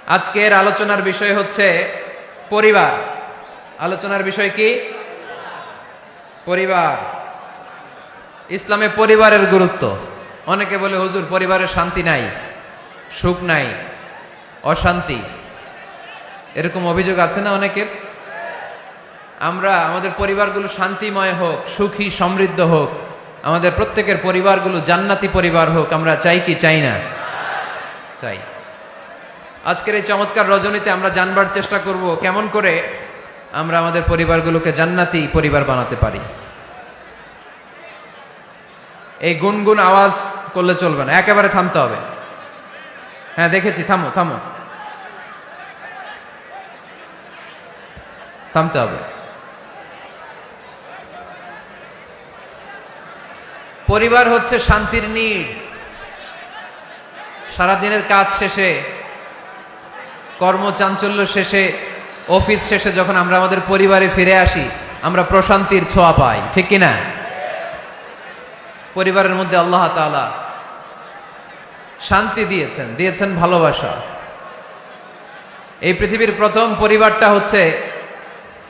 আজকের আলোচনার বিষয় হচ্ছে পরিবার। আলোচনার বিষয় কি? পরিবার। ইসলামে পরিবারের গুরুত্ব। অনেকে বলে হুজুর পরিবারে শান্তি নাই, সুখ নাই, অশান্তি, এরকম অভিযোগ আছে না অনেকের? আমরা আমাদের পরিবারগুলো শান্তিময় হোক, সুখী সমৃদ্ধ হোক, আমাদের প্রত্যেকের পরিবারগুলো জান্নাতি পরিবার হোক, আমরা চাই কি চাই না? চাই। আজকের এই চমৎকার রজনীতে আমরা জানবার চেষ্টা করব কেমন করে আমরা আমাদের পরিবারগুলোকে জান্নাতি পরিবার বানাতে পারি। এই গুনগুন আওয়াজ করলে চলবে না, একেবারে থামতে হবে। হ্যাঁ দেখেছি, থামো থামো, থামতে হবে। পরিবার হচ্ছে শান্তির নীড়। সারাদিনের কাজ শেষে, কর্মচাঞ্চল্য শেষে, অফিস শেষে যখন আমরা আমাদের পরিবারে ফিরে আসি, আমরা প্রশান্তির ছোঁয়া পাই, ঠিক কিনা? পরিবারের মধ্যে আল্লাহ তাআলা শান্তি দিয়েছেন, দিয়েছেন ভালোবাসা। এই পৃথিবীর প্রথম পরিবারটা হচ্ছে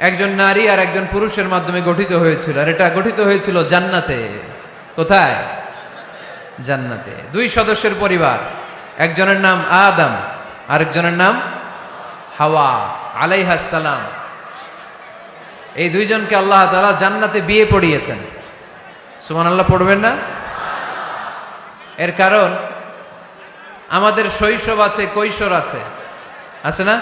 একজন নারী আর একজন পুরুষের মাধ্যমে গঠিত হয়েছিল, আর এটা গঠিত হয়েছিল জান্নাতে। কোথায়? জান্নাতে। দুই সদস্যের পরিবার, একজনের নাম আদম, আরেকজনের নাম হাওয়া আলাইহাস সালাম। এই দুইজনকে আল্লাহ তাআলা জান্নাতে বিয়ে পড়িয়েছেন। সুবহানাল্লাহ পড়বেন না? এর কারণ আমাদের শৈশব আছে, কৈশোর আছে, আছে না?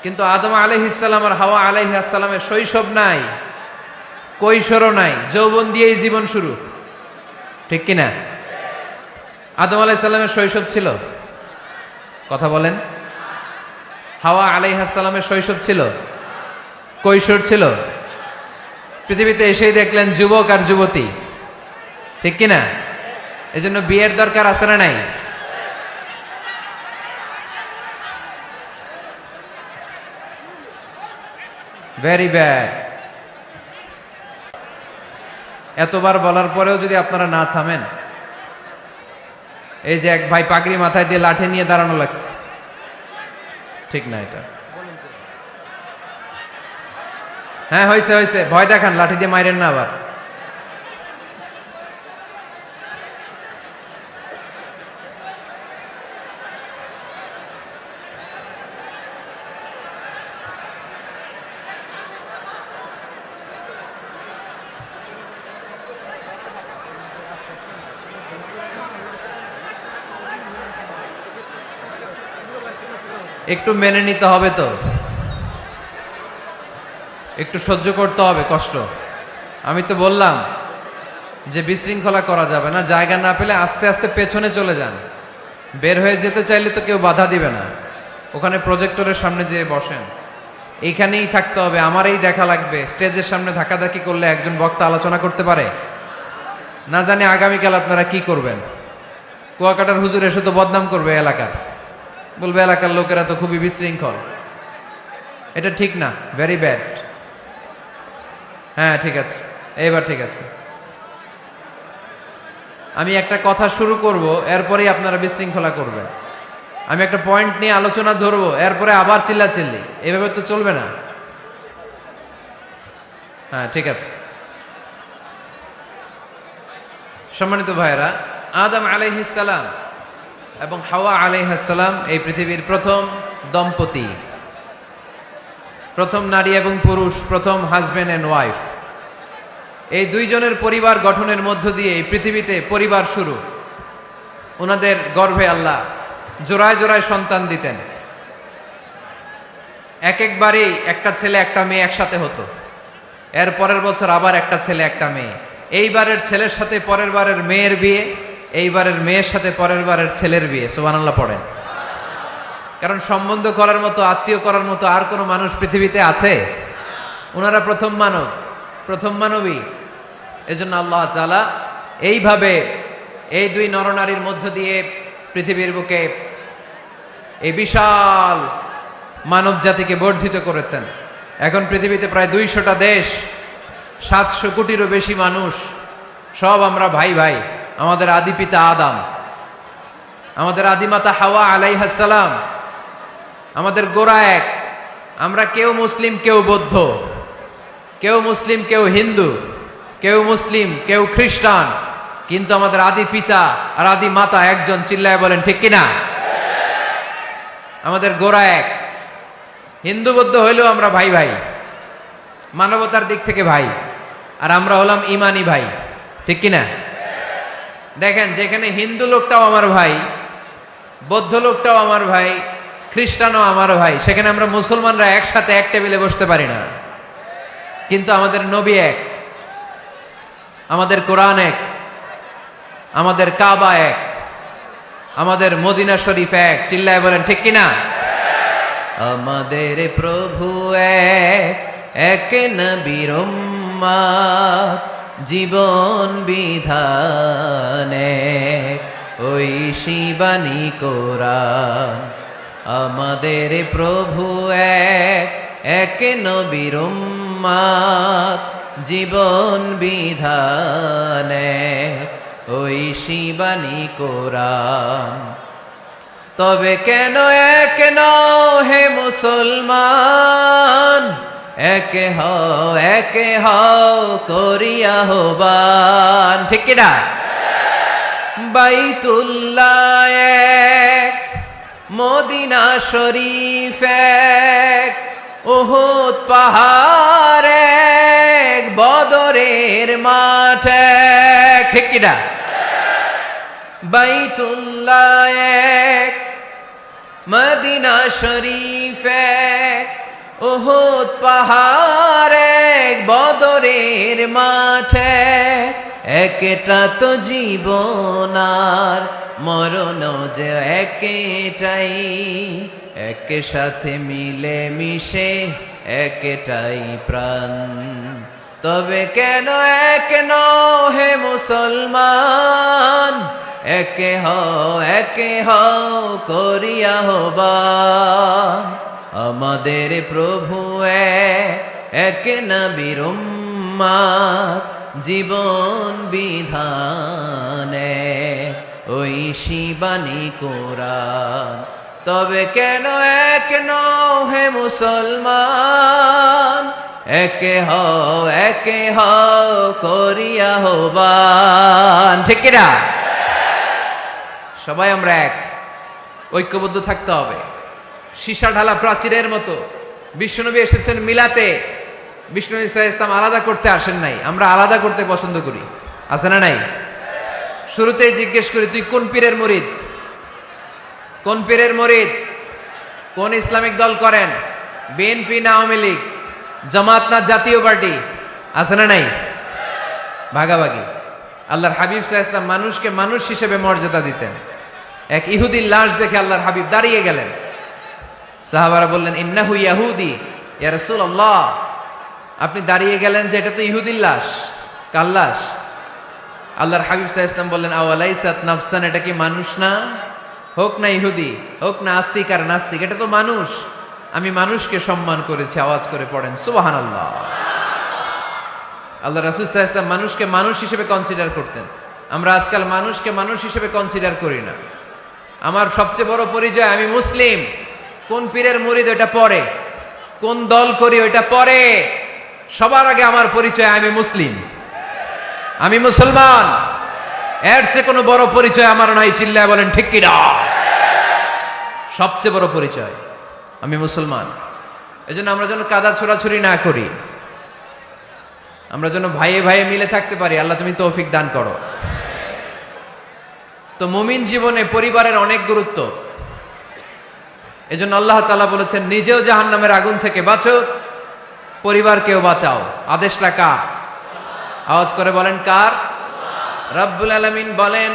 কিন্তু আদম আলাইহিস সালাম আর হাওয়া আলাইহিস সালামের শৈশব নাই, কৈশোরও নাই, যৌবন দিয়েই জীবন শুরু, ঠিক কিনা? আদম আলাইহিস সালামের শৈশব ছিল? কথা বলেন। হাওয়া আলাইহিস সালামের শৈশব ছিল? কৈশোর ছিল? পৃথিবীতে এসেই দেখলেন যুবক আর যুবতী, ঠিক কিনা? এজন্য বিয়ের দরকার আছে না নাই? Very bad. এতবার বলার পরেও যদি আপনারা না থামেন, এই যে এক ভাই পাগড়ি মাথায় দিয়ে লাঠি নিয়ে দাঁড়ানো লাগছে, ঠিক না এটা? হ্যাঁ হয়েছে হয়েছে, ভয় দেখান, লাঠি দিয়ে মাইরেন না আবার। একটু মেনে নিতে হবে তো, একটু সহ্য করতে হবে কষ্ট। আমি তো বললাম যে বিশৃঙ্খলা করা যাবে না, জায়গা না পেলে আস্তে আস্তে পেছনে চলে যান। বের হয়ে যেতে চাইলে তো কেউ বাধা দিবে না, ওখানে প্রজেক্টরের সামনে যেয়ে বসেন। এইখানেই থাকতে হবে, আমারই দেখা লাগবে। স্টেজের সামনে ধাক্কাধাক্কি করলে একজন বক্তা আলোচনা করতে পারে না? জানি আগামীকাল আপনারা কি করবেন। কুয়াকাটার হুজুর এসে তো বদনাম করবে এলাকার, বলবে এলাকার লোকেরা তো খুবই বিশৃঙ্খল। এটা ঠিক না, ভেরি ব্যাড। হ্যাঁ ঠিক আছে, এইবার ঠিক আছে। আমি একটা কথা শুরু করব, এরপরেই আপনারা বিশৃঙ্খলা করবেন। আমি একটা পয়েন্ট নিয়ে আলোচনা ধরবো, এরপরে আবার চিল্লাচিল্লি, এভাবে তো চলবে না। হ্যাঁ ঠিক আছে। সম্মানিত ভাইয়েরা, আদম আলাইহিস সালাম এবং হাওয়া আলাইহিস সালাম এই পৃথিবীর প্রথম দম্পতি, প্রথম নারী এবং পুরুষ, প্রথম হাজবেন্ড এন্ড ওয়াইফ। এই দুইজনের পরিবার গঠনের মধ্য দিয়ে এই পৃথিবীতে পরিবার শুরু। ওনাদের গর্ভে আল্লাহ জোড়ায় জোড়ায় সন্তান দিতেন। এক একবারেই একটা ছেলে একটা মেয়ে একসাথে হতো। এর পরের বছর আবার একটা ছেলে একটা মেয়ে। এইবারের ছেলের সাথে পরের বারের মেয়ের বিয়ে, এইবারের মেয়ের সাথে পরের বারের ছেলের বিয়ে। সুবহানাল্লাহ পড়েন। কারণ সম্বন্ধ করার মতো, আত্মীয় করার মতো আর কোনো মানুষ পৃথিবীতে আছে? ওনারা প্রথম মানব, প্রথম মানবী। এজন্য আল্লাহ তাআলা এইভাবে এই দুই নরনারীর মধ্য দিয়ে পৃথিবীর বুকে এই বিশাল মানব জাতিকে বর্ধিত করেছেন। এখন পৃথিবীতে প্রায় 200টা দেশ, 700 কোটিরও বেশি মানুষ, সব আমরা ভাই ভাই। আমাদের আদি পিতা আদম, আমাদের আদিমাতা হাওয়া আলাইহিস সালাম, আমাদের গোড়া এক। আমরা কেউ মুসলিম, কেউ বৌদ্ধ, কেউ মুসলিম, কেউ হিন্দু, কেউ মুসলিম, কেউ খ্রিস্টান, কিন্তু আমাদের আদি পিতা আর আদি মাতা একজন। চিল্লায় বলেন ঠিক কিনা? আমাদের গোড়া এক। হিন্দু বৌদ্ধ হইলেও আমরা ভাই ভাই, মানবতার দিক থেকে ভাই, আর আমরা হলাম ইমানি ভাই, ঠিক কিনা? দেখেন, যেখানে হিন্দু লোকটাও আমার ভাই, বৌদ্ধ লোকটাও আমার ভাই, খ্রিস্টানও আমার ভাই, সেখানে আমরা মুসলমানরা একসাথে এক টেবিলে বসতে পারি না। কিন্তু আমাদের নবী এক, আমাদের কোরআন এক, আমাদের কাবা এক, আমাদের মদিনা শরীফ এক। চিল্লায় বলেন ঠিক কিনা? আমাদের প্রভু এক, এক নবীর উম্মত, জীবন বিধান এক, ওই শিবানী কোরআন। আমাদের প্রভু এক, এক নবীর উম্মত, জীবন বিধান এক, ওই শিবানী কোরআন। তবে কেন এক নও হে মুসলমান, একে হও করিয়া আহ্বান, ঠিক কিনা? বাইতুল্লাহ এক, মদিনা শরীফ এক, উহুদ পাহাড় এক, বদরের মাঠ এক, ঠিক কিনা? বাইতুল্লাহ এক, মদিনা শরীফ এক, উহুদ পাহাড় এক, বদরের মাঠ এক। একটা তো জীবন আর মরণ যে একটাই, এক সাথে মিলে মিশে একটাই প্রাণ। তবে কেন এক নও হে মুসলমান, একে হও করিয়া আহ্বান। আমাদের প্রভু এক, এক নবীর উম্মত, জীবন বিধান এক, ওই শিবানী কোরআন। তবে কেন এক নও হে মুসলমান, একে হও করিয়া আহ্বান, ঠিক কিনা? সবাই আমরা এক, ঐক্যবদ্ধ থাকতে হবে। সীসা ঢালা প্রাচীরের মতো বিশ্বনবী এসেছেন মিলাতে, বিষ্ণু ইসলাম আলাদা করতে আসেন নাই। আমরা আলাদা করতে পছন্দ করি, আছে না নাই? শুরুতেই জিজ্ঞেস করি, তুই কোন পীরের মুরিদ? কোন পীরের মুরিদ? কোন ইসলামিক দল করেন? বিএনপি না আওয়ামী লীগ, জামাত না জাতীয় পার্টি? আছে না নাই? ভাগাভাগি। আল্লাহর হাবিব সাল্লাল্লাহু আলাইহি ওয়াসাল্লাম মানুষকে মানুষ হিসেবে মর্যাদা দিতেন। এক ইহুদির লাশ দেখে আল্লাহর হাবিব দাঁড়িয়ে গেলেন। সাহাবারা বললেন, ইন্নাহু ইয়াহুদি ইয়া রাসূলুল্লাহ। আপনি দাঁড়িয়ে গেলেন যে এটা তো ইহুদির লাশ, কার লাশ? আল্লাহর হাবিব সাল্লাল্লাহু আলাইহি ওয়াসাল্লাম বললেন, আওয়ালাইসাত নাফসান, এটা কি মানুষ না? হোক না ইহুদি, হোক না আস্তিক আর নাস্তিক, এটা তো মানুষ। আমি মানুষকে সম্মান করেছি। আওয়াজ করে পড়েন সুবহানাল্লাহ। আল্লাহ রাসূল সাল্লাল্লাহু আলাইহি ওয়াসাল্লাম মানুষকে মানুষ হিসেবে কনসিডার করতেন। আমরা আজকাল মানুষকে মানুষ হিসেবে কনসিডার করি না। আমার সবচেয়ে বড় পরিচয় আমি মুসলিম। কোন পীরের মুরিদ ওটা পরে, কোন দল করি ওটা পরে। সবার আগে আমার পরিচয় আমি মুসলিম, আমি মুসলমান। এর চেয়ে কোনো বড় পরিচয় আমার নাই। চিল্লায় বলেন ঠিক কিনা? সবচেয়ে বড় পরিচয় আমি মুসলমান। এজন্য আমরা যেন কাদা ছোড়াছুরি না করি, আমরা যেন ভাইয়ে ভাইয়ে মিলে থাকতে পারি। আল্লাহ তুমি তৌফিক দান করো। তো মুমিন জীবনে পরিবারের অনেক গুরুত্ব। এজন্য আল্লাহ তাআলা বলেছেন, নিজেও জাহান্নামের আগুন থেকে বাঁচো, পরিবারকেও বাঁচাও। আদেশটা কার? আওয়াজ করে বলেন কার? রব্বুল আলামিন বলেন,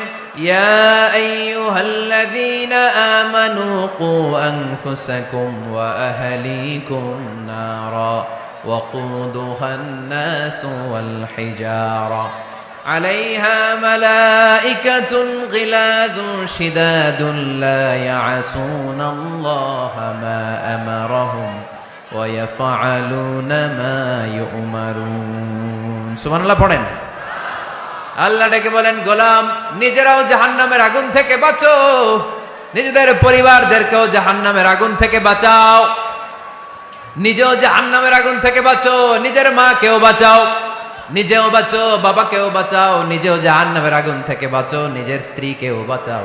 ইয়া আইয়ুহাল্লাযীনা আমানু কু আনফুসাকুম ওয়া আহলিকুম নারা ওয়াকুদুহান নাসু ওয়াল হিজারা আলাইহা মালাইকাতুন গিলাযুন শিদাদুন লা ইয়াসুনাল্লাহা মা আমারাহুম ওয়া ইয়াফআলুনা মা ইউমারুন। সুবহানাল্লাহ পড়েন। আল্লাহ ডেকে বলেন, গোলাম নিজেরাও জাহান্নামের আগুন থেকে বাঁচো, নিজেদের পরিবারদেরকেও জাহান্নামের আগুন থেকে বাঁচাও, নিজেও জাহান্নামের আগুন থেকে বাঁচো, নিজের মাকেও বাঁচাও, নিজেও বাঁচো, বাবাকেও বাঁচাও, নিজেও জাহান্নামের আগুন থেকে বাঁচো, নিজের স্ত্রীকেও বাঁচাও,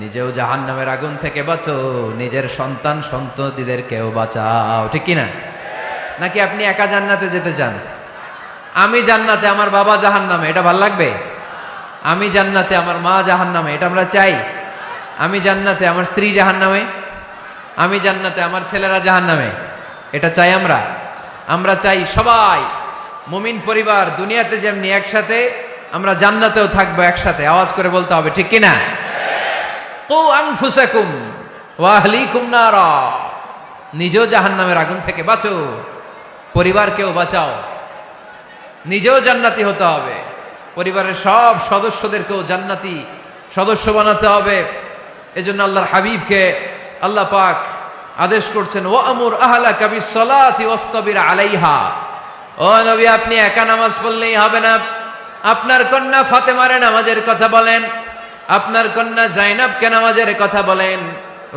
নিজেও জাহান্নামের আগুন থেকে বাঁচো, নিজের সন্তান সন্ততিদেরকেও বাঁচাও। ঠিক কি না? নাকি আপনি একা জান্নাতে যেতে চান? আমি জান্নাতে, আমার বাবা জাহান্নামে, এটা ভাল লাগবে? আমি জান্নাতে, আমার মা জাহান্নামে, এটা আমরা চাই? আমি জান্নাতে, আমার স্ত্রী জাহান্নামে, আমি জান্নাতে, আমার ছেলেরা জাহান্নামে, এটা চাই আমরা? আমরা চাই সবাই মুমিন পরিবার দুনিয়াতে যেমনি একসাথে, আমরা জান্নাতেও থাকবো একসাথে। আওয়াজ করে বলতে হবে, ঠিক কিনা? কু আনফুসাকুম ওয়া আহলিকুম নারা, নিজেও জাহান্নামের আগুন থেকে বাঁচো, পরিবারকেও বাঁচাও, নিজেও জান্নাতি হতে হবে, পরিবারের সব সদস্যদেরকেও জান্নাতি সদস্য বানাতে হবে। এজন্য আল্লাহর হাবিবকে আল্লাহ পাক আদেশ করছেন, ওয়া আমুর আহলাকা বিসসালাতি ওয়াসতাবির আলাইহা। ও নবী, আপনি একা নামাজ পড়লেই হবে না, আপনার কন্যা ফাতেমারে নামাজের কথা বলেন, আপনার কন্যা জাইনাবকে নামাজের কথা বলেন,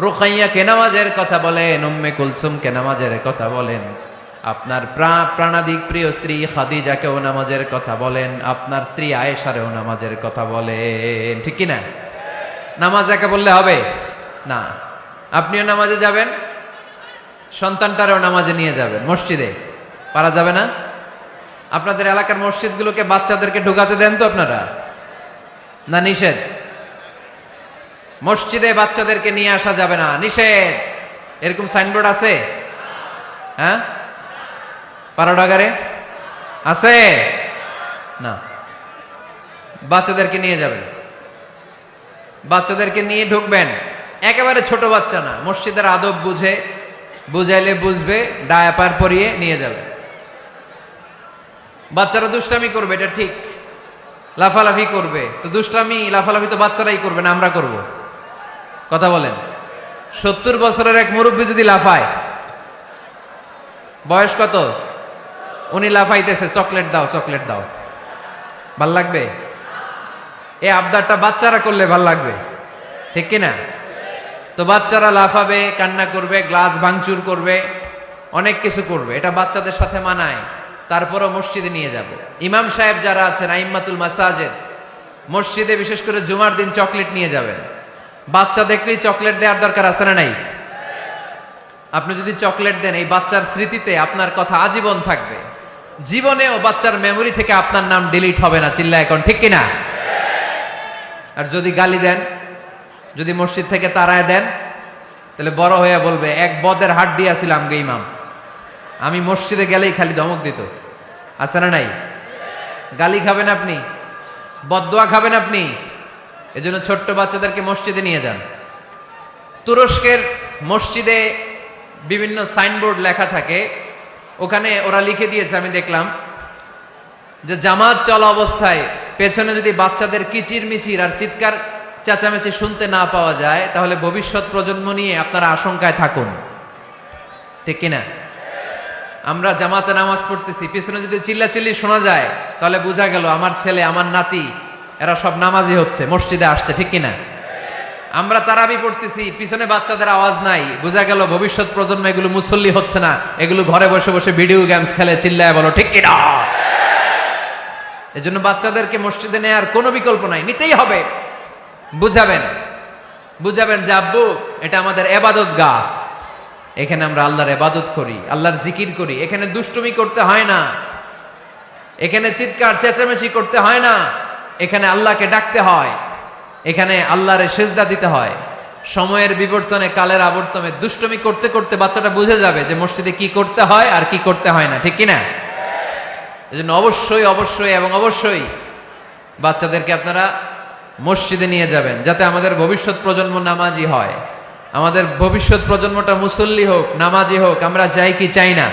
রুকাইয়াকে নামাজের কথা বলেন, উম্মে কুলসুমকে নামাজের কথা বলেন, আপনার প্রাণাধিক প্রিয় স্ত্রী খাদিজাকেও নামাজের কথা বলেন, আপনার স্ত্রী আয়েশারেও নামাজের কথা বলেন। ঠিক কি না? নামাজ একা বললে হবে না। আপনিও নামাজে যাবেন, সন্তানটারেও নামাজে নিয়ে যাবেন, মসজিদে পারা যাবে না? আপনাদের এলাকার মসজিদগুলোকে বাচ্চাদেরকে ঢুকাতে দেন তো আপনারা, না নিষেধ? মসজিদে বাচ্চাদেরকে নিয়ে আসা যাবে না, নিষেধ, এরকম সাইনবোর্ড আছে? হ্যাঁ, পাড়াডাগারে আছে না? বাচ্চাদেরকে নিয়ে যাবেন, বাচ্চাদেরকে নিয়ে ঢুকবেন, একেবারে ছোট বাচ্চা না, মসজিদের আদব বুঝে, বুঝাইলে বুঝবে, ডায়াপার পরিয়ে নিয়ে যাবে। বাচ্চারা দুষ্টামি করবে, এটা ঠিক, লাফালাফি করবে, তো দুষ্টামি লাফালাফি তো বাচ্চারাই করবে না, আমরা করব? কথা বলেন। 70 বছরের এক মুরব্বী যদি লাফায়, বয়স কত, উনি লাফাইতেছে, চকলেট দাও চকলেট দাও, ভাল লাগবে? এই আবদারটা বাচ্চারা করলে ভাল লাগবে, ঠিক কিনা? তো বাচ্চারা লাফাবে, কান্না করবে, গ্লাস ভাঙচুর করবে, অনেক কিছু করবে, এটা বাচ্চাদের সাথে মানায়। তারপরও মসজিদে নিয়ে যাব। ইমাম সাহেব যারা আছেন, আইম্মাতুল মাসাজিদ, মসজিদে বিশেষ করে জুমার দিন চকলেট নিয়ে যাবেন। বাচ্চা দেখলেই চকলেট দেওয়ার দরকার আছে না নাই? আপনি যদি চকলেট দেন, এই বাচ্চার স্মৃতিতে আপনার কথা আজীবন থাকবে, জীবনেও বাচ্চার মেমোরি থেকে আপনার নাম ডিলিট হবে না। চিল্লা এখন, ঠিক কিনা? আর যদি গালি দেন, যদি মসজিদ থেকে তাড়ায় দেন, তাহলে বড় হয়ে বলবে, এক বদের হাড্ডি আছিল আমগে ইমাম, আমি মসজিদে গেলেই খালি ধমক দিত। আছে না নাই? গালি খাবেন আপনি, বদদোয়া খাবেন আপনি। এজন্য ছোট্ট বাচ্চাদেরকে মসজিদে নিয়ে যান। তুরস্কের মসজিদে বিভিন্ন সাইনবোর্ড লেখা থাকে, ওখানে ওরা লিখে দিয়েছে, আমি দেখলাম, যে জামাত চলা অবস্থায় পেছনে যদি বাচ্চাদের কিচির মিচির আর চিৎকার চেঁচামেচি শুনতে না পাওয়া যায়, তাহলে ভবিষ্যৎ প্রজন্ম নিয়ে আপনারা আশঙ্কায় থাকুন। ঠিক কিনা? আমরা জামাতে নামাজ পড়তেছি, পিছনে যদি চিল্লাচিল্লি শোনা যায়, তাহলে বোঝা গেল আমার ছেলে, আমার নাতি, এরা সব নামাজি হচ্ছে, মসজিদে আসছে। ঠিক কিনা? আমরা তারাবি পড়তেছি, পিছনে বাচ্চাদের আওয়াজ নাই, বোঝা গেল ভবিষ্যৎ প্রজন্ম এগুলো মুসল্লি হচ্ছে না, এগুলো ঘরে বসে বসে ভিডিও গেমস খেলে। চিল্লায় বলো, ঠিক কিনা? এজন্য বাচ্চাদেরকে মসজিদে নেওয়ার কোনো বিকল্প নাই, নিতেই হবে। বুঝাবেন, বুঝাবেন যে আব্বু, এটা আমাদের এবাদত গা, এখানে আমরা আল্লাহর ইবাদত করি, আল্লাহর জিকির করি, এখানে দুষ্টুমি করতে হয় না, এখানে চিৎকার চেঁচামেচি করতে হয় না, এখানে আল্লাহকে ডাকতে হয়, এখানে আল্লাহরে সেজদা দিতে হয়। সময়ের বিবর্তনে, কালের আবর্তনে দুষ্টুমি করতে করতে বাচ্চাটা বুঝে যাবে যে মসজিদে কি করতে হয় আর কি করতে হয় না। ঠিক কিনা? এজন্য অবশ্যই অবশ্যই এবং অবশ্যই বাচ্চাদেরকে আপনারা মসজিদে নিয়ে যাবেন, যাতে আমাদের ভবিষ্যৎ প্রজন্ম নামাজি হয়, আমাদের ভবিষ্যৎ প্রজন্মটা মুসল্লি হোক, নামাজি হোক। আমরা চাই কি চাই না?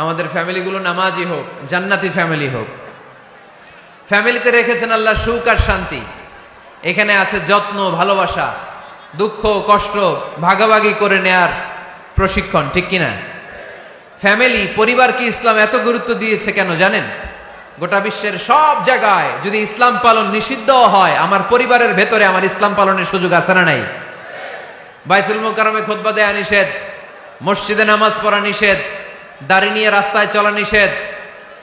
আমাদের ফ্যামিলিগুলো নামাজি হোক, জান্নাতি ফ্যামিলি হোক। ফ্যামিলিতে রেখেছেন আল্লাহ সুখ আর শান্তি, এখানে আছে যত্ন, ভালোবাসা, দুঃখ কষ্ট ভাগাভাগি করে নেয়ার প্রশিক্ষণ। ঠিক কিনা? ফ্যামিলি, পরিবারকে ইসলাম এত গুরুত্ব দিয়েছে কেন জানেন? গোটা বিশ্বের সব জায়গায় যদি ইসলাম পালন নিষিদ্ধ হয়, আমার পরিবারের ভেতরে আমার ইসলাম পালনের সুযোগ আছে না নাই? বাইতুল মুকাররমে খুতবা দেয়া নিষেধ, মসজিদে নামাজ পড়া নিষেধ, দাড়ি নিয়ে রাস্তায় চলা নিষেধ,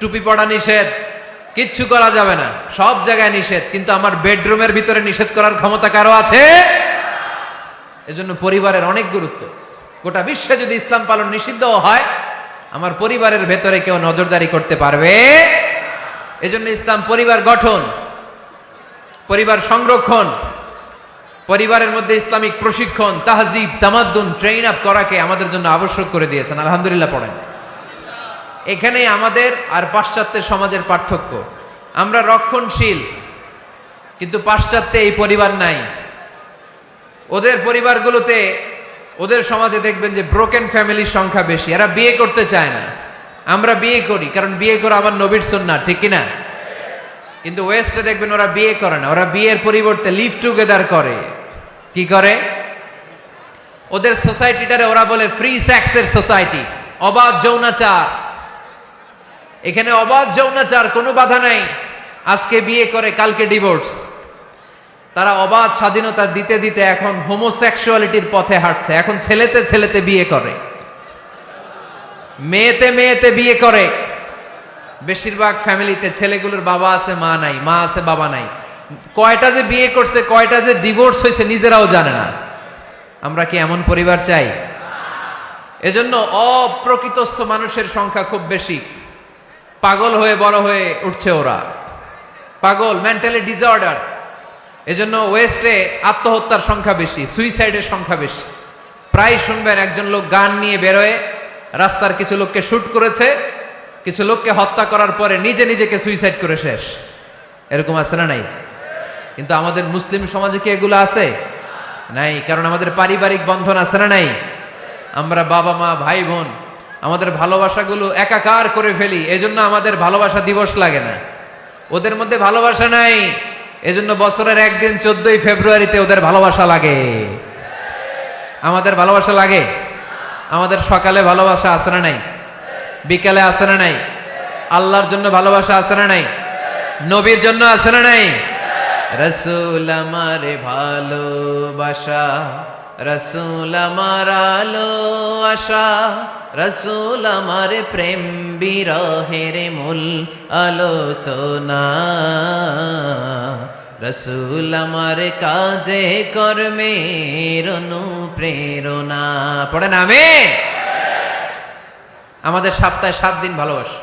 টুপি পড়া নিষেধ, কিচ্ছু করা যাবে না, সব জায়গায় নিষেধ। কিন্তু আমার বেডরুমের ভিতরে নিষেধ করার ক্ষমতা কারো আছে? এজন্য পরিবারের অনেক গুরুত্ব। গোটা বিশ্বে যদি ইসলাম পালন নিষিদ্ধ হয়, আমার পরিবারের ভেতরে কেউ নজরদারি করতে পারবে? এজন্য ইসলাম পরিবার গঠন, পরিবার সংরক্ষণ, পরিবারের মধ্যে ইসলামিক প্রশিক্ষণ, তাহজিব, তামাদ্দুন, ট্রেন আপ করাকে আমাদের জন্য আবশ্যক করে দিয়েছেন। আলহামদুলিল্লাহ পড়েন। এখানেই আমাদের আর পাশ্চাত্যের সমাজের পার্থক্য। আমরা রক্ষণশীল, কিন্তু পাশ্চাত্যে এই পরিবার নাই। ওদের পরিবারগুলোতে, ওদের সমাজে দেখবেন যে ব্রোকেন ফ্যামিলির সংখ্যা বেশি, এরা বিয়ে করতে চায় না। আমরা বিয়ে করি, কারণ বিয়ে করা আমার নবীর সুন্নাহ, ঠিক কিনা? কিন্তু ওয়েস্টে দেখবেন ওরা বিয়ে করে না, ওরা বিয়ের পরিবর্তে লিভ টুগেদার করে। কি করে? ওদের সোসাইটিটারে ওরা বলে ফ্রি সেক্সের সোসাইটি, অবাধ যৌনাচার। এখানে অবাধ যৌনাচার, কোনো বাধা নাই। আজকে বিয়ে করে, কালকে ডিভোর্স। তারা অবাধ স্বাধীনতা দিতে দিতে এখন হোমোসেক্সুয়ালিটির পথে হাঁটছে। এখন ছেলেতে ছেলেতে বিয়ে করে, মেয়েতে মেয়েতে বিয়ে করে। বেশিরভাগ ফ্যামিলিতে ছেলেগুলোর বাবা আছে, মা নাই, মা আছে, বাবা নাই। কয়টা যে বিয়ে করছে, কয়টা যে ডিভোর্স হয়েছে নিজেরাও জানে না। আমরা কি এমন পরিবার চাই? এজন্য অপ্রকৃতস্থ মানুষের সংখ্যা খুব বেশি। পাগল হয়ে বড় হয়ে উঠছে ওরা, পাগল, মেন্টালি ডিসঅর্ডার। এজন্য ওয়েস্টে আত্মহত্যার সংখ্যা বেশি, সুইসাইডের সংখ্যা বেশি। প্রায় শুনবেন একজন লোক গান নিয়ে বেরোয়, রাস্তার কিছু লোককে শুট করেছে, কিছু লোককে হত্যা করার পরে নিজে নিজেকে সুইসাইড করে শেষ। এরকম আছে না নাই? কিন্তু আমাদের মুসলিম সমাজে কি এগুলো আছে? নাই। কারণ আমাদের পারিবারিক বন্ধন আছে না নাই? আমরা বাবা মা, ভাই বোন, আমাদের ভালোবাসাগুলো একাকার করে ফেলি। এজন্য আমাদের ভালোবাসা দিবস লাগে না। ওদের মধ্যে ভালোবাসা নাই, এজন্য বছরের একদিন 14ই ফেব্রুয়ারিতে ওদের ভালোবাসা লাগে। আমাদের ভালোবাসা লাগে? আমাদের সকালে ভালোবাসা আছে না নাই? বিকালে আছে না নাই? আল্লাহর জন্য ভালোবাসা আছে না নাই? নবীর জন্য আছে না নাই? রাসূল আমারে ভালোবাসা, রাসূল আমার আলো আশা, রাসূল আমার প্রেম বিরহের মূল আলোচনা, রাসূল আমার কাজে কর্মের অনুপ্রেরণা। পড়েন আমিন। আমাদের সপ্তাহে 7 দিন ভালোবাসা,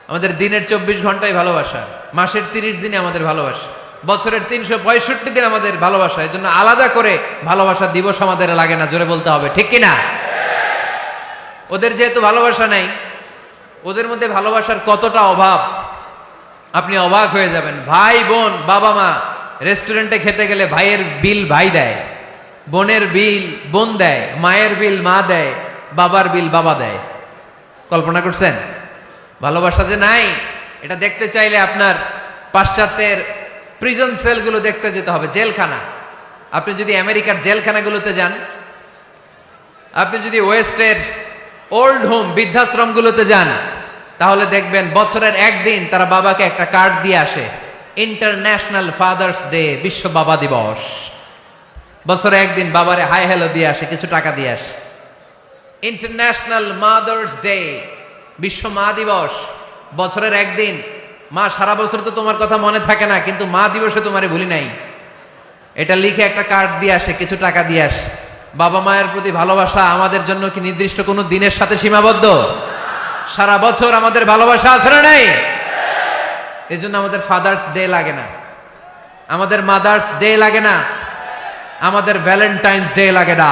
আমাদের দিনের 24 ঘন্টায় ভালোবাসা, মাসের 30 দিনে আমাদের ভালোবাসা, বছরের 365 দিন আমাদের ভালোবাসা। এর জন্য আলাদা করে ভালোবাসা দিবস আমাদের লাগে না। জোরে বলতে হবে, ঠিক কিনা? ওদের যেহেতু ভালোবাসা নাই, ওদের মধ্যে ভালোবাসার কতটা অভাব আপনি অবাক হয়ে যাবেন। ভাই বোন, বাবা মা রেস্টুরেন্টে খেতে গেলে ভাইয়ের বিল ভাই দেয়, বোনের বিল বোন দেয়, মায়ের বিল মা দেয়, বাবার বিল বাবা দেয়। কল্পনা করছেন? ভালোবাসা যে নাই, এটা দেখতে চাইলে আপনার পাশ্চাত্যের প্রিজন সেলগুলো দেখতে যেতে হবে, জেলখানা। আপনি যদি আমেরিকার জেলখানাগুলোতে যান, আপনি যদি ওয়েস্টের ওল্ড হোম, বৃদ্ধাশ্রমগুলোতে যান, তাহলে দেখবেন বছরের একদিন তারা বাবাকে একটা কার্ড দিয়ে আসে, ইন্টারন্যাশনাল ফাদার্স ডে, বিশ্ব বাবা দিবস। বছরে একদিন বাবারে হাই হ্যালো দিয়ে আসে, কিছু টাকা দিয়ে আসে। ইন্টারন্যাশনাল মাদার্স ডে, বিশ্ব মা দিবস। বছরের একদিন। মা, সারা বছর তো তোমার কথা মনে থাকে না, কিন্তু মা দিবসে তোমারে ভুলি নাই, এটা লিখে একটা কার্ড দিয়ে আসে, কিছু টাকা দিয়ে আসে। বাবা মায়ের প্রতি ভালোবাসা আমাদের জন্য কি নির্দিষ্ট কোনো দিনের সাথে সীমাবদ্ধ? সারা বছর আমাদের ভালোবাসা আছে না নাই? এই জন্য আমাদের ফাদার্স ডে লাগে না, আমাদের মাদার্স ডে লাগে না, আমাদের ভ্যালেন্টাইন্স ডে লাগে না।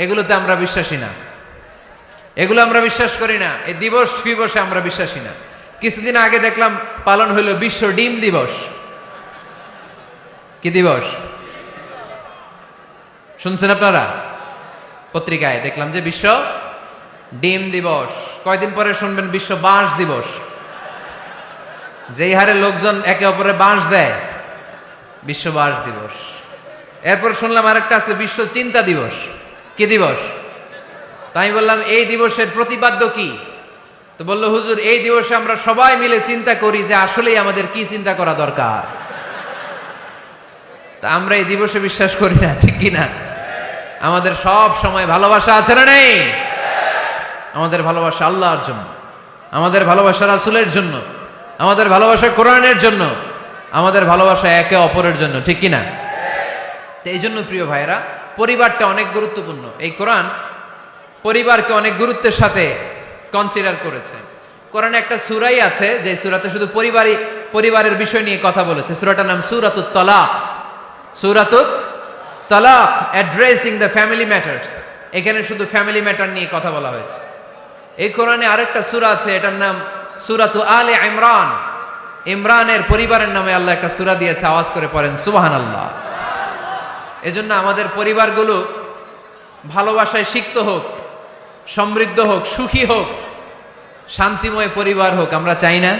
এগুলোতে আমরা বিশ্বাসী না, এগুলো আমরা বিশ্বাস করি না। এই দিবস ফিবসে আমরা বিশ্বাসী না। কিছুদিন আগে দেখলাম পালন হইল বিশ্ব ডিম দিবস। কি দিবস শুনছেন আপনারা? পত্রিকায় দেখলাম যে বিশ্ব ডিম দিবস। কয়দিন পরে শুনবেন বিশ্ব বাঁশ দিবস। যেই হারে লোকজন একে অপরে বাঁশ দেয়, বিশ্ব বাঁশ দিবস। এরপর শুনলাম আরেকটা আছে বিশ্ব চিন্তা দিবস। কি দিবস? তাই বললাম এই দিবসের প্রতিপাদ্য কি? তো বললো, হুজুর এই দিবসে আমরা সবাই মিলে চিন্তা করি যে আসলেই আমাদের কি চিন্তা করা দরকার। তা আমরা এই দিবসে বিশ্বাস করি না, ঠিক কি না? আমাদের সব সময় ভালোবাসা আছে না নেই? আমাদের ভালোবাসা আল্লাহর জন্য, আমাদের ভালোবাসা রাসূলের জন্য, আমাদের ভালোবাসা কোরআনের জন্য, আমাদের ভালোবাসা একে অপরের জন্য, ঠিক কি না? তো এই জন্য প্রিয় ভাইরা, পরিবারটা অনেক গুরুত্বপূর্ণ। এই কোরআন পরিবারকে অনেক গুরুত্বের সাথে কনসিডার করেছে। কোরআনে একটা সূরাই আছে যে সূরাতে শুধু পরিবারের বিষয় নিয়ে কথা বলেছে। সূরাটার নাম সূরাতুত তালাক। সূরাতুত তালাক, অ্যাড্রেসিং দ্য ফ্যামিলি ম্যাটার্স। এখানে শুধু ফ্যামিলি ম্যাটার নিয়ে কথা বলা হয়েছে। এই কোরআনে আরেকটা সূরা আছে, এটার নাম সূরাতু আলে ইমরান। ইমরানের পরিবারের নামে আল্লাহ একটা সূরা দিয়েছে, আওয়াজ করে পড়েন সুবহানাল্লাহ। এজন্য আমাদের পরিবারগুলো ভালোবাসায় সিক্ত হোক, সমৃদ্ধ হোক, সুখী হোক, শান্তিময় পরিবার হোক, আমরা চাই না?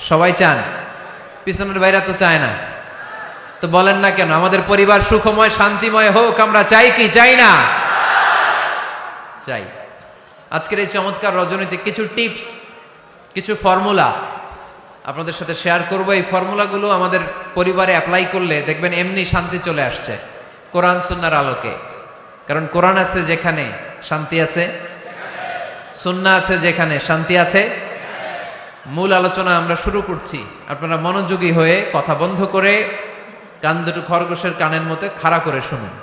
সবাই চান? পিছনের বাইরা তো চায় না। তো বলেন না কেন? আমাদের পরিবার সুখময় শান্তিময় হোক, আমরা চাই কি চাই না? চাই। আজকের এই চমৎকার রজনীতে কিছু টিপস, কিছু ফর্মুলা আপনাদের সাথে শেয়ার করব। এই ফর্মুলাগুলো আমাদের পরিবারে অ্যাপ্লাই করলে দেখবেন এমনি শান্তি চলে আসছে কোরআন সুন্নাহর আলোকে। কারণ কোরআন আছে যেখানে শান্তি আছে, সুন্নাহ আছে যেখানে শান্তি আছে। মূল আলোচনা আমরা শুরু করছি। আপনারা মনোযোগী হয়ে কথা বন্ধ করে কান দুটো খরগোশের কানের মতো খাড়া করে শুনুন।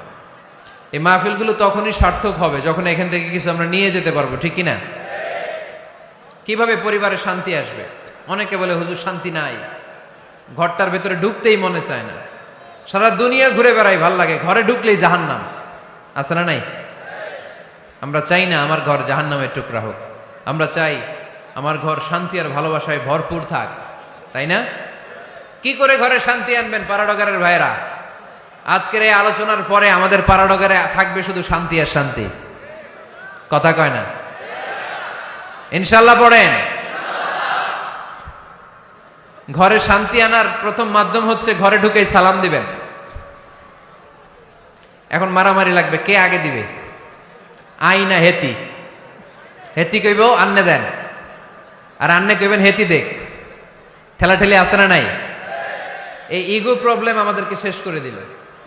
এই মাহফিলগুলো তখনই সার্থক হবে যখন এখান থেকে কিছু আমরা নিয়ে যেতে পারবো, ঠিক কিনা? কিভাবে পরিবারে শান্তি আসবে? অনেকে বলে হুজুর শান্তি নাই, ঘরটার ভেতরে ঢুকতেই মনে চায় না, সারা দুনিয়া ঘুরে বেড়াই, ভাল লাগে, ঘরে ঢুকলেই জাহান্নাম। আছে না নাই? আমরা চাই না আমার ঘর জাহান্নামের টুকরা হোক, আমরা চাই আমার ঘর শান্তি আর ভালোবাসায় ভরপুর থাক, তাই না? কি করে ঘরে শান্তি আনবেন পাড়াডগারের ভাইরা? আজকের এই আলোচনার পরে আমাদের পাড়াডগারে থাকবে শুধু শান্তি আর শান্তি। কথা কয় না? ইনশাল্লাহ পড়েন। ঘরে শান্তি আনার প্রথম মাধ্যম হচ্ছে ঘরে ঢুকেই সালাম দিবেন। এখন মারামারি লাগবে, কে আগে দিবে? আই না হেতি? হেতি কইব আন্নে দেন, আর আন্নে কইবেন হেতি দেখ। ঠেলাঠেলি আছে না নাই? এই ইগো প্রবলেম আমাদেরকে শেষ করে দিল।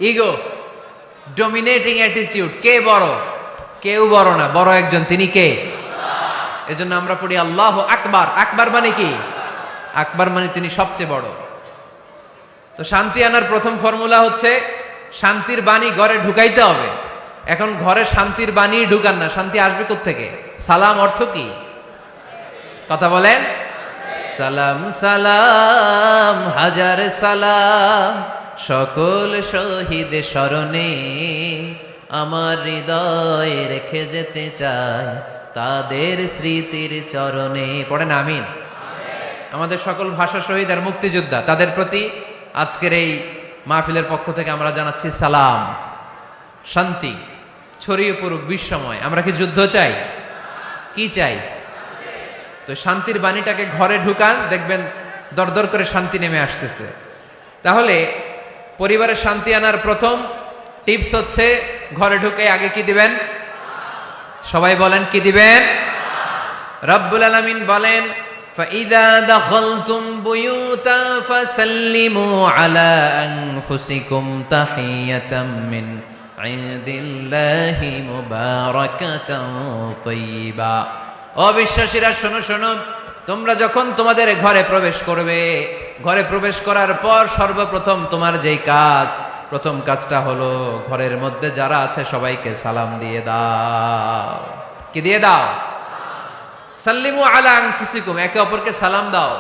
Ego, dominating attitude. কে বড়? কেউ বড় না, বড় একজন, তিনি কে? এজন্য আমরা পড়ি আল্লাহু আকবার। আকবার মানে কি? আকবার মানে তিনি সবচেয়ে বড়। তো শান্তি আনার প্রথম ফর্মুলা হচ্ছে শান্তির বাণী ঘরে ঢুকাইতে হবে। এখন ঘরে শান্তির বাণী ঢুকান না, শান্তি আসবে কোত্থেকে? সালাম অর্থ কি? কথা বলেন। সালাম সালাম হাজার সালাম সকল শহীদ স্মরণে, আমার হৃদয় রেখে যেতে চাই তাদের স্মৃতির চরণে। পড়েন আমিন। আমাদের সকল ভাষা শহীদ আর মুক্তিযোদ্ধা, তাদের প্রতি আজকের এই মাহফিলের পক্ষ থেকে আমরা জানাচ্ছি সালাম। শান্তি ছড়িয়ে পড়ুক বিশ্বময়। আমরা কি যুদ্ধ চাই? কি চাই? তো শান্তির বাণীটাকে ঘরে ঢুকান, দেখবেন দরদর করে শান্তি নেমে আসতেছে। তাহলে পরিবারে শান্তি আনার প্রথম টিপস হচ্ছে ঘরে ঢুকে আগে কি দিবেন? সবাই বলেন কি দিবেন? রব্বুল আলামিন বলেন, فَإِذَا دَخَلْتُمْ بُيُوتًا فَسَلِّمُوا عَلَىٰ أَنفُسِكُمْ تَحِيَّةً مِّنْ عِندِ اللَّهِ مُبَارَكَةً طَيِّبَةً। অবিশ্বাসীরা শোনো শোনো, তোমরা যখন তোমাদের ঘরে প্রবেশ করবে, ঘরে প্রবেশ করার পর সর্বপ্রথম তোমার যেই কাজ, প্রথম কাজটা হলো ঘরের মধ্যে যারা আছে সবাইকে সালাম দিয়ে দাও। কি দিয়ে দাও? সাল্লিমু আলা আনফুসিকুম, একে অপরকে সালাম দাও।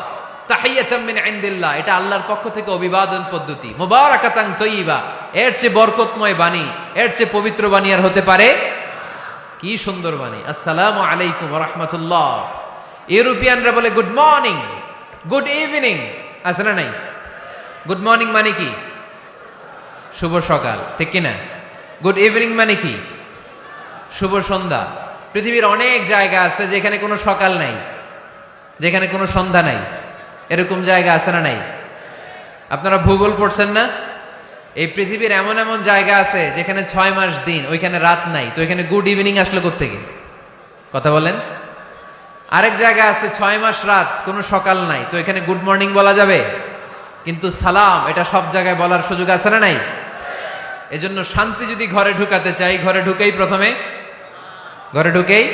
তাহিয়াতাম মিন ইনদিল্লাহ, এটা আল্লাহর পক্ষ থেকে অভিবাদন পদ্ধতি। মুবারাকাতান তাইয়্যিবা, এর চেয়ে বরকতময় বাণী, এর চেয়ে পবিত্র বাণী আর হতে পারে? কি সুন্দর বাণী! আসসালামু আলাইকুম ওয়া রাহমাতুল্লাহ। ইউরোপিয়ানরা বলে গুড মর্নিং, গুড ইভিনিং, আছে না নাই? গুড মর্নিং মানে কি? শুভ সকাল, ঠিক কি না? গুড ইভিনিং মানে কি? শুভ সন্ধ্যা। পৃথিবীর অনেক জায়গা আছে যেখানে কোনো সকাল নাই, যেখানে কোনো সন্ধ্যা নাই। এরকম জায়গা আছে না নাই? আপনারা ভূগোল পড়ছেন না? এই পৃথিবীর এমন এমন জায়গা আছে যেখানে 6 মাস দিন, ওইখানে রাত নাই। তো এখানে গুড ইভিনিং আসলো কোত্থেকে? কথা বলেন। আরেক জায়গায় আছে 6 মাস রাত, কোনো সকাল নাই, তো এখানে গুড মর্নিং বলা যাবে? কিন্তু সালাম এটা সব জায়গায় বলার সুযোগ আছে না নাই? এজন্য শান্তি যদি ঘরে ঢুকাতে চাই, ঘরে ঢুকেই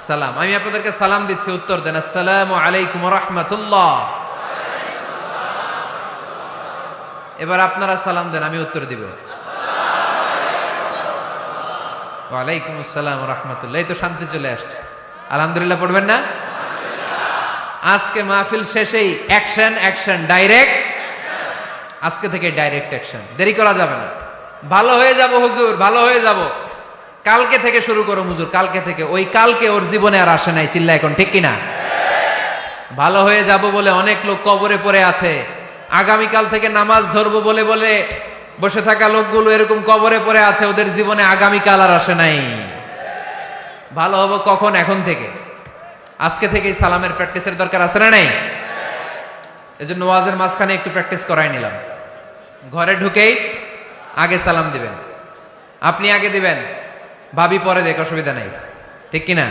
সালাম। আমি আপনাদেরকে সালাম দিচ্ছি, উত্তর দেন। আসসালামু আলাইকুম ওয়া রাহমাতুল্লাহ। এবার আপনারা সালাম দেন, আমি উত্তর দিব। ওয়া আলাইকুম আসসালাম ওয়া রাহমাতুল্লাহ। এই তো শান্তি চলে আসছে। আলহামদুলিল্লাহ পড়বেন না? আজকে মাহফিল শেষেই অ্যাকশন, ডাইরেক্ট। আজকে থেকে ডাইরেক্ট অ্যাকশন, দেরি করা যাবে না। ভালো হয়ে যাব হুজুর, ভালো হয়ে যাব। কালকে থেকে শুরু করো হুজুর, কালকে থেকে। ওই কালকে ওর জীবনে আর আসে নাই, চিল্লা এখন ঠিক কিনা? ভালো হয়ে যাব বলে অনেক লোক কবরে পড়ে আছে। আগামীকাল থেকে নামাজ ধরবো বলে বলে বসে থাকা লোকগুলো এরকম কবরে পড়ে আছে, ওদের জীবনে আগামীকাল আর আসে নাই। ভালো হবো কখন? এখন থেকে। আজকে থেকেই সালামের প্র্যাকটিসের দরকার আছে না নাই? এজন্য ওয়াজের মাঝখানে একটু প্র্যাকটিস করাই নিলাম। ঘরে ঢুকেই আগে সালাম দিবেন। আপনি আগে দিবেন, ভাবি পরে দেখ, অসুবিধা নাই, ঠিক কিনা?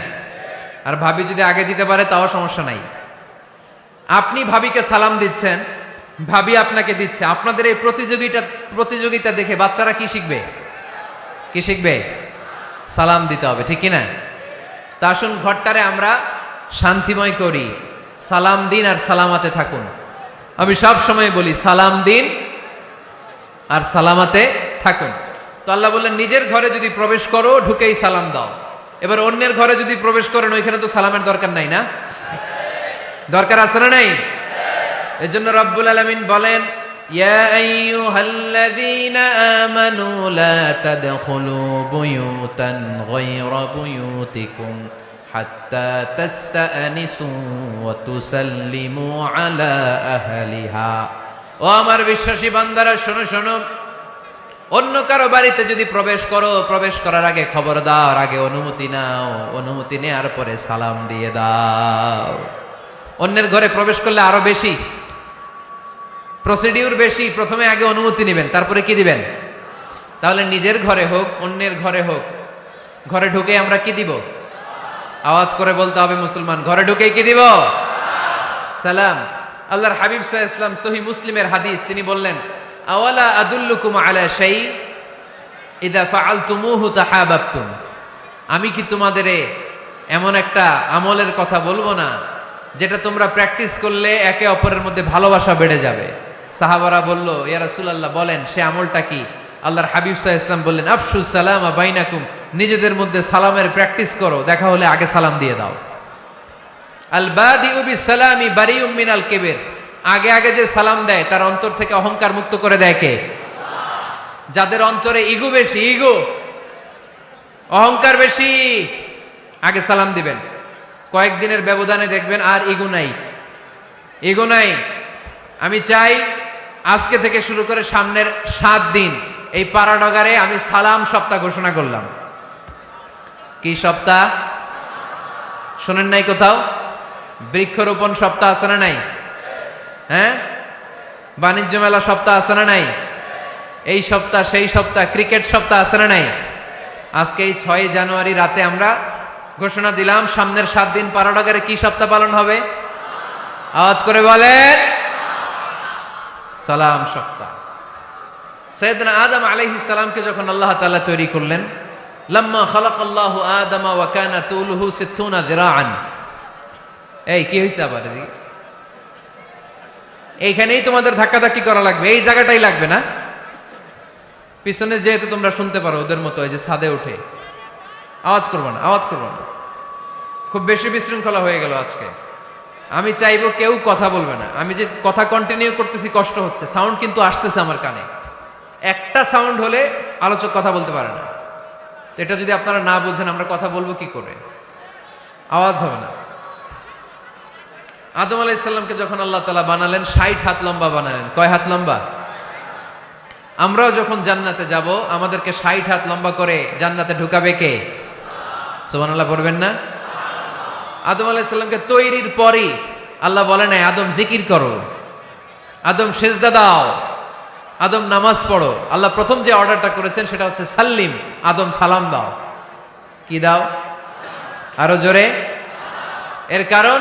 আর ভাবি যদি আগে দিতে পারে তাও সমস্যা নাই। আপনি ভাবিকে সালাম দিচ্ছেন, ভাবি আপনাকে দিচ্ছে। আপনাদের এই প্রতিযোগিতা দেখে বাচ্চারা কি শিখবে? সালাম দিতে হবে, ঠিক কিনা? তা আসুন ঘরটারে আমরা শান্তিময় করি। সালাম দিন আর সালামাতে থাকুন। আমি সব সময় বলি সালাম দিন আর সালামাতে থাকুন। তো আল্লাহ বললেন নিজের ঘরে যদি প্রবেশ করো ঢুকেই সালাম দাও। এবার অন্যের ঘরে যদি প্রবেশ করেন ওইখানে তো সালামের দরকার নাই না? দরকার আছে না নাই? এজন্য রব্বুল আলামিন বলেন, ইয়া আইয়ুহাল্লাযীনা আমানু লা তাদখুলু বুয়ুতান গায়রা বুয়ুতিকুম হাত্তা তাস্তানিসু ওয়া তুসাল্লিমু আলা আহলিহা। ও আমার বিশ্বাসী বান্দারা, শোনো শোনো, অন্য কারো বাড়িতে যদি প্রবেশ করো, প্রবেশ করার আগে খবর দাও, আগে অনুমতি নাও, অনুমতি নেওয়ার পরে সালাম দিয়ে দাও। অন্যের ঘরে প্রবেশ করলে আরো বেশি প্রসিডিউর বেশি। প্রথমে আগে অনুমতি নেবেন, তারপরে কি দিবেন? তাহলে নিজের ঘরে হোক অন্যের ঘরে হোক, ঘরে ঢুকে আমরা কি দিব? আওয়াজ করে বলতে হবে মুসলমান, ঘরে ঢুকে কি দিব? সালাম। আল্লাহর হাবিব সাল্লাল্লাহু আলাইহি ওয়াসাল্লাম সহিহ মুসলিমের হাদিস, তিনি বললেন, আওয়ালা আদুল্লুকুম আলা শাই ইযা ফাআলতুমুহু তাহাবাবতুম। আমি কি তোমাদের এমন একটা আমলের কথা বলবো না যেটা তোমরা প্র্যাকটিস করলে একে অপরের মধ্যে ভালোবাসা বেড়ে যাবে? সাহাবারা বলল, ইয়া রাসূলুল্লাহ বলেন সে আমলটা কি? আল্লাহর হাবিব সাল্লাল্লাহু আলাইহি ওয়াসাল্লাম বললেন, আফশুস সালামা বাইনাকুম। নিজেদের মধ্যে সালামের প্র্যাকটিস করো, দেখা হলে আগে সালাম দিয়ে দাও। আল বাদিউ বিসসালামি বারিউম মিনাল কিবর। আগে আগে যে সালাম দেয় তার অন্তর থেকে অহংকার মুক্ত করে দেয় কে? যাদের অন্তরে ইগো বেশি, অহংকার বেশি, আগে সালাম দিবেন। কয়েকদিনের ব্যবধানে দেখবেন আর ইগো নাই। আমি চাই আজকে থেকে শুরু করে সামনের 7 দিন এই পাড়াডগারে আমি সালাম সপ্তাহ ঘোষণা করলাম। কি সপ্তাহ? শোনেন নাই কোথাও? বৃক্ষরোপণ সপ্তাহ আছে না নাই? হ্যাঁ, বাণিজ্য মেলা সপ্তাহ আছে না নাই? এই সপ্তাহ সেই সপ্তাহ, ক্রিকেট সপ্তাহ আছে না নাই? আজকে এই 6 জানুয়ারি রাতে আমরা ঘোষণা দিলাম সামনের 7 দিন পাড়াডগারে কি সপ্তাহ পালন হবে? আওয়াজ করে বলেন, সালাম সপ্তাহ। সাইয়েদনা আদম আলাইহিস সালামকে যখন আল্লাহ তাআলা তৈরি করলেন, লাম্মা খালাকাল্লাহু আদামা ওয়া কানা তুলুহু 60 যিরাআন। এই কি হইছে আবার এদিকে? এইখানেই তোমাদের ধাক্কাধাক্কি করা লাগবে, এই জায়গাটাই লাগবে না? পিছনে যেহেতু তোমরা শুনতে পারো ওদের মতো, এই যে ছাদে উঠে আওয়াজ করবো না। খুব বেশি বিশৃঙ্খলা হয়ে গেল আজকে। আমি চাইবো কেউ কথা বলবে না। আমি যে কথা কন্টিনিউ করতেছি কষ্ট হচ্ছে, সাউন্ড কিন্তু আসতেছে আমার কানে। একটা সাউন্ড হলে আলোচক কথা বলতে পারে না। তো এটা যদি আপনারা না বুঝেন আমরা কথা বলবো কি করে? আওয়াজ হবে না। আদম আলাইহিস সালামকে যখন আল্লাহ তাআলা বানালেন 60 হাত লম্বা বানালেন। কয় হাত লম্বা? আমরাও যখন জান্নাতে যাব আমাদেরকে 60 হাত লম্বা করে জান্নাতে ঢুকাবে কে? সুবহানাল্লাহ পড়বেন না? আদম আলাইহিস সালামকে তৈরির পরই আল্লাহ বলে নাই আদম জিকির করো, আদম সেজদা দাও, আদম নামাজ পড়ো। আল্লাহ প্রথম যে অর্ডারটা করেছেন সেটা হচ্ছে সাল্লিম, আদম সালাম দাও। কি দাও? আরো জোরে। এর কারণ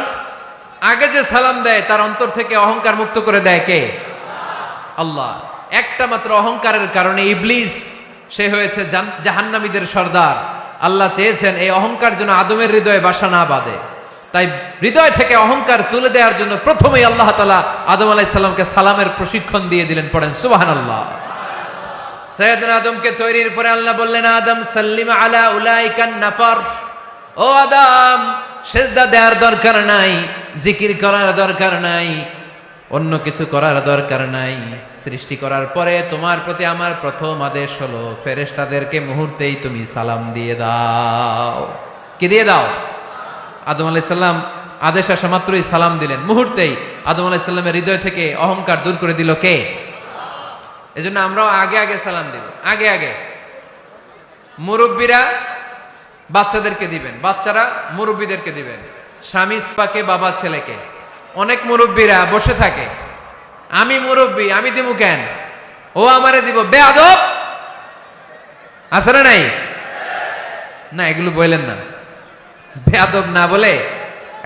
আগে যে সালাম দেয় তার অন্তর থেকে অহংকার মুক্ত করে দেয় কে? আল্লাহ। একটা মাত্র অহংকারের কারণে ইবলিস সে হয়েছে জাহান্নামীদের সর্দার। আল্লাহ চেয়েছেন এই অহংকার যেন আদমের হৃদয়ে বাসা না বাঁধে, তাই হৃদয় থেকে অহংকার তুলে দেওয়ার জন্য প্রথমেই আল্লাহ তাআলা আদম আলাইহিস সালামকে সালামের প্রশিক্ষণ দিয়ে দিলেন। পড়েন সুবহানাল্লাহ। সাইয়েদনা আদমকে তৈরির পরে আল্লাহ বললেন, আদম সাল্লিম আলা উলাইকান নাফার। ও আদম, সেজদা দেওয়ার দরকার নাই, জিকির করার দরকার নাই, অন্য কিছু করার দরকার নাই। সৃষ্টি করার পরে তোমার প্রতি আমার প্রথম আদেশ হলো ফেরেশতাদেরকে মুহূর্তেই তুমি সালাম দিয়ে দাও। কি দিয়ে দাও? আদম আলাইহিস সালাম আদেশ আসা মাত্রই সালাম দিলেন। মুহূর্তেই আদম আলাইহিস সালামের হৃদয় থেকে অহংকার দূর করে দিল কে? এজন্য আমরাও আগে আগে সালাম দিব। আগে আগে মুরব্বীরা বাচ্চাদেরকে দিবেন, বাচ্চারা মুরব্বীদেরকে দিবেন। স্বামী স্ত্রীকে, বাবা ছেলেকে। অনেক মুরব্বীরা বসে থাকে, আমি মুরব্বী, আমি দিব কেন, ও আমারে দিব, বেয়াদব আছে না নাই? না, এগুলো বললেন না। বেয়াদব না বলে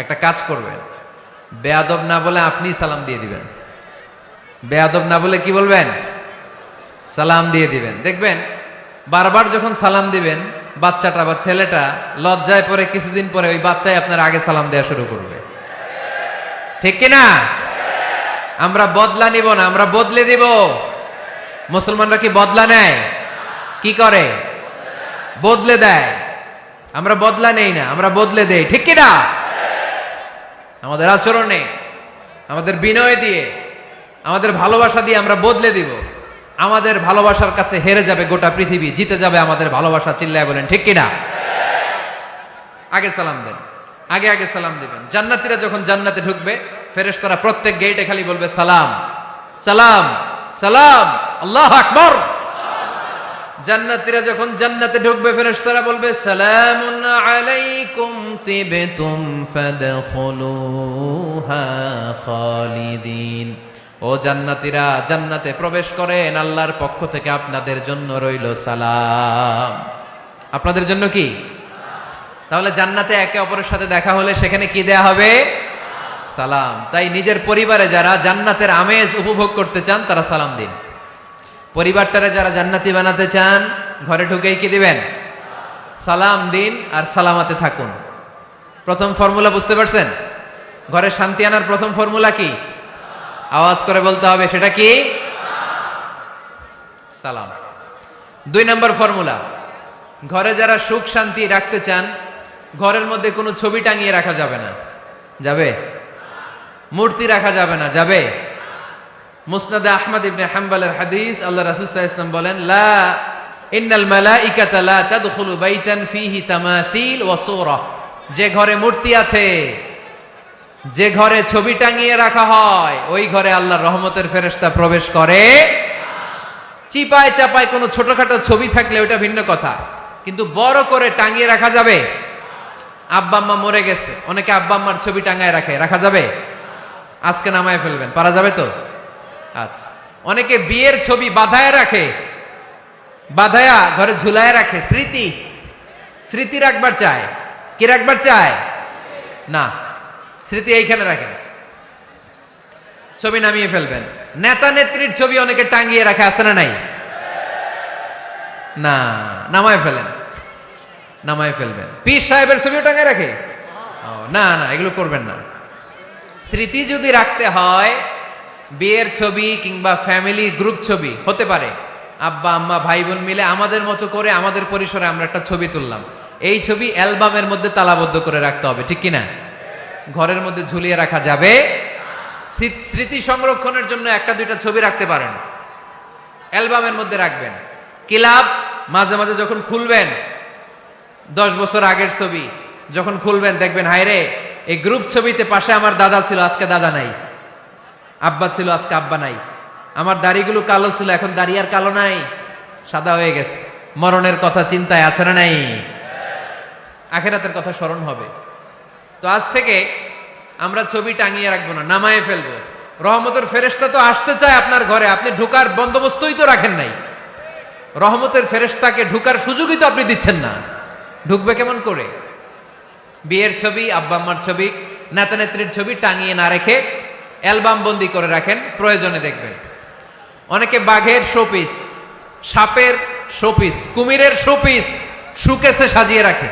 একটা কাজ করবেন, বেয়াদব না বলে আপনি সালাম দিয়ে দিবেন। বেয়াদব না বলে কি বলবেন? সালাম দিয়ে দিবেন। দেখবেন বারবার যখন সালাম দিবেন বাচ্চাটা বা ছেলেটা লজ্জায় পরে কিছুদিন পরে ওই বাচ্চাই আপনার আগে সালাম দেওয়া শুরু করবে। ঠিক কিনা? আমরা বদলা নিব না, আমরা বদলে দিব। মুসলমানরা কি বদলা নেয়? কি করে? বদলে দেয়। আমরা বদলা নেই না, আমরা বদলে দেই। ঠিক কিনা? আমাদের আচরণে, আমাদের বিনয় দিয়ে, আমাদের ভালোবাসা দিয়ে আমরা বদলে দিব। আমাদের ভালোবাসার কাছে হেরে যাবে গোটা পৃথিবী, জিতে যাবে আমাদের ভালোবাসা। চিল্লায় বলেন ঠিক কিনা? আগে সালাম দেন, আগে আগে সালাম দিবেন। জান্নাতীরা যখন জান্নাতে ঢুকবে ফেরেশতারা প্রত্যেক গেটে খালি বলবে সালাম সালাম সালাম, আল্লাহু আকবার। জান্নাতীরা যখন জান্নাতে ঢুকবে ফেরেশতারা বলবে সালামুন আলাইকুম তিবতুম ফাদখুলুহা খালিদিন। ও জান্নাতীরা, জান্নাতে প্রবেশ করেন, আল্লাহর পক্ষ থেকে আপনাদের জন্য রইল সালাম। আপনাদের জন্য কি? তাহলে জান্নাতে একে অপরের সাথে দেখা হলে সেখানে কি দেয়া হবে? সালাম। তাই নিজের পরিবারে যারা জান্নাতের আমেজ উপভোগ করতে চান তারা সালাম দিন। পরিবারটারে যারা জান্নাতি বানাতে চান ঘরে ঢুকেই কি দিবেন? সালাম দিন আর সালামাতে থাকুন। প্রথম ফর্মুলা বুঝতে পারছেন? ঘরে শান্তি আনার প্রথম ফর্মুলা কি? আওয়াজ করে বলতে হবে, সেটা কি? সালাম। 2 নম্বর ফর্মুলা, ঘরে যারা সুখ শান্তি রাখতে চান ঘরের মধ্যে কোনো ছবি টাঙিয়ে রাখা যাবে না। যাবে? মূর্তি রাখা যাবে না। যাবে? মুসনাদে আহমদ ইবনে হাম্বলের হাদিস, আল্লাহ রাসূল সাল্লাল্লাহু আলাইহি ওয়াসাল্লাম বলেন, লা ইন্নাল মালাইকাতা লা তাদখুলু বাইতান ফিহি তামাসিল ওয়া সূরা। যে ঘরে মূর্তি আছে, যে ঘরে ছবি টাঙিয়ে রাখা হয়, ওই ঘরে আল্লাহর রহমতের ফেরেশতা প্রবেশ করে। চিপায় চাপায় কোনো ছোটখাটো ছবি থাকলে ওটা ভিন্ন কথা, কিন্তু বড় করে টাঙিয়ে রাখা যাবে? আব্বা আম্মা মরে গেছে, অনেকে আব্বা আম্মার ছবি টাঙায় রাখে, রাখা যাবে? আজকে নামায় ফেলবেন, পারা যাবে তো? আচ্ছা। অনেকে বিয়ের ছবি বাঁধায় রাখে, বাঁধায়া ঘরে ঝুলায় রাখে। স্মৃতি, স্মৃতি রাখবার চায়। কি রাখবার চায়? না, স্মৃতি এইখানে রাখেন, ছবি নামিয়ে ফেলবেন। নেতা নেত্রীর ছবি অনেকে টাঙিয়ে রাখে, আছে না নাই? না, নামায় ফেলেন, নামায় ফেলবেন। পীর সাহেবের ছবিও টাঙিয়ে রাখে? না না, এগুলো করবেন না। স্মৃতি যদি রাখতে হয়, বিয়ের ছবি কিংবা ফ্যামিলি গ্রুপ ছবি হতে পারে, আব্বা আম্মা ভাই বোন মিলে আমাদের মতো করে আমাদের পরিসরে আমরা একটা ছবি তুললাম, এই ছবি অ্যালবামের মধ্যে তালাবদ্ধ করে রাখতে হবে। ঠিক কিনা? ঘরের মধ্যে ঝুলিয়ে রাখা যাবে? স্মৃতি সংরক্ষণের জন্য 1-2টা ছবি রাখতে পারেন, অ্যালবামের মধ্যে রাখবেন। ক্লাব মাঝে মাঝে যখন খুলবেন, 10 বছর আগের ছবি যখন খুলবেন দেখবেন, হায়রে এই গ্রুপ ছবিতে পাশে আমার দাদা ছিল, আজকে দাদা নাই, আব্বা ছিল, আজকে আব্বা নাই, আমার দাড়িগুলো কালো ছিল, এখন দাড়ি আর কালো নাই, সাদা হয়ে গেছে। মরণের কথা চিন্তায় আছে না নাই? আখিরাতের কথা স্মরণ হবে। তো আজ থেকে আমরা ছবি টাঙিয়ে রাখবো না, নামায়ে ফেলবো। রহমতের ফেরেশতা তো আসতে চায় আপনার ঘরে, আপনি ঢুকার বন্দোবস্তই তো রাখেন নাই। রহমতের ফেরেশতাকে ঢুকার সুযোগই তো আপনি দিচ্ছেন না, ঢুকবে কেমন করে? বিয়ের ছবি, আব্বা আম্মার ছবি নেতা নেত্রীর ছবি টাঙিয়ে না রেখে অ্যালবাম বন্দি করে রাখেন, প্রয়োজনে দেখবেন। অনেকে বাঘের শোপিস, সাপের শোপিস, কুমিরের শোপিস সুকেসে সাজিয়ে রাখে,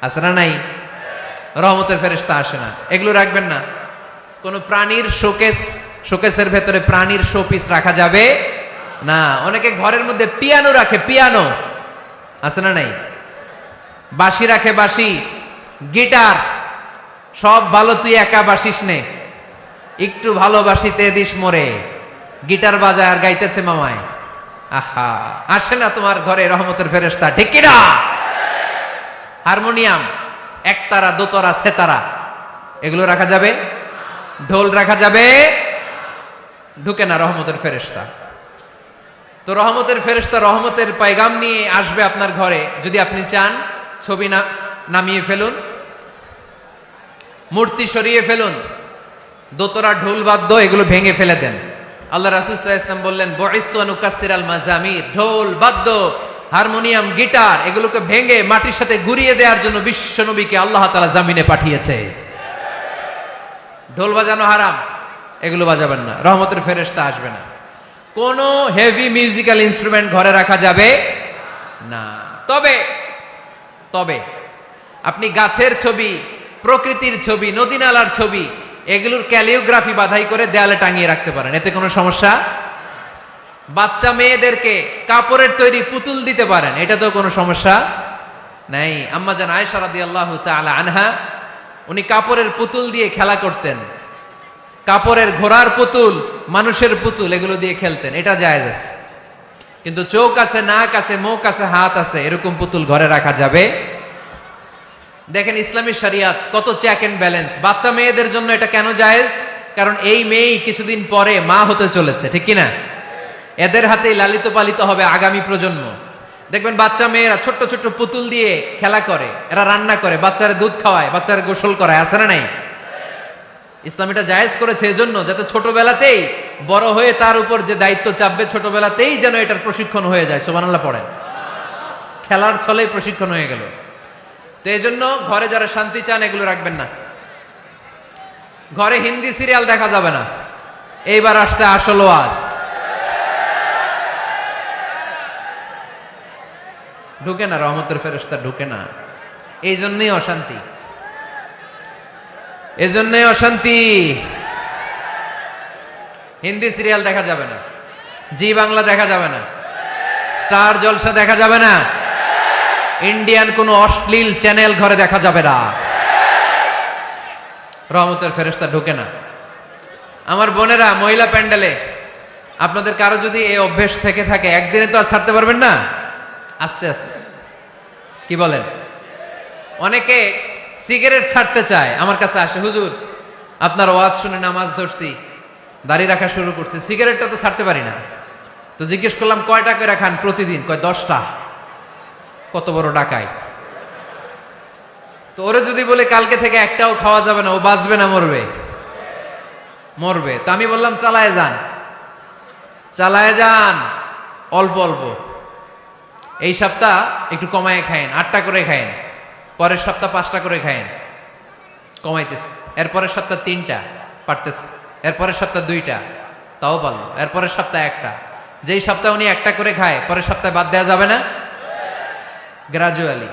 আছে না নাই? রহমতের ফেরেশতা আসে না, এগুলো রাখবেন না। কোন প্রাণীর শোকেসের ভেতরে প্রাণীর শোপিস রাখা যাবে না। অনেকে ঘরের মধ্যে পিয়ানো রাখে, পিয়ানো, আছে না নাই? বাঁশি রাখে, বাঁশি, গিটার, সব ভালো, তুই একা বাসিস নে, একটু ভালোবাসিতে দিস মোরে, গিটার বাজায় আর গাইতেছে মামায়। আহা, আসে না তোমার ঘরে রহমতের ফেরেশতা, ঠিক কি না? হারমোনিয়াম, একতারা, দোতারা, সেতারা, এগুলো রাখা যাবে? ঢোল রাখা যাবে? ঢুকে না রহমতের ফেরেশতা। তো রহমতের ফেরেশতা রহমতের পায়গাম নিয়ে আসবে আপনার ঘরে। যদি আপনি চান, ছবি নামিয়ে ফেলুন, মূর্তি সরিয়ে ফেলুন, দোতরা, ঢোল বাদ্য এগুলো ভেঙে ফেলে দেন। আল্লাহ রাসূল সাল্লাল্লাহু আলাইহি ওয়াসাল্লাম বললেন, বুইসতু আন উকাসসিরাল মাযামির, ঢোল বাদ্য, হারমোনিয়াম, গিটার এগুলোকে ভেঙে মাটির সাথে গুঁড়িয়ে দেওয়ার জন্য বিশ্ব নবীকে আল্লাহ তাআলা জামিনে পাঠিয়েছে। ঢোল বাজানো হারাম, এগুলো বাজাবেন না, রহমতের ফেরেশতা আসবে না। কোন হেভি মিউজিক্যাল ইনস্ট্রুমেন্ট ঘরে রাখা যাবে না। তবে তবে আপনি গাছের ছবি, প্রকৃতির ছবি, নদী নালার ছবি, এগুলোর ক্যালিওগ্রাফি বাধাই করে দেয়ালে টাঙিয়ে রাখতে পারেন, এতে কোনো সমস্যা। বাচ্চা মেয়েদেরকে কাপড়ের তৈরি পুতুল দিতে পারেন, এটা তো কোনো সমস্যা নাই। আম্মা জান আয়েশা রাদিয়াল্লাহু তাআলা আনহা, উনি কাপড়ের পুতুল দিয়ে খেলা করতেন, কাপড়ের ঘোড়ার পুতুল, মানুষের পুতুল, এগুলো দিয়ে খেলতেন, এটা জায়েজ আছে। কিন্তু চোখ আছে, নাক আছে, মুখ আছে, হাত আছে, এরকম পুতুল ঘরে রাখা যাবে? দেখেন ইসলামী শরিয়াত কত চেক এন্ড ব্যালেন্স। বাচ্চা মেয়েদের জন্য এটা কেন জায়েজ? কারণ এই মেয়েই কিছুদিন পরে মা হতে চলেছে, ঠিক কিনা? এদের হাতেই লালিত পালিত হবে আগামী প্রজন্ম। দেখবেন বাচ্চা মেয়েরা ছোট্ট ছোট্ট পুতুল দিয়ে খেলা করে, এরা রান্না করে, বাচ্চারা দুধ খাওয়ায়, বাচ্চারা গোসল করায়, আছে না নাই? ইসলাম এটা জায়েজ করেছে এজন্য, যাতে ছোটবেলাতেই বড় হয়ে তার উপর যে দায়িত্ব চাপবে, ছোটবেলাতেই যেন এটার প্রশিক্ষণ হয়ে যায়। সুবহানাল্লাহ পড়েন। খেলার ছলেই প্রশিক্ষণ হয়ে গেল। তো এই জন্য ঘরে যারা শান্তি চান, এগুলো রাখবেন না। ঘরে হিন্দি সিরিয়াল দেখা যাবে না। এইবার আসছে আসল ওয়াজ। ঢুকে না, রহমতের ফেরেশতা ঢুকে না। এই জন্যই অশান্তি, এজন্যই অশান্তি। হিন্দি সিরিয়াল দেখা যাবে না, জি বাংলা দেখা যাবে না, স্টার জলসা দেখা যাবে না, ইন্ডিয়ান কোন অশ্লীল চ্যানেল ঘরে দেখা যাবে না। রহমতের ফেরেশতা ঢুকে না। আমার বোনেরা, মহিলা প্যান্ডেলে আপনাদের কারো যদি এই অভ্যেস থেকে থাকে, একদিনে তো আর ছাড়তে পারবেন না, আস্তে আস্তে, কি বলেন? অনেকে সিগারেট ছাড়তে চায়, আমার কাছে আসে, হুজুর আপনার ওয়াজ শুনে নামাজ ধরছি, দাড়ি রাখা শুরু করছি, সিগারেটটা তো ছাড়তে পারি না। তো জিজ্ঞেস করলাম, কয়টা করে খান প্রতিদিন? কয় 10টা। কত বড় ডাকাই! তো ওরে যদি বলে কালকে থেকে একটাও খাওয়া যাবে না, ও বাঁচবে না মরবে? মরবে। তো আমি বললাম, চালায় যান, চালায় যান, অল্প অল্প। এই সপ্তাহ একটু কমায় খায়েন, 8টা করে খায়েন, পরের সপ্তাহ 5টা করে খায়েন, কমাইতেস। এরপরের সপ্তাহ 3টা, পারতেস। এরপরের সপ্তাহ 2টা, তাও পারলো। এরপরের সপ্তাহ 1টা। যেই সপ্তাহ উনি 1টা করে খায়, পরের সপ্তাহে বাদ দেওয়া যাবে না? গ্রাজুয়ালি।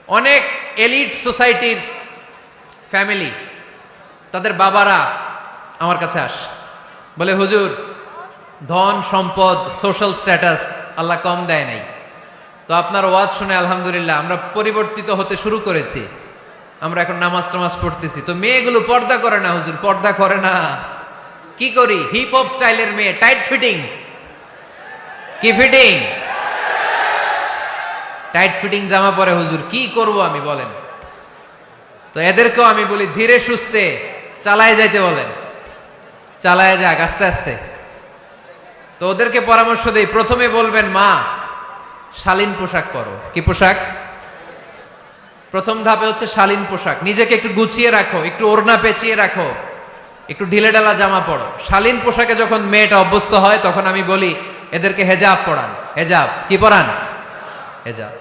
অনেক এলিট সোসাইটির ফ্যামিলি, তাদের বাবারা আমার কাছে আস, বলে হুজুর ধন সম্পদ, সোশ্যাল স্ট্যাটাস আল্লাহ কম দেয় নাই, তো আপনার ওয়াজ শুনে আলহামদুলিল্লাহ আমরা পরিবর্তিত হতে শুরু করেছি, আমরা এখন নামাজ টামাজ পড়তেছি। তো মেয়েগুলো পর্দা করে না হুজুর, পর্দা করে না। কি করি? হিপ হপ স্টাইলের মেয়ে, টাইট ফিটিং। কি ফিটিং? টাইট ফিটিং জামা পরে হুজুর, কি করব আমি বলেন? তো এদেরকেও আমি বলি ধীরে সুস্থে চালায় যাইতে বলেন, চালায় যাক আস্তে আস্তে। তো ওদেরকে পরামর্শ দেই, প্রথমে বলবেন মা শালীন পোশাক পরো। কি পোশাক? প্রথম ধাপে হচ্ছে শালীন পোশাক। নিজেকে একটু গুছিয়ে রাখো, একটু ওড়না পেঁচিয়ে রাখো, একটু ঢিলেঢালা জামা পরো। শালীন পোশাকে যখন মেয়েটা অভ্যস্ত হয়, তখন আমি বলি এদেরকে হেজাব পরান। হেজাব কি পরান? হেজাব।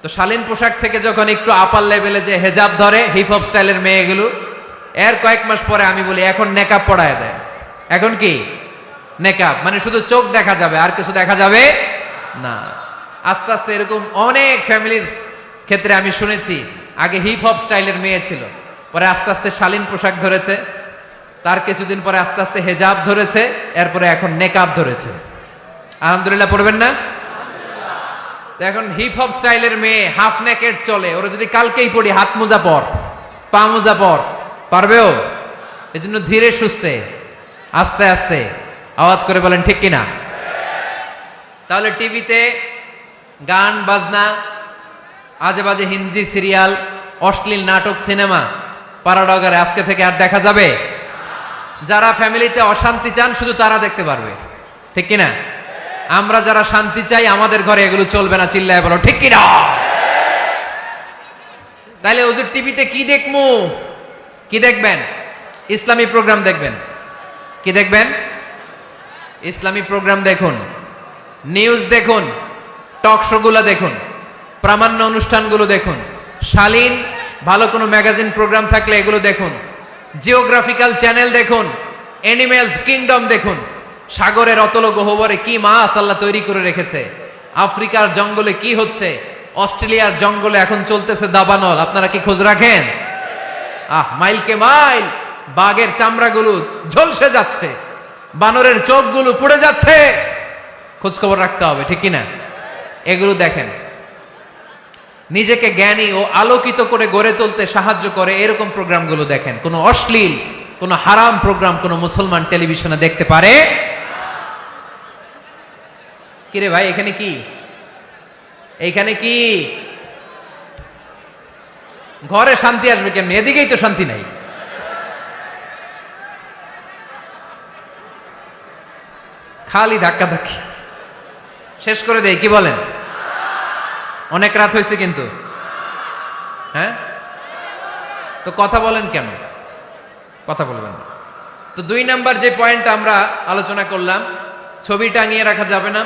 তো শালীন পোশাক থেকে যখন একটু আপার লেভেলে যে হেজাব ধরে, হিপ হপ স্টাইলের মেয়েগুলো, এর কয়েক মাস পরে আমি বলি এখন নেকাব পড়ায় দেয়। এখন কি নেকাব, মানে শুধু চোখ দেখা যাবে আর কিছু দেখা যাবে না। আস্তে আস্তে এরকম অনেক ফ্যামিলির ক্ষেত্রে আমি শুনেছি, আগে হিপ হপ স্টাইলের মেয়ে ছিল, পরে আস্তে আস্তে শালীন পোশাক ধরেছে, তার কিছুদিন পরে আস্তে আস্তে হেজাব ধরেছে, এরপরে এখন নেকাব ধরেছে। আলহামদুলিল্লাহ পড়বেন না? এখন হিপ হপ স্টাইলের মেয়ে হাফ নেকেড চলে, ওরা যদি কালকেই পড়ি হাত মোজা পর, পা মোজা পর, পারবেও? এজন্য ধীরে সুস্থে আস্তে আস্তে আওয়াজ করে বলেন ঠিক কিনা? তাহলে টিভিতে গান বাজনা, আজে বাজে হিন্দি সিরিয়াল, অশ্লীল নাটক, সিনেমা পাড়াডগারে আজকে থেকে আর দেখা যাবে? যারা ফ্যামিলিতে অশান্তি চান শুধু তারা দেখতে পারবে, ঠিক কিনা? আমরা যারা শান্তি চাই আমাদের ঘরে এগুলো চলবে না, চিল্লায় বলো ঠিক কিনা? তাহলে ওদের টিভিতে কি দেখমু? কি দেখবেন? ইসলামী প্রোগ্রাম দেখবেন। কি দেখবেন? ইসলামী প্রোগ্রাম দেখুন, নিউজ দেখুন, টক শো গুলো দেখুন, প্রামাণ্য অনুষ্ঠানগুলো দেখুন, শালীন ভালো কোনো ম্যাগাজিন প্রোগ্রাম থাকলে এগুলো দেখুন, জিওগ্রাফিক্যাল চ্যানেল দেখুন, অ্যানিমেলস কিংডম দেখুন, সাগরের অতল গহ্বরে কি মাছ আল্লাহ তৈরি করে রেখেছে, আফ্রিকার জঙ্গলে কি হচ্ছে, অস্ট্রেলিয়ার জঙ্গলে এখন চলতেছে দাবানল, আপনারা কি খোঁজ রাখেন? মাইলকে মাইল বাঘের চামড়াগুলো ঝলসে যাচ্ছে, বানরের চোখগুলো পুড়ে যাচ্ছে, খোঁজ খবর রাখতে হবে, ঠিক কিনা? এগুলো দেখেন। নিজেকে জ্ঞানী ও আলোকিত করে গড়ে তুলতে সাহায্য করে এরকম প্রোগ্রামগুলো দেখেন। কোনো অশ্লীল, কোনো হারাম প্রোগ্রাম কোনো মুসলমান টেলিভিশনে দেখতে পারে? কিরে ভাই এখানে কি? এইখানে কি? ঘরে শান্তি আসবে কেমনি? এদিকেই তো শান্তি নাই। খালি ধাক্কা ধাক্কি। শেষ করে দেয়, কি বলেন? অনেক রাত হয়েছে কিন্তু, হ্যাঁ? তো কথা বলেন কেন? কথা বলবেন না। তো 2 নাম্বার যে পয়েন্টটা আমরা আলোচনা করলাম, ছবি টাঙিয়ে রাখা যাবে না,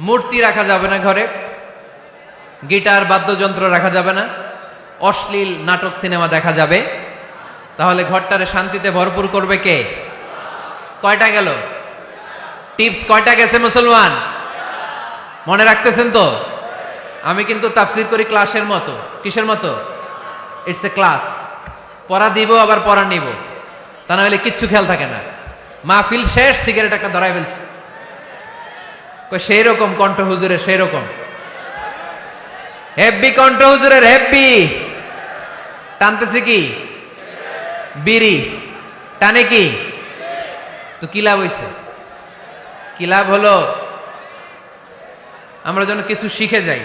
মূর্তি রাখা যাবে না ঘরে, গিটার বাদ্যযন্ত্র রাখা যাবে না, অশ্লীল নাটক সিনেমা দেখা যাবে। তাহলে ঘরটারে শান্তিতে ভরপুর করবে কে? কয়টা গেল? টিপস কয়টা গেছে মুসলমান? মনে রাখতেছেন তো? আমি কিন্তু তাফসীর করি ক্লাসের মতো। কিসের মতো? It's a class. পড়া দিব আবার পড়া নিব, তা না হলে কিচ্ছু খেয়াল থাকে না। মাহফিল শেষ, সিগারেট একটা ধরাই ফেলছে, সেই রকম কণ্ঠ হুজুরের, সেই রকম হেব্বি কণ্ঠ হুজুরের, হেব্বি। টানতেছে কি? বিড়ি। টানে কি? তো কি লাভ হইছে? কি লাভ হলো? আমরা যেন কিছু শিখে যাই।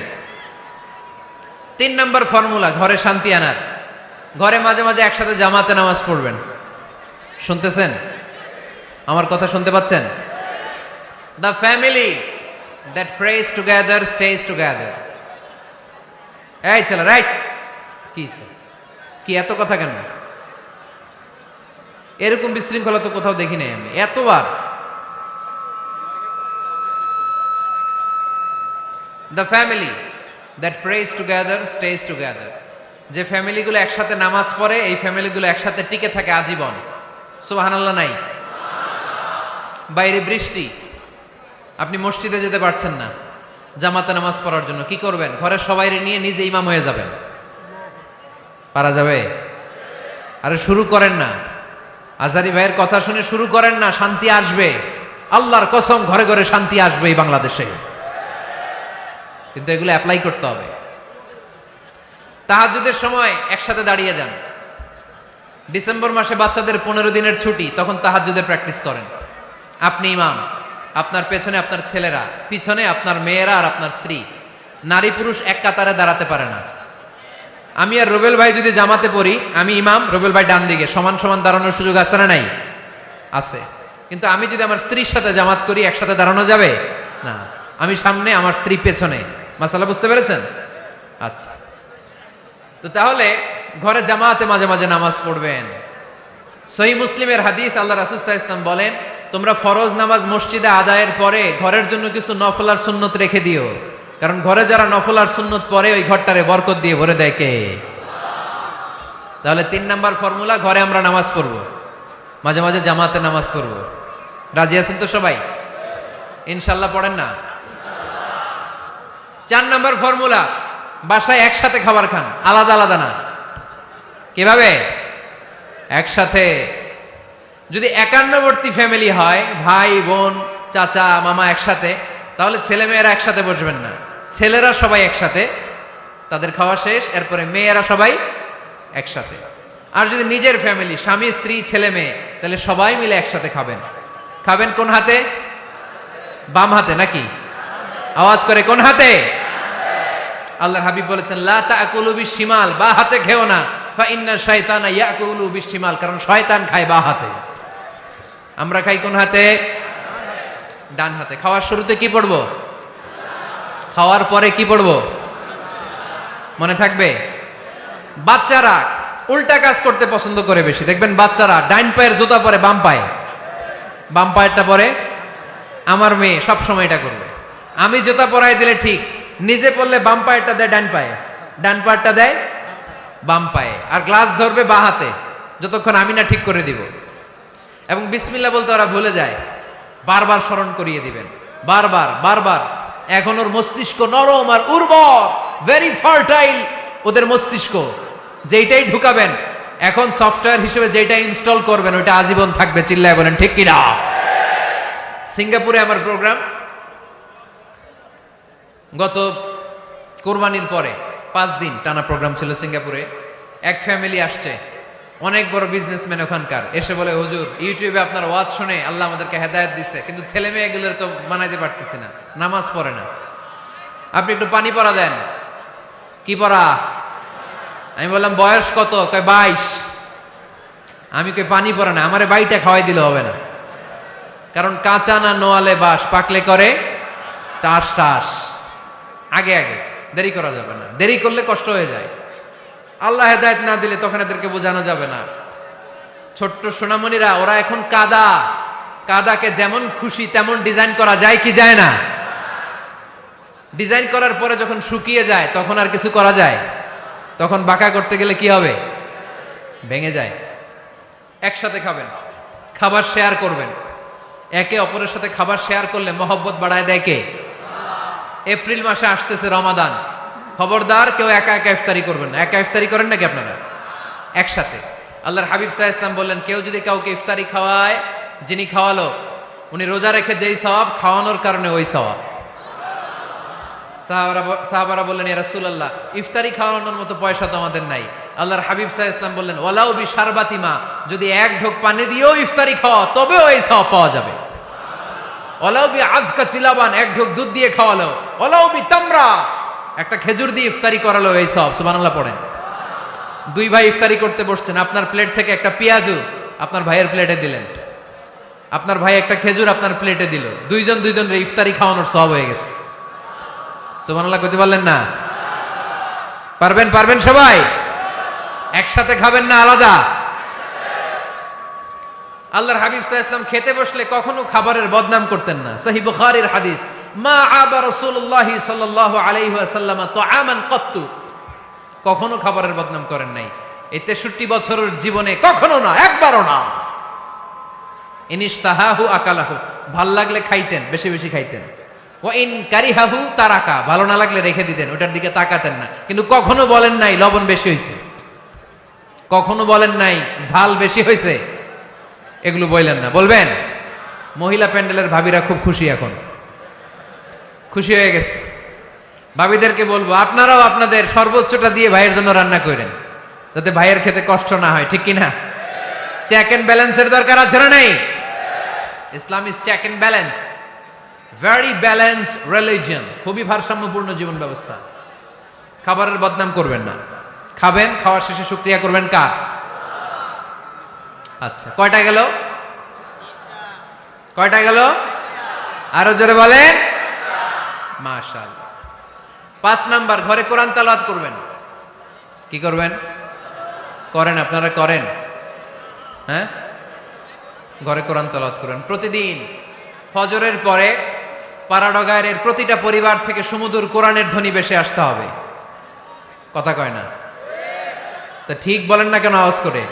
3 নাম্বার ফর্মুলা ঘরে শান্তি আনার, ঘরে মাঝে মাঝে একসাথে জামাতে নামাজ পড়বেন। শুনতেছেন? আমার কথা শুনতে পাচ্ছেন? The family that prays together stays together. এই চলো রাইট। কি কি এত কথা কেন? এরকম বিশৃঙ্খলা তো কোথাও দেখি নাই আমি এতবার। The family that prays together stays together. যে ফ্যামিলিগুলো একসাথে নামাজ পড়ে, এই ফ্যামিলিগুলো একসাথে টিকে থাকে আজীবন। সুবহানাল্লাহ নাই? বাইরে বৃষ্টি, আপনি মসজিদে যেতে পারছেন না জামাতে নামাজ পড়ার জন্য, কি করবেন? ঘরের সবাই নিয়ে নিজে ইমাম হয়ে যাবেন। পারা যাবে? আরে শুরু করেন না, আজারি ভাইয়ের কথা শুনে শুরু করেন না, শান্তি আসবে। আল্লাহর কসম, ঘরে ঘরে শান্তি আসবে এই বাংলাদেশে, কিন্তু এগুলো অ্যাপ্লাই করতে হবে। তাহাজ্জুদের সময় একসাথে দাঁড়িয়ে যান। ডিসেম্বর মাসে বাচ্চাদের 15 দিনের ছুটি, তখন তাহাজ্জুদের প্র্যাকটিস করেন। আপনি ইমাম, আপনার পেছনে আপনার ছেলেরা, পিছনে আপনার মেয়েরা আর আপনার স্ত্রী। নারী পুরুষ এক কাতারে দাঁড়াতে পারে না। আমি আর রুবেল ভাই যদি জামাতে পড়ি, আমি ইমাম, রুবেল ভাই ডান দিকে, সমান সমান দাঁড়ানোর সুযোগ আছে না নাই? আছে। কিন্তু আমি যদি আমার স্ত্রীর সাথে জামাত করি, একসাথে দাঁড়ানো যাবে না। আমি সামনে, আমার স্ত্রী পেছনে। মাসালা বুঝতে পেরেছেন? আচ্ছা, তো তাহলে ঘরে জামাতে মাঝে মাঝে নামাজ পড়বেন। সহিহ মুসলিমের হাদিস, আল্লাহ রাসূল সাল্লাল্লাহু আলাইহি ওয়াসাল্লাম বলেন, তোমরা ফরজ নামাজ মসজিদে আদায়ের পরে ঘরের জন্য কিছু নফল আর সুন্নত রেখে দিও, কারণ ঘরে যারা নফল আর সুন্নত পড়ে ওই ঘরটারে বরকত দিয়ে ভরে দেয় কে? তাহলে 3 নাম্বার ফর্মুলা, ঘরে আমরা নামাজ পড়বো, মাঝে মাঝে জামাতে নামাজ পড়বো। রাজি আছেন তো সবাই? ইনশাল্লাহ পড়েন না? 4 নাম্বার ফর্মুলা, বাসায় একসাথে খাবার খান, আলাদা আলাদা না। কিভাবে? একসাথে। যদি একান্নবর্তী ফ্যামিলি হয়, ভাই বোন চাচা মামা একসাথে, তাহলে ছেলে মেয়েরা একসাথে বসবেন না। ছেলেরা সবাই একসাথে, তাদের খাওয়া শেষ, এরপরে মেয়েরা সবাই একসাথে। আর যদি নিজের ফ্যামিলি, স্বামী স্ত্রী ছেলে মেয়ে, তাহলে সবাই মিলে একসাথে খাবেন। খাবেন কোন হাতে? বাম হাতে নাকি? আওয়াজ করে কোন হাতে? আল্লাহর হাবিব বলেছেন লা তাকুলু বিশিমাল, বা হাতে খেও না, ফা ইন্না শাইতানা ইয়াকুলু বিশিমাল, কারণ শয়তান খায় বা হাতে। আমরা খাই কোন হাতে? ডান হাতে। খাওয়ার শুরুতে কি পড়বো? খাওয়ার পরে কি পড়বো? মনে থাকবে? বাচ্চারা উল্টা কাজ করতে পছন্দ করে বেশি। দেখবেন বাচ্চারা ডাইন পায়ের জুতা পরে বাম পায়ে, বাম পায়েরটা পরে। আমার মেয়ে সব সময় এটা করবে। আমি জুতা পরাই দিলে ঠিক, নিজে পড়লে বাম পায়েরটা দেয় ডান পায়ে, ডান পায়েরটা দেয় বাম পায়ে, আর গ্লাস ধরবে বা হাতে, যতক্ষণ আমি না ঠিক করে দিব। এবং বিসমিল্লাহ বলতে ওরা ভুলে যায়, বারবার স্মরণ করিয়ে দিবেন, বারবার বারবার। এখন ওর মস্তিষ্ক নরম আর উর্বর, ভেরি ফার্টাইল ওদের মস্তিষ্ক। যেইটাই ঢুকাবেন, এখন সফটওয়্যার হিসেবে যেটা ইনস্টল করবেন ওইটা আজীবন থাকবে। চিল্লায় বলেন ঠিক কিনা? সিঙ্গাপুরে আমার প্রোগ্রাম, গত কোরবানির পরে 5 দিন টানা প্রোগ্রাম ছিল সিঙ্গাপুরে। এক ফ্যামিলি আসছে, অনেক বড় বিজনেসম্যান ওখানকার, এসে বলে হুজুর ইউটিউবে আপনার ওয়াজ শুনে আল্লাহ আমাদেরকে হেদায়েত দিচ্ছে, কিন্তু ছেলে মেয়েগুলোর তো মানাইতে পারতেছি না, নামাজ পড়ে না, আপনি একটু পানি পড়া দেন। কি পড়া? আমি বললাম বয়স কত? কয় 22। আমি কই পানি পড়া না, আমারে বাইটা খাওয়াই দিলে হবে না, কারণ কাঁচা না নোয়ালে বাস, পাকলে করে টাস টাস। আগে আগে দেরি করা যাবে না, দেরি করলে কষ্ট হয়ে যায়। আল্লাহ হেদায়েত না দিলে তখন এদেরকে বোঝানো যাবে না। ছোট্ট সোনামণিরা, ওরা এখন কাদা, কাদাকে যেমন খুশি তেমন ডিজাইন করা যায় কি যায় না? ডিজাইন করার পরে যখন শুকিয়ে যায় তখন আর কিছু করা যায়? তখন বাঁকা করতে গেলে কি হবে? ভেঙে যায়। একসাথে খাবেন, খাবার শেয়ার করবেন। একে অপরের সাথে খাবার শেয়ার করলে মহব্বত বাড়ায় দেয় কে? এপ্রিল মাসে আসতেছে রমাদান, খবরদার কেউ একা একা ইফতারি করবেন না। একা ইফতারি করেন নাকি আপনারা? একসাথে। আল্লাহর হাবিব সাল্লাল্লাহু আলাইহি ওয়াসাল্লাম বললেন, কেউ যদি কাউকে ইফতারি খাওয়ায়, যিনি খাওয়ালো উনি রোজা রেখে যেই সওয়াব, খাওয়ানোর কারণে ওই সওয়াব। সাহাবারা বললেন, ইয়া রাসূলুল্লাহ, ইফতারি খাওয়ানোর মতো পয়সা তো আমাদের নাই। আল্লাহর হাবিব সাল্লাল্লাহু আলাইহি ওয়াসাল্লাম বললেন, ওয়ালাউ বিশারবাতিমা, যদি এক ঢোক পানি দিয়েও ইফতারি খাওয়া তবেও এই সওয়াব পাওয়া যাবে। ওয়ালাউ বিআযকা চিলাবান, এক ঢোক দুধ দিয়ে খাওয়ালো। ওয়ালাউ বিতামরা, একটা খেজুর দিয়ে ইফতারি করালো, এই সওয়াব। সুবহানাল্লাহ পড়েন। 2 ভাই ইফতারি করতে বসছেন, আপনার প্লেট থেকে একটা পেঁয়াজু আপনার ভাইয়ের প্লেটে দিলেন, আপনার ভাই একটা খেজুর আপনার প্লেটে দিল, দুইজন দুইজনের ইফতারি খাওয়ানোর সওয়াব হয়ে গেছে। সুবহানাল্লাহ কইতে পারলেন না? পারবেন? পারবেন সবাই? একসাথে খাবেন না আলাদা? আল্লাহর হাবিব সাল্লাল্লাহু আলাইহি ওয়াসাল্লাম খেতে বসলে কখনো খাবারের বদনাম করতেন না। সহিহ বুখারীর হাদিস, মা আবা রাসূলুল্লাহি সাল্লাল্লাহু আলাইহি ওয়াসাল্লাম তুআমান কাত্তু, কখনো খাবারের বদনাম করেন নাই। এই 63 বছরের জীবনে কখনো না, একবারও না। ইনিশতাহাহু আকালাহু, ভাল লাগলে খাইতেন, বেশি বেশি খাইতেন। ওয়া ইন কারিহাহু তারাকা, ভালো না লাগলে রেখে দিতেন, ওটার দিকে তাকাতেন না। কিন্তু কখনো বলেন নাই লবণ বেশি হয়েছে, কখনো বলেন নাই ঝাল বেশি হয়েছে, এগুলো বললেন না। বলবেন? মহিলা প্যান্ডেলের ভাবিরা খুব খুশি, এখন খুশি হয়ে গেছে। ভাবিদেরকে বলবো, আপনারাও আপনাদের সর্বোচ্চটা দিয়ে ভাইয়ের জন্য রান্না করেন, যাতে ভাইয়ের খেতে কষ্ট না হয়, ঠিক কিনা? চেক এন্ড ব্যালেন্সের দরকার আছে না নাই? Islam is check and balance, very balanced religion, খুবই ভারসাম্যপূর্ণ জীবন ব্যবস্থা। খাবারের বদনাম করবেন না, খাবেন, খাওয়ার শেষে শুকরিয়া করবেন কার? আচ্ছা, কয়টা গেল? কয়টা গেল? আরো জোরে বলেন। মাশাআল্লাহ। 5 নাম্বার, ঘরে কোরআন তেলাওয়াত করবেন। কি করবেন? করেন, আপনারা করেন? হ্যাঁ, ঘরে কোরআন তেলাওয়াত করেন প্রতিদিন। ফজরের পরে পাড়াডগায়ের প্রতিটা পরিবার থেকে সুমধুর কোরআনের ধ্বনি ভেসে আসতে হবে। কথা কয় না? তা ঠিক বলেন না কেন আওয়াজ করে?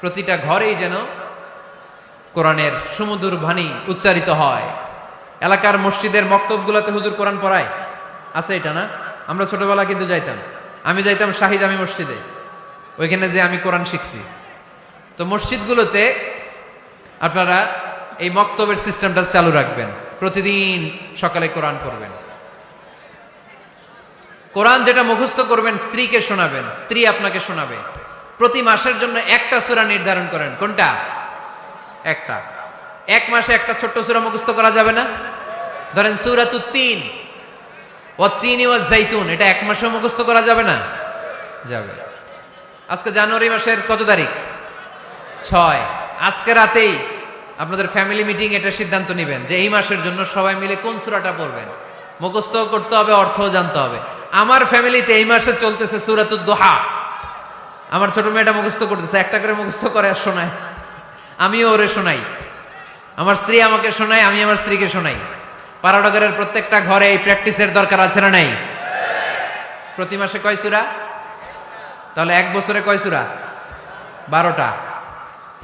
প্রতিটা ঘরেই যেন কোরআনের সুমধুর বাণী উচ্চারিত হয়। এলাকার মসজিদের মক্তবগুলোতে হুজুর কোরআন পড়ায়, আছে এটা না? আমরা ছোটবেলা কিন্তু যাইতাম, আমি যাইতাম শাহিদ আমি মসজিদে, ওইখানে যে আমি কোরআন শিখছি। তো মসজিদগুলোতে আপনারা এই মক্তবের সিস্টেমটা চালু রাখবেন, প্রতিদিন সকালে কোরআন পড়বেন। কোরআন যেটা মুখস্থ করবেন স্ত্রীকে শোনাবেন, স্ত্রী আপনাকে শোনাবে। প্রতি মাসের জন্য একটা সূরা নির্ধারণ করেন। কোনটা? একটা। এক মাসে একটা ছোট্ট সূরা মুখস্থ করা যাবে না? ধরেন সূরাতুত তিন, ওয়াত-তিনি ওয়াজ-জাইতুন, এটা এক মাসে মুখস্থ করা যাবে না? যাবে। আজকে জানুয়ারি মাসের কত তারিখ? 6। আজকে রাতেই আপনাদের ফ্যামিলি মিটিং এটা সিদ্ধান্ত নেবেন যে এই মাসের জন্য সবাই মিলে কোন সূরাটা পড়বেন। মুখস্থ করতে হবে, অর্থও জানতে হবে। আমার ফ্যামিলিতে এই মাসে চলতেছে সূরাতুদ দুহা। আমার ছোট মেয়েটা মুখস্থ করতেছে, একটা করে মুখস্থ করে আর শোনায়, আমিও ওরে শোনাই। আমার স্ত্রী আমাকে শোনায়, আমি আমার স্ত্রীকে শোনাই। পাড়াডগরের প্রত্যেকটা ঘরে এই প্র্যাকটিসের দরকার আছে না নাই? প্রতি মাসে কয় সূরা? তাহলে এক বছরে কয় সূরা? 12টা।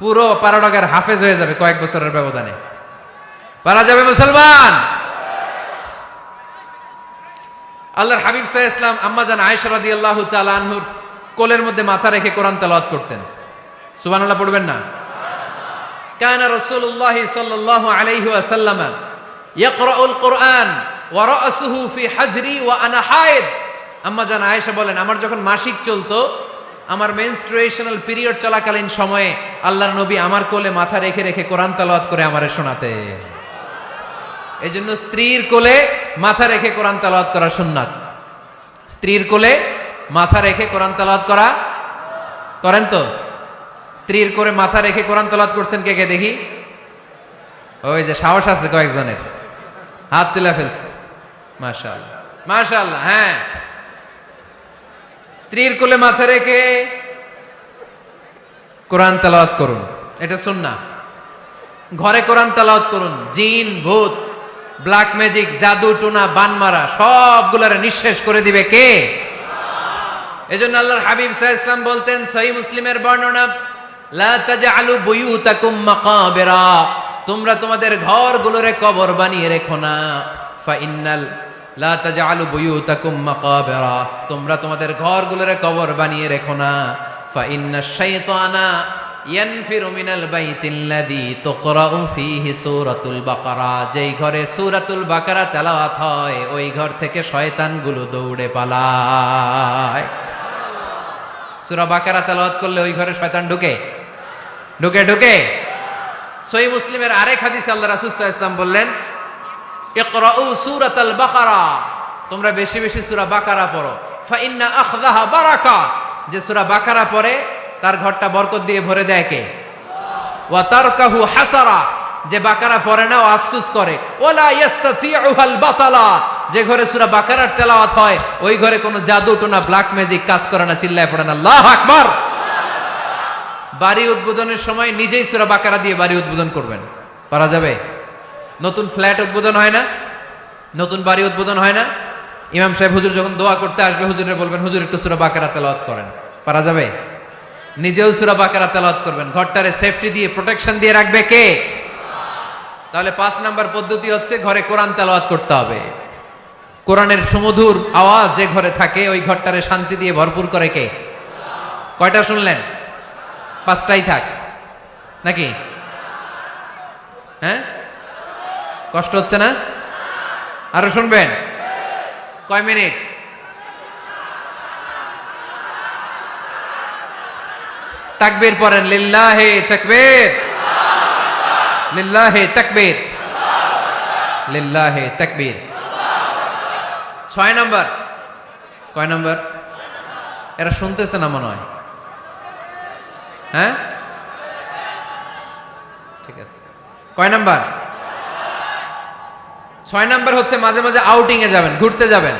পুরো পাড়াডগর হাফেজ হয়ে যাবে কয়েক বছরের ব্যবধানে। পারা যাবে মুসলমান? আল্লাহর হাবিব সাল্লাল্লাহু আলাইহি ওয়াসাল্লাম আম্মা জান আয়েশা রাদিয়াল্লাহু তাআলা আনহুর কোলের মধ্যে মাথা রেখে কোরআন তেলাওয়াত করতেন। সুবহানাল্লাহ পড়বেন না? কানা রাসূলুল্লাহ সাল্লাল্লাহু আলাইহি ওয়াসাল্লাম ইয়াকরাউল কোরআন ওয়া রাসুহু ফি হাজরি ওয়া আনা হায়েদ। আম্মা জান আয়েশা বলেন, আমার যখন মাসিক চলতো, আমার মেনস্ট্রুয়েশনাল পিরিয়ড চলাকালীন সময়ে আল্লাহর নবী আমার কোলে মাথা রেখে রেখে কোরআন তেলাওয়াত করে আমারে শোনাতেন। এজন্য স্ত্রীর কোলে মাথা রেখে কোরআন তেলাওয়াত করা সুন্নাত। স্ত্রীর কোলে মাথা রেখে কোরআন তেলাওয়াত করা করেন তো? স্ত্রীর কোলে মাথা রেখে কোরআন তেলাওয়াত করছেন কে কে দেখি? ওই যে সাহস আছে কয়েকজনের, হাত তুলে ফেলছে। মাশাআল্লাহ, মাশাআল্লাহ। হ্যাঁ, স্ত্রীর কোলে মাথা রেখে কোরআন তেলাওয়াত করুন, এটা সুন্নাহ। ঘরে কোরআন তেলাওয়াত করুন। জিন, ভূত, ব্ল্যাক ম্যাজিক, জাদু টোনা, বানমারা সবগুলারে নিঃশেষ করে দিবে কে? এজন্য আল্লাহর হাবিব সাল্লাল্লাহু আলাইহি ওয়াসাল্লাম বলতেন, সহিহ মুসলিমের বর্ণনা, লা তাজআলু বুয়ুতাকুম মাকাবিরা, তোমরা তোমাদের ঘরগুলোরে কবর বানিয়ে রেখো না। ফা ইন্নাল লা তাজআলু বুয়ুতাকুম মাকাবিরা, তোমরা তোমাদের ঘরগুলোরে কবর বানিয়ে রেখো না। ফা ইন্নাশ শাইতানা ইয়ানফিরু মিনাল বাইতিল্লাযী তুকরাউ ফীহি সূরাতুল বাকারা, যেই ঘরে সূরাতুল বাকারা তেলাওয়াত হয় ওই ঘর থেকে শয়তানগুলো দৌড়ে পালায়। সূরা বাকারা তেলাওয়াত করলে ওই ঘরে শয়তান ঢুকে ঢুকে ঢুকে। সহিহ মুসলিমের আরেক হাদিসে আল্লাহ রাসূল সাল্লাল্লাহু আলাইহি ওয়াসাল্লাম বললেন, ইকরাউ সূরাতাল বাকারা, তোমরা বেশি বেশি সূরা বাকারা পড়ো। ফা ইন্না আখযাহা বারাকা, যে সূরা বাকারা পড়ে তার ঘরটা বরকত দিয়ে ভরে দেয় কে? ওয়া তারকাহু হাসারা, যে বাকারা পড়ে না ও আফসোস করে। ওয়ালা ইস্তাতিউহাল বাতালা, যে ঘরে সূরা বাকারার তেলাওয়াত হয় ওই ঘরে কোনো জাদু টোনা ব্ল্যাক ম্যাজিক কাজ করে না। চিল্লায় পড়েন আল্লাহু আকবার। বাড়ি উদ্বোধনের সময় নিজেই সূরা বাকারা দিয়ে বাড়ি উদ্বোধন করবেন, পারা যাবে? নতুন ফ্ল্যাট উদ্বোধন হয় না, নতুন বাড়ি উদ্বোধন হয় না, ইমাম সাহেব হুজুর যখন দোয়া করতে আসবে হুজুরে বলবেন, হুজুর একটু সূরা বাকারা তেলাওয়াত করেন, পারা যাবে? নিজেও সূরা বাকারা তেলাওয়াত করবেন। ঘরটারে সেফটি দিয়ে প্রোটেকশন দিয়ে রাখবে কে? তাহলে 5 নাম্বার পদ্ধতি হচ্ছে ঘরে কোরআন তেলাওয়াত করতে হবে। কোরআনের সুমধুর আওয়াজ যে ঘরে থাকে ওই ঘরটারে শান্তি দিয়ে ভরপুর করে কে? কয়টা শুনলেন? 5টাই থাক নাকি? হ্যাঁ, কষ্ট হচ্ছে না? আরো শুনবেন? কয় মিনিট? তাকবীর পড়েন, লিল্লাহি তাকবীর, লিল্লাহি তাকবীর, লিল্লাহি তাকবীর। 6 নাম্বার। কয় নাম্বার? এরা শুনতেছে না মনে হয়। হ্যাঁ, ঠিক আছে। কয় নাম্বার? 6 নাম্বার হচ্ছে মাঝে মাঝে আউটিং এ যাবেন, ঘুরতে যাবেন।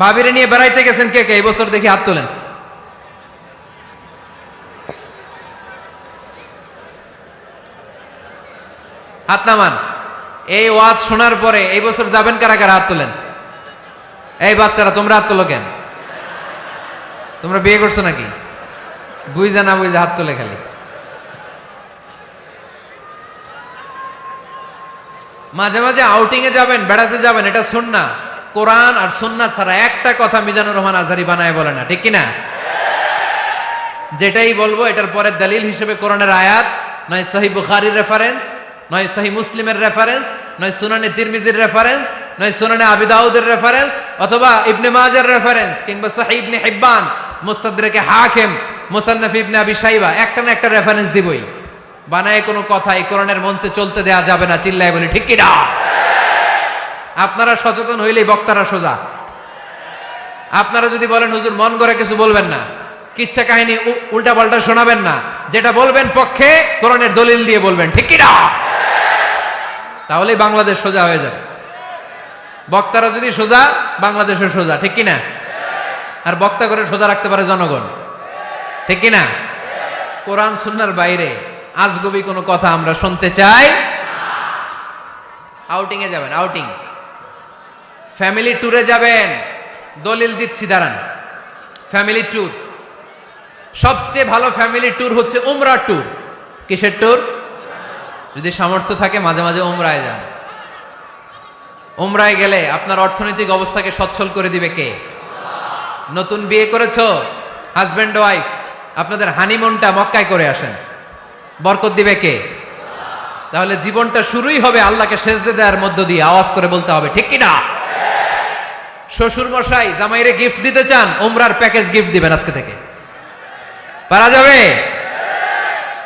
ভাবিরে নিয়ে বেড়াইতে গেছেন কে কে এই বছর? দেখি হাত তোলেন। হাত নামান। এই ওয়াজ শোনার পরে এই বছর যাবেন কারা কারা? হাত তোলেন। এই বাচ্চারা তোমরা হাত তোলো কেন? তোমরা বিয়ে করছো নাকি? বুঝা না বুঝা হাত তোলে খালি। মাঝে মাঝে আউটিং এ যাবেন, বেড়াতে যাবেন, এটা সুন্নাহ। কোরআন আর সুন্নাহ ছাড়া একটা কথা মিজানুর রহমান আজহারী বানায় বলে না, ঠিক কিনা? যেটাই বলবো এটার পরে দলিল হিসেবে কোরআনের আয়াত, নয় সহিহ বুখারীর রেফারেন্স, নয় সহিহ মুসলিমের রেফারেন্স, নয় সুনানে তিরমিজির রেফারেন্স, নয় সুনানে আবি দাউদের রেফারেন্স, অথবা ইবনে মাজার রেফারেন্স, কিংবা সহিহ ইবনে হিব্বান, মুস্তাদরাকে হাকিম, মুসান্নাফ ইবনে আবি শাইবা, একটা না একটা রেফারেন্স দিবই। বানায় কোনো কথা এই কোরআনের মঞ্চে চলতে দেয়া যাবে না, চিল্লায় বলি ঠিক কিনা? আপনারা সচেতন হইলেই বক্তারা সোজা। আপনারা যদি বলেন হুজুর মন করে কিছু বলবেন না, কিচ্ছা কাহিনী উল্টা পাল্টা শোনাবেন না, যেটা বলবেন পক্ষে কোরআনের দলিল দিয়ে বলবেন, ঠিক কিনা? তাহলেই বাংলাদেশ সোজা হয়ে যাবে। বক্তারা যদি সোজা, বাংলাদেশের সোজা, ঠিক কিনা? আর বক্তা করে সোজা রাখতে পারে জনগণ, ঠিক কিনা? কোরআন সুন্নাহর বাইরে আজগবি কোনো কথা আমরা শুনতে চাই। আউটিং এ যাবেন, আউটিং, ফ্যামিলি ট্যুরে যাবেন, দলিল দিচ্ছি দাঁড়ান। ফ্যামিলি ট্যুর, সবচেয়ে ভালো ফ্যামিলি ট্যুর হচ্ছে উমরা ট্যুর। কিসের ট্যুর? যদি সামর্থ্য থাকে মাঝে মাঝে উমরায় যান। উমরায় গেলে আপনার অর্থনৈতিক অবস্থাকে সচ্ছল করে দিবে কে? নতুন বিয়ে করেছো, হাজব্যান্ড ওয়াইফ, আপনাদের হানিমুনটা মক্কায় করে আসেন, বরকত দিবে কে? তাহলে জীবনটা শুরুই হবে আল্লাহকে সেজদে দেওয়ার মধ্য দিয়ে। আওয়াজ করে বলতে হবে, ঠিক কিনা? শ্বশুর মশাই জামাইরে গিফট দিতে চান, উমরার প্যাকেজ গিফট দিবেন আজকে থেকে। পারা যাবে?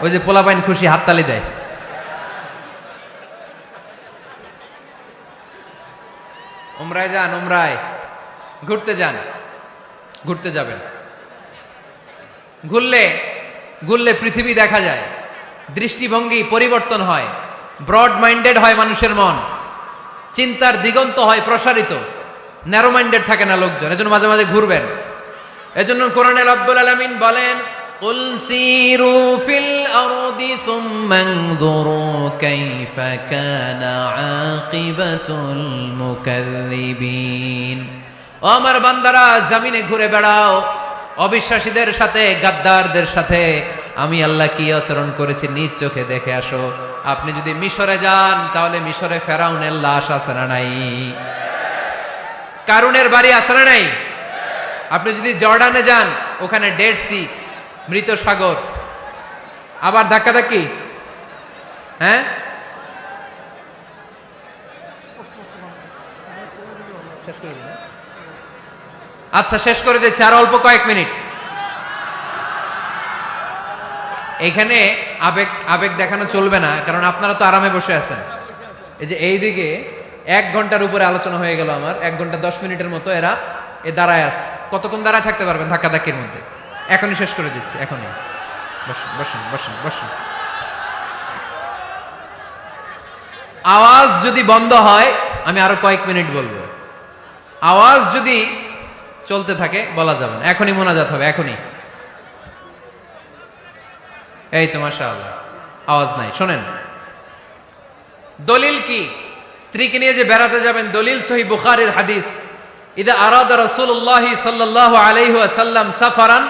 ওই যে পোলাপাইন খুশি হাততালি দেয়। উমরায় যান, উমরায় ঘুরতে যান, ঘুরতে যাবেন। ঘুরলে ঘুরলে পৃথিবী দেখা যায়, দৃষ্টিভঙ্গি পরিবর্তন হয়, ব্রড মাইন্ডেড হয় মানুষের মন, চিন্তার দিগন্ত হয় প্রসারিত, ন্যারো মাইন্ডেড থাকে না লোকজন। এজন্য মাঝে মাঝে ঘুরবেন। এজন্য কোরআনে রব্বুল আলামিন বলেন, কুল সিরু ফিল আরদি সুম্মা আনযুরু কাইফা কানা আকিবাতুল মুকাযযিবিন। ও আমার বান্দারা, জমিনে ঘুরে বেড়াও, অবিশ্বাসীদের সাথে, গাদ্দারদের সাথে আমি আল্লাহ কি আচরণ করেছি নিজ চোখে দেখে আসো। আপনি যদি মিশরে যান, তাহলে মিশরে ফেরাউনের লাশ আছে না নাই? কারুনের বাড়ি আছে না নাই? আপনি যদি জর্ডানে যান, ওখানে ডেড সি, মৃত সাগর, আবার ধাক্কাধাক্কি। হ্যাঁ, আচ্ছা শেষ করে দিচ্ছি, আর অল্প কয়েক মিনিট। এখানে আবেগ আবেগ দেখানো চলবে না, কারণ আপনারা তো আরামে বসে আছেন। এই যে এইদিকে 1 ঘন্টার উপরে আলোচনা হয়ে গেল আমার, 1 ঘন্টা 10 মিনিটের মতো এরা দাঁড়ায় আছে। কতক্ষণ দাঁড়ায় থাকতে পারবেন ধাক্কাধাক্কির মধ্যে? এখনই শেষ করে দিচ্ছি, এখনই। বসুন বসুন বসুন বসুন। আওয়াজ যদি বন্ধ হয় আমি আরো কয়েক মিনিট বলবো। আওয়াজ যদি চলতে থাকে বলা যাবে না। এখনই মোনাজাত হবে, এখনই। এই তো মাশাআল্লাহ, আওয়াজ নাই। শোনেন দলিল কি? স্ত্রীকে নিয়ে যে বেড়াতে যাবেন, দলিল সহিহ বুখারীর হাদিস, ইদা আরাদা রাসূলুল্লাহ সাল্লাল্লাহু আলাইহি ওয়াসাল্লাম সাফারান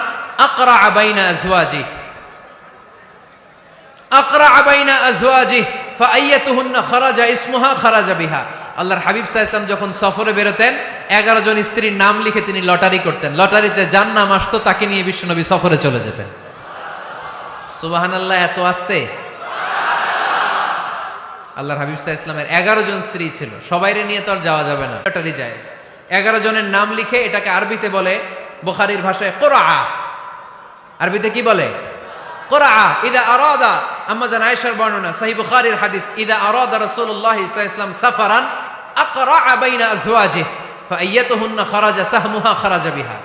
আকরা বাইনা আজওয়াজি, আকরা বাইনা আজওয়াজি ফাআইয়াতুহুন্না খারাজা ইসমুহা খারাজা বিহা। আল্লাহর হাবিব সাল্লাল্লাহু আলাইহি ওয়াসাল্লাম যখন সফরে বেরোতেন, 11 জন স্ত্রীর নাম লিখে তিনি লটারি করতেন। লটারিতে যার নাম আসতো তাকে নিয়ে বিশ্বনবী সফরে চলে যেতেন। সুবহানাল্লাহ, এত আসতে। আল্লাহর হাবিব সাল্লাল্লাহু আলাইহি ওয়াসাল্লামের 11 জন স্ত্রী ছিল, সবাইরে নিয়ে তো আর যাওয়া যাবে না, লটারি জায়েজ। 11 জনের নাম লিখে, এটাকে আরবিতে বলে, বুখারীর ভাষায় কুরআ। আরবিতে কি বলে? কুরআ। ইদা আরাদা, আম্মা জান আয়েশার বর্ণনা, সহিহ বুখারীর হাদিস, ইদা আরাদা রাসূলুল্লাহ সাল্লাল্লাহু আলাইহি ওয়াসাল্লাম সাফারান আকরা বাইনা আজওয়াজিহি ফাআইয়াতুহুন্না খারাজা সাহমুহা খারাজা বিহা।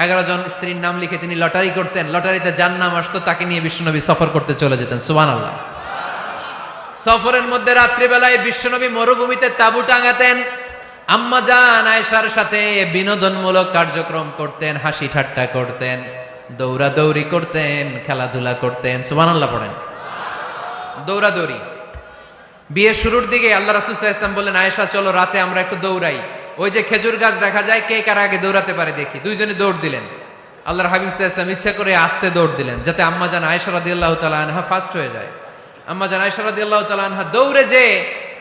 11 জন স্ত্রীর নাম লিখে তিনি লটারি করতেন, লটারিতে যার নাম আসতো তাকে নিয়ে বিশ্বনবী সফর করতে চলে যেতেন। সুবহানাল্লাহ। সফরের মধ্যে রাত্রিবেলায় বিশ্বনবী মরুভূমিতে তাঁবু টাঙাতেন, আম্মা জান আয়েশার সাথে বিনোদনমূলক কার্যক্রম করতেন, হাসি ঠাট্টা করতেন, দৌড়াদৌড়ি করতেন, খেলাধুলা করতেন। সুবহানাল্লাহ পড়েন। দৌড়াদৌড়ি। বিয়ের শুরুর দিকে আল্লাহ রাসূল সাল্লাল্লাহু আলাইহি ওয়াসাল্লাম বললেন, আয়েশা চলো রাতে আমরা একটু দৌড়াই। ওই যে খেজুর গাছ দেখা যায়, কে কার আগে দৌড়াতে পারে দেখি। দুইজনে দৌড় দিলেন। আল্লাহর হাবিব সাল্লাল্লাহু আলাইহি ওয়াসাল্লাম ইচ্ছা করে আস্তে দৌড় দিলেন যাতে আম্মাজান আয়েশা রাদিয়াল্লাহু তাআলা আনহা ফার্স্ট হয়ে যায়। আম্মাজান আয়েশা রাদিয়াল্লাহু তাআলা আনহা দৌড়ে যে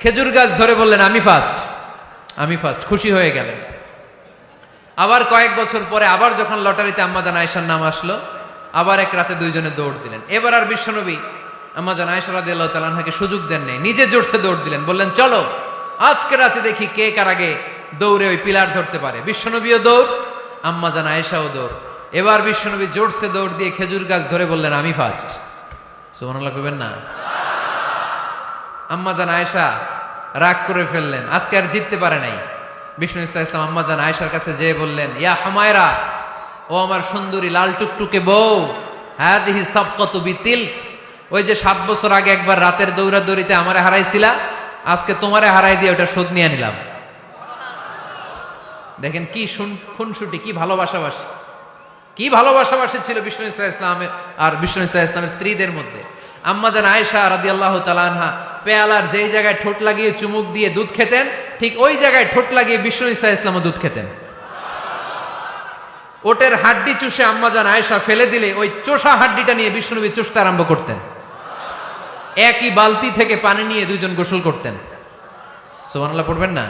খেজুর গাছ ধরে বললেন আমি ফার্স্ট, খুশি হয়ে গেলেন। আবার কয়েক বছর পরে আবার যখন লটারিতে আম্মাজান আয়েশার নাম আসলো, আবার এক রাতে দুইজনে দৌড় দিলেন। এবার আর বিশ্বনবী আম্মাজান আয়েশা রাদিয়াল্লাহু তাআলা আনহাকে সুযোগ দেন নাই, নিজে জোরসে দৌড় দিলেন, বললেন চলো আজকে রাতে দেখি কে কার আগে দৌড়ে ওই পিলার ধরতে পারে। বিশ্বনবীও দৌড়, আম্মাজান আয়েশাও দৌড়। এবার বিশ্বনবী জোরসে দৌড় দিয়ে খেজুর গাছ ধরে বললেন আমি ফার্স্ট। সুবহানাল্লাহ কইবেন না? আম্মাজান আয়েশা রাগ করে ফেললেন, আজকে আর জিততে পারে নাই। বিষ্ণু ইসলাম আম্মাজান আয়েশার কাছে যেয়ে বললেন, ইয়া হুমায়রা, ও আমার সুন্দরী লাল টুকটুকে বউ, হাদিহি সাবকাতু বিতিল, ওই যে 7 বছর আগে একবার রাতের দৌড়াদৌড়িতে আমারে হারাইছিলা, আজকে তোমারে হারাই দিয়ে ওটা শোধ নিয়ে নিলাম। দেখেন কি খুনসুটি, কি ভালোবাসাবাসী ছিল বিষ্ণু ইসলামের আর বিষ্ণু ইসলামের স্ত্রীদের মধ্যে। আম্মাজান আয়েশা রাদিয়াল্লাহু তাআলা আনহা পেয়ালার যেই জায়গায় ঠোঁট লাগিয়ে চুমুক দিয়ে দুধ খেতেন, ঠিক ওই জায়গায় ঠোঁট লাগিয়ে বিষ্ণু ইসলামও দুধ খেতেন। ওটের হাড্ডি চুষে আম্মাজান আয়েশা ফেলে দিলে ওই চোষা হাড্ডিটা নিয়ে বিষ্ণুনবী চুষতে আরম্ভ করতেন। একই বালতি থেকে পানি নিয়ে দুইজন গোসল করতেন। সুবহানাল্লাহ পড়বেন না?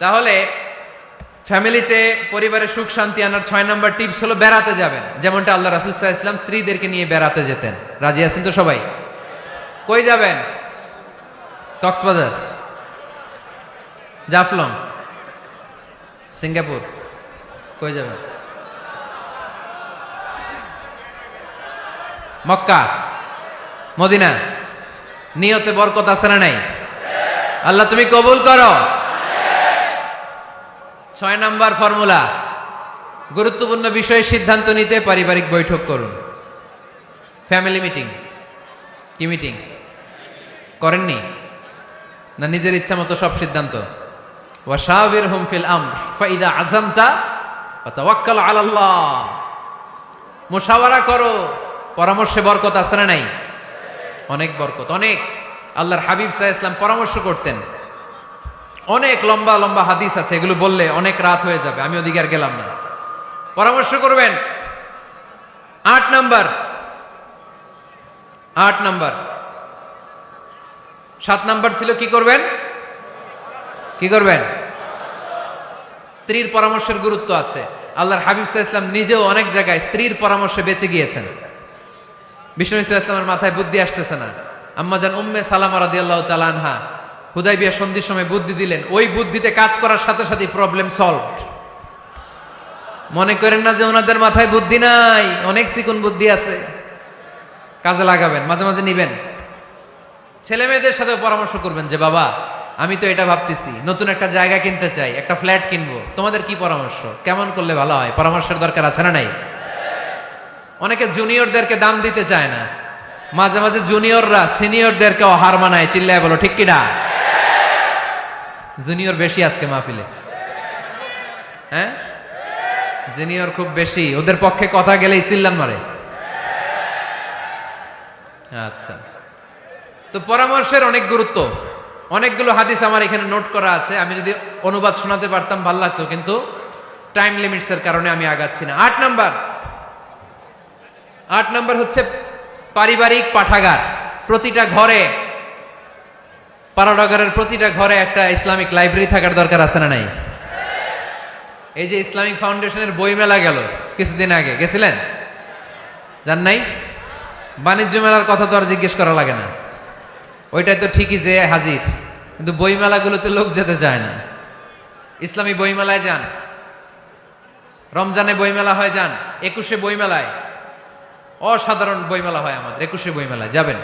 তাহলে ফ্যামিলিতে পরিবারে সুখ শান্তি আনার 6 নাম্বার টিপস হলো বেড়াতে যাবেন, যেমনটা আল্লাহ রাসূল সাল্লাল্লাহু আলাইহি ওয়াসাল্লাম স্ত্রীদেরকে নিয়ে বেড়াতে যেতেন। রাজি আছেন তো সবাই? কই যাবেন? কক্সবাজার, জাফলং, সিঙ্গাপুর, কই যাবেন? মক্কা, মদিনা। নিয়তে বরকত আছে না নাই? আল্লাহ তুমি কবুল করো। 6 নাম্বার ফর্মুলা, গুরুত্বপূর্ণ বিষয়ে সিদ্ধান্ত নিতে পারিবারিক বৈঠক করুন। Family meeting. কি মিটিং করেননি? না নিজের ইচ্ছা মতো সব সিদ্ধান্ত? ওয়াশাবিরহুম ফিল আমর ফাইদা আযামতা ফাতাওয়াক্কাল আলাল্লাহ। মুশাওয়ারা করো, পরামর্শে বরকত আছে না নাই? অনেক বরকত, অনেক। আল্লাহর হাবিব সাল্লাল্লাহু আলাইহি ওয়াসাল্লাম পরামর্শ করতেন। অনেক লম্বা লম্বা হাদিস আছে, এগুলো বললে অনেক রাত হয়ে যাবে, আমি ওদিকে আর গেলাম না। পরামর্শ করবেন। 8 নাম্বার 7 নাম্বার ছিল কি করবেন? স্ত্রীর পরামর্শের গুরুত্ব আছে। আল্লাহর হাবিব সাল্লাল্লাহু আলাইহি ওয়াসাল্লাম নিজেও অনেক জায়গায় স্ত্রীর পরামর্শে বেঁচে গিয়েছেন। বিষ্ণু সাল্লাল্লাহু আলাইহি ওয়াসাল্লামের মাথায় বুদ্ধি আসতেছে না, আম্মাজান উম্মে সালামা রাদিয়াল্লাহু তাআলা আনহা হুদাইবিয়া সন্ধির সময় বুদ্ধি দিলেন, ওই বুদ্ধিতে কাজ করার সাথে সাথে প্রবলেম সলভড। মনে করেন না যে ওনাদের মাথায় বুদ্ধি নাই, অনেক চিকন বুদ্ধি আছে, কাজে লাগাবেন, মাঝে মাঝে নিবেন। ছেলে মেয়েদের সাথেও পরামর্শ করবেন যে বাবা আমি তো এটা ভাবতেছি, নতুন একটা জায়গা কিনতে চাই, একটা ফ্ল্যাট কিনবো, তোমাদের কি পরামর্শ, কেমন করলে ভালো হয়? পরামর্শের দরকার আছে না নাই? অনেকে জুনিয়রদেরকে দাম দিতে চায় না, মাঝে মাঝে জুনিয়ররা সিনিয়রদেরকেও হার মানায়। চিল্লায় বলো ঠিক কিনা? জুনিয়র বেশি আজকে মাহফিলে, হ্যাঁ জুনিয়র খুব বেশি, ওদের পক্ষে কথা গেলেই চিল্লান মারে। আচ্ছা, তো পরামর্শের অনেক গুরুত্ব। অনেকগুলো হাদিস আমার এখানে নোট করা আছে, আমি যদি অনুবাদ শোনাতে পারতাম ভালো লাগতো, কিন্তু টাইম লিমিটস এর কারণে আমি আগাচ্ছি না। 8 নাম্বার হচ্ছে পারিবারিক পাঠাগার। প্রতিটা ঘরে, পাড়াডাগারের প্রতিটা ঘরে একটা ইসলামিক লাইব্রেরি থাকার দরকার আছে না নাই? এই যে ইসলামিক ফাউন্ডেশনের বই মেলা গেল কিছুদিন আগে, গেছিলেন? জান নাই? বাণিজ্য মেলার কথা তো আর জিজ্ঞেস করা লাগে না, ওইটাই তো ঠিকই যে হাজির, কিন্তু বই মেলাগুলোতে লোক যেতে চায় না। ইসলামী বই মেলায় যান, রমজানে বই মেলা হয় যান, 21শে বই মেলায়, অসাধারণ বই মেলা হয় আমাদের 21শে বই মেলায় যাবেন।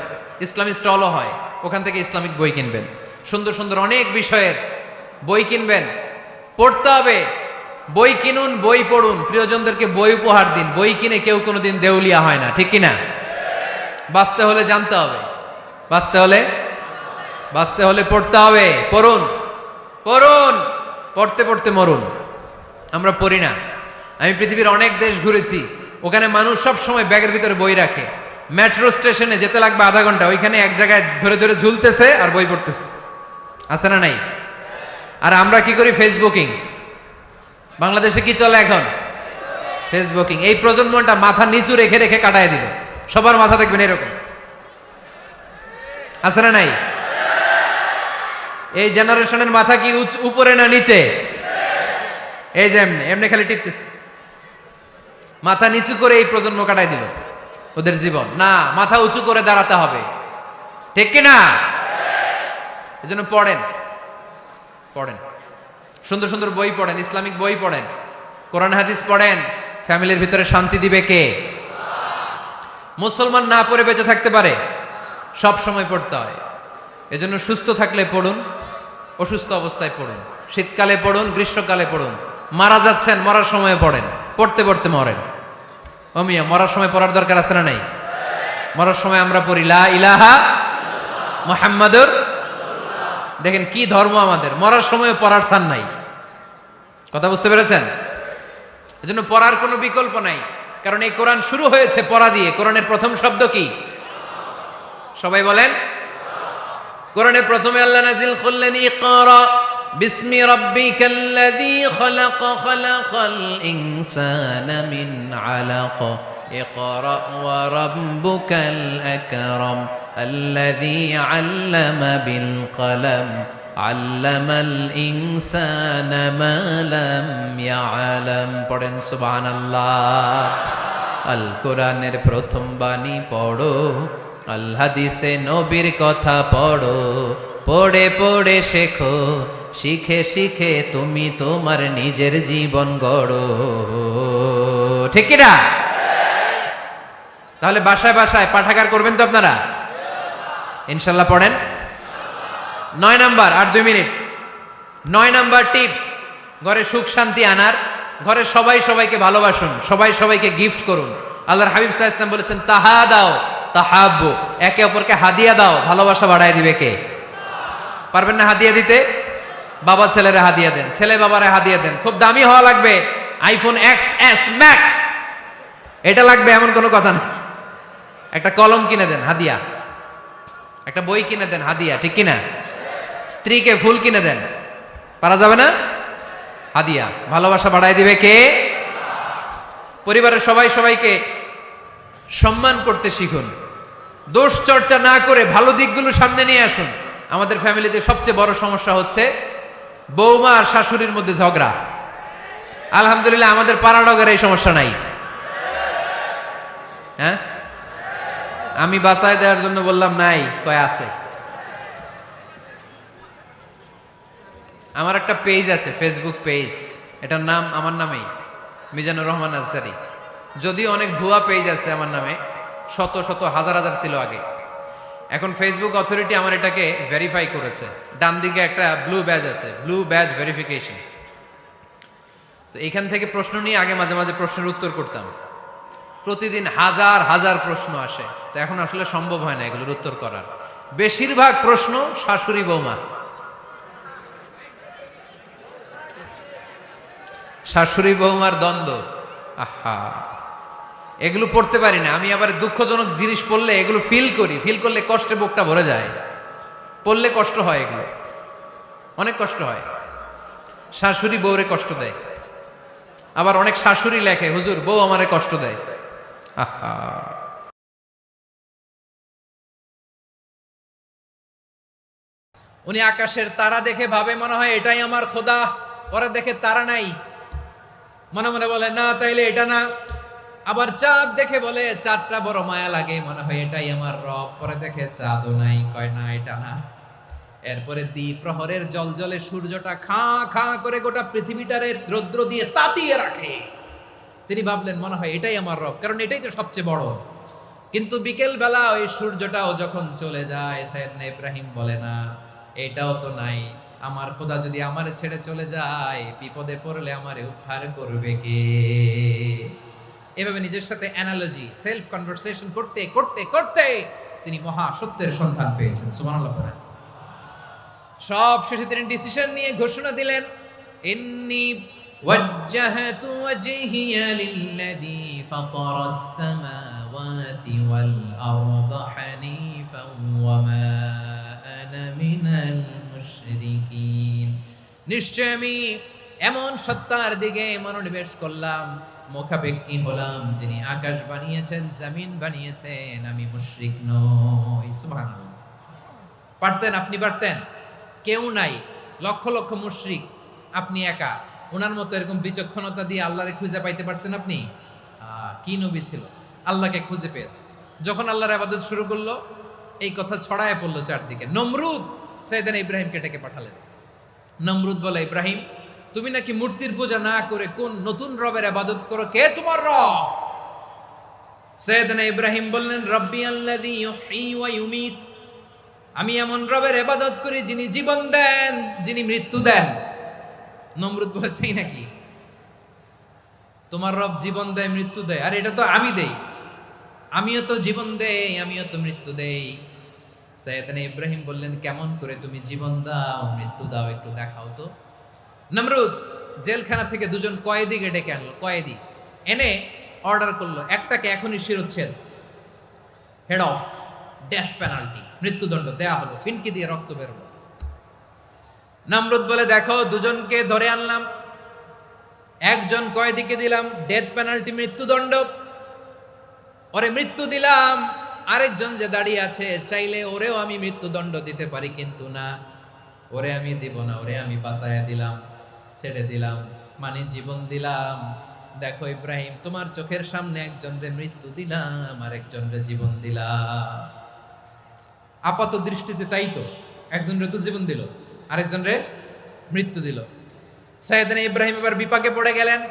ইসলামী স্টলও হয়, ওখান থেকে ইসলামিক বই কিনবেন, সুন্দর সুন্দর অনেক বিষয়ের বই কিনবেন। পড়তে হবে, বই কিনুন, বই পড়ুন, প্রিয়জনদেরকে বই উপহার দিন। বই কিনে কেউ কোনোদিন দেউলিয়া হয় না, ঠিক কিনা? বাঁচতে হলে জানতে হবে, বাঁচতে হলে পড়তে হবে। পড়ুন, পড়তে পড়তে মরুন। আমরা পড়ি না। আমি পৃথিবীর অনেক দেশ ঘুরেছি, ওখানে মানুষ সব সময় ব্যাগের ভিতরে বই রাখে। মেট্রো স্টেশনে যেতে লাগবে আধা ঘন্টা, ওইখানে এক জায়গায় ধরে ধরে ঝুলতেছে আর বই পড়তেছে, আছে না নাই? আর আমরা কি করি? ফেসবুকিং। বাংলাদেশে কি চলে এখন? ফেসবুকিং, এই প্রজন্মটা মাথা নিচু রেখে রেখে কাটায় দিবে। সবার মাথা দেখবেন এরকম, আছে না নাই? এই জেনারেশনের মাথা কি উপরে না নিচে? এই যে এমনি এমনি খালি টিপতেছে, মাথা নিচু করে এই প্রজন্ম কাটাই দিল ওদের জীবন। না, মাথা উঁচু করে দাঁড়াতে হবে, ঠিক কিনা? এজন্য পড়েন, পড়েন, সুন্দর সুন্দর বই পড়েন, ইসলামিক বই পড়েন, কোরআন হাদিস পড়েন। ফ্যামিলির ভিতরে শান্তি দিবে কে? মুসলমান না পড়ে বেঁচে থাকতে পারে? সব সময় পড়তে হয়। এজন্য সুস্থ থাকলে পড়ুন, অসুস্থ অবস্থায় পড়ুন, শীতকালে পড়ুন, গ্রীষ্মকালে পড়ুন। মারা যাচ্ছেন, মরার সময় পড়েন, পড়তে পড়তে মরেন। অমিয়া, মরার সময় পড়ার দরকার আছে না নাই? মরার সময় আমরা পড়ি লা ইলাহা মুহাম্মাদুর। দেখেন কি ধর্ম আমাদের, মরার সময় পড়ার ছান নাই। কথা বুঝতে পেরেছেন? এজন্য পড়ার কোনো বিকল্প নাই, কারণ এই কোরআন শুরু হয়েছে পড়া দিয়ে। কোরআনের প্রথম শব্দ কি? সবাই বলেন। কোরআনের প্রথমে আল্লাহ নাজিল করলেন ইকরা বিসমি রাব্বিকাল্লাযী খালাক খালাকাল ইনসানা মিন আলাক ইকরা ওয়া রাব্বুকাল আকরাম আল্লাযী আল্লামা বিল কলম আল্লামাল ইনসানা মা লাম ইয়ালাম। পড়েন সুবহানাল্লাহ। আল কোরআনের প্রথম বাণী পড়ো, আল হাদিসে নবীর কথা পড়ো, পড়ে পড়ে শেখো, শিখে শিখে তুমি তোমার নিজের জীবন গড়ো, ঠিক কি না? তাহলে বাসায় বাসায় পাঠাগার করবেন তো আপনারা? ইনশাল্লাহ পড়েন। 9 নাম্বার, আর 2 মিনিট। 9 নাম্বার টিপস ঘরে সুখ শান্তি আনার, ঘরে সবাই সবাইকে ভালোবাসুন, সবাই সবাইকে গিফট করুন। আল্লাহর হাবিব সাল্লাল্লাহু আলাইহি ওয়াসাল্লাম বলেছেন তাহা দাও তাহাব্বু, একে অপরকে হাদিয়া দাও, ভালোবাসা বাড়ায় দিবে কে? পারবেন না হাদিয়া দিতে? বাবা ছেলেরা হাদিয়া দেন, ছেলে বাবারে হাদিয়া দেন। খুব দামি হওয়া লাগবে, আইফোন XS Max এটা লাগবে এমন কোনো কথা না। একটা কলম কিনে দেন হাদিয়া, একটা বই কিনে দেন হাদিয়া, ঠিক কিনা? স্ত্রীকে ফুল কিনে দেন, পারা যাবে না? হাদিয়া। ভালোবাসা বাড়ায় দিবে কে? পরিবারের সবাই সবাইকে সম্মান করতে শিখুন, দোষ চর্চা না করে ভালো দিকগুলো সামনে নিয়ে আসুন। আমাদের ফ্যামিলিতে সবচেয়ে বড় সমস্যা হচ্ছে বৌমা আর শাশুড়ির মধ্যে ঝগড়া। আলহামদুলিল্লাহ আমাদের পাড়াডগের এই সমস্যা নাই। হ্যাঁ, আমি বাঁচায় দেওয়ার জন্য বললাম নাই, কয় আছে। আমার একটা পেজ আছে, ফেসবুক পেজ, এটার নাম আমার নামেই, মিজানুর রহমান আজসারী। যদিও অনেক ভুয়া পেজ আছে আমার নামে, শত শত হাজার হাজার ছিল আগে। এখন ফেসবুক অথরিটি আমার এটাকে ভেরিফাই করেছে। ডান দিকে একটা ব্লু ব্যাজ আছে, ব্লু ব্যাজ ভেরিফিকেশন। তো এখান থেকে প্রশ্ন নিয়ে আগে মাঝে মাঝে প্রশ্নের উত্তর করতাম। প্রতিদিন হাজার হাজার প্রশ্ন আসে, তো এখন আসলে সম্ভব হয় না এগুলোর উত্তর করার। বেশিরভাগ প্রশ্ন শাশুড়ি বৌমা, শাশুড়ি বৌমার দ্বন্দ্ব। আহা, এগুলো পড়তে পারি না আমি। আবার দুঃখজনক জিনিস পড়লে এগুলো ফিল করি, ফিল করলে কষ্টে বুকটা ভরে যায়। পড়লে কষ্ট হয়, এগুলো অনেক কষ্ট হয়। শাশুড়ি বউরে কষ্ট দেয়, আবার অনেক শাশুড়ি লেখে হুজুর বউ আমারে কষ্ট দেয়। আহা, উনি আকাশের তারা দেখে ভাবে মনে হয় এটাই আমার খোদা, ওরা দেখে তারা নাই, মনে মনে বলে না তাইলে এটা না। আবার চাঁদ দেখে বলে চাঁদটা বড় মায়া লাগে, মনে হয় এটাই আমার রব। পরে দেখে চাঁদও নাই, কয় না এটা না। এরপরে দ্বিপ্রহরের জলজলে সূর্যটা খা খা করে গোটা পৃথিবীটারে রৌদ্র দিয়ে তাতিয়ে রাখে। তিনি ভাবলেন মনে হয় এটাই আমার রব, কারণ এটাই তো সবচেয়ে বড়। কিন্তু বিকেল বেলা ওই সূর্যটাও যখন চলে যায়, সাইয়েদনা ইব্রাহিম বলে না এটাও তো নাই, আমার খোদা যদি আমারে ছেড়ে চলে যায়, বিপদে পড়লে আমারে উদ্ধার করবে কে? এভাবে নিজের সাথে অ্যানালজি, সেলফ কনভারসেশন করতে করতে করতে তিনি মহা সত্যের সন্ধান পেয়েছেন। সুবহানাল্লাহ পড়েন। সব শেষে তিনি ডিসিশন নিয়ে ঘোষণা দিলেন, ইন্নী ওয়াজ্জাহাতু ওয়াজহিয়া লিল্লাযী ফাতারাস সামাওয়াতি ওয়াল আরদা হানিফান ওয়া মা আনা মিনাল মুশরিকিন। নিশ্চয় আমি এমন সত্তার দিকে মনোনিবেশ করলাম মুখাপেক্ষী হলাম যিনি আকাশ বানিয়েছেন, জমিন বানিয়েছেন, আমি মুশরিক নই। সুবহানাল্লাহ। পারতেন, আপনি পারতেন? কেউ নাই, লক্ষ লক্ষ মুশরিক, আপনি একা। ওনার মতো এরকম বিচক্ষণতা দিয়ে আল্লাহরে খুঁজে পাইতে পারতেন আপনি? কি নবী ছিল, আল্লাহকে খুঁজে পেয়েছে। যখন আল্লাহর ইবাদত শুরু করলো, এই কথা ছড়ায় পড়লো চারদিকে। নমরুদ সাইয়েদনা ইব্রাহিমকে ডেকে পাঠালেন। নমরুদ বলে, ইব্রাহিম, তুমি নাকি মূর্তির পূজা না করে কোন নতুন রবের ইবাদত করো, কে তোমার রব? সাইয়েদনা ইব্রাহিম বললেন, রব্বি আল্লাযী ইউহয়ী ওয়া ইউমীত, আমি এমন রবের ইবাদত করি যিনি জীবন দেন, যিনি মৃত্যু দেন। নমরুদ বলে, তাই নাকি? তোমার রব জীবন দেয়, মৃত্যু দেয়, আর এটা তো আমি দেই। আমিও তো জীবন দেই, আমিও তো মৃত্যু দেই। সাইয়েদনা ইব্রাহিম বললেন, কেমন করে তুমি জীবন দাও, মৃত্যু দাও, একটু দেখাও তো। নমরুদ জেলখানা থেকে দুজন কয়েদিকে ডেকে আনলো। কয়েদি এনে অর্ডার করলো, একটাকে এখনই শিরোচ্ছেদ, হেড অফ, ডেথ পেনাল্টি, মৃত্যুদণ্ড দেয়া হলো। ফিনকি দিয়ে রক্ত বেরোলো। নমরুদ বলে, দেখো, দুজনকে ধরে আনলাম, একজন কয়েদিকে দিলাম ডেথ পেনাল্টি, মৃত্যুদণ্ড, ওরে মৃত্যু দিলাম। আরেকজন যে দাঁড়িয়ে আছে, চাইলে ওরেও আমি মৃত্যুদণ্ড দিতে পারি, কিন্তু না, ওরে আমি দিব না, ওরে আমি বাঁচাইয়া দিলাম, ছেড়ে দিলাম, মানে জীবন দিলাম। দেখো ইব্রাহিম, তোমার চোখের সামনে একজনরে মৃত্যু দিলাম, আর একজনরে জীবন দিলাম। আপাত দৃষ্টিতে তাই তো, একজনরে তো জীবন দিল, আরেকজনরে মৃত্যু দিল। সাইয়েদনা ইব্রাহিম এবার বিপাকে পড়ে গেলেন।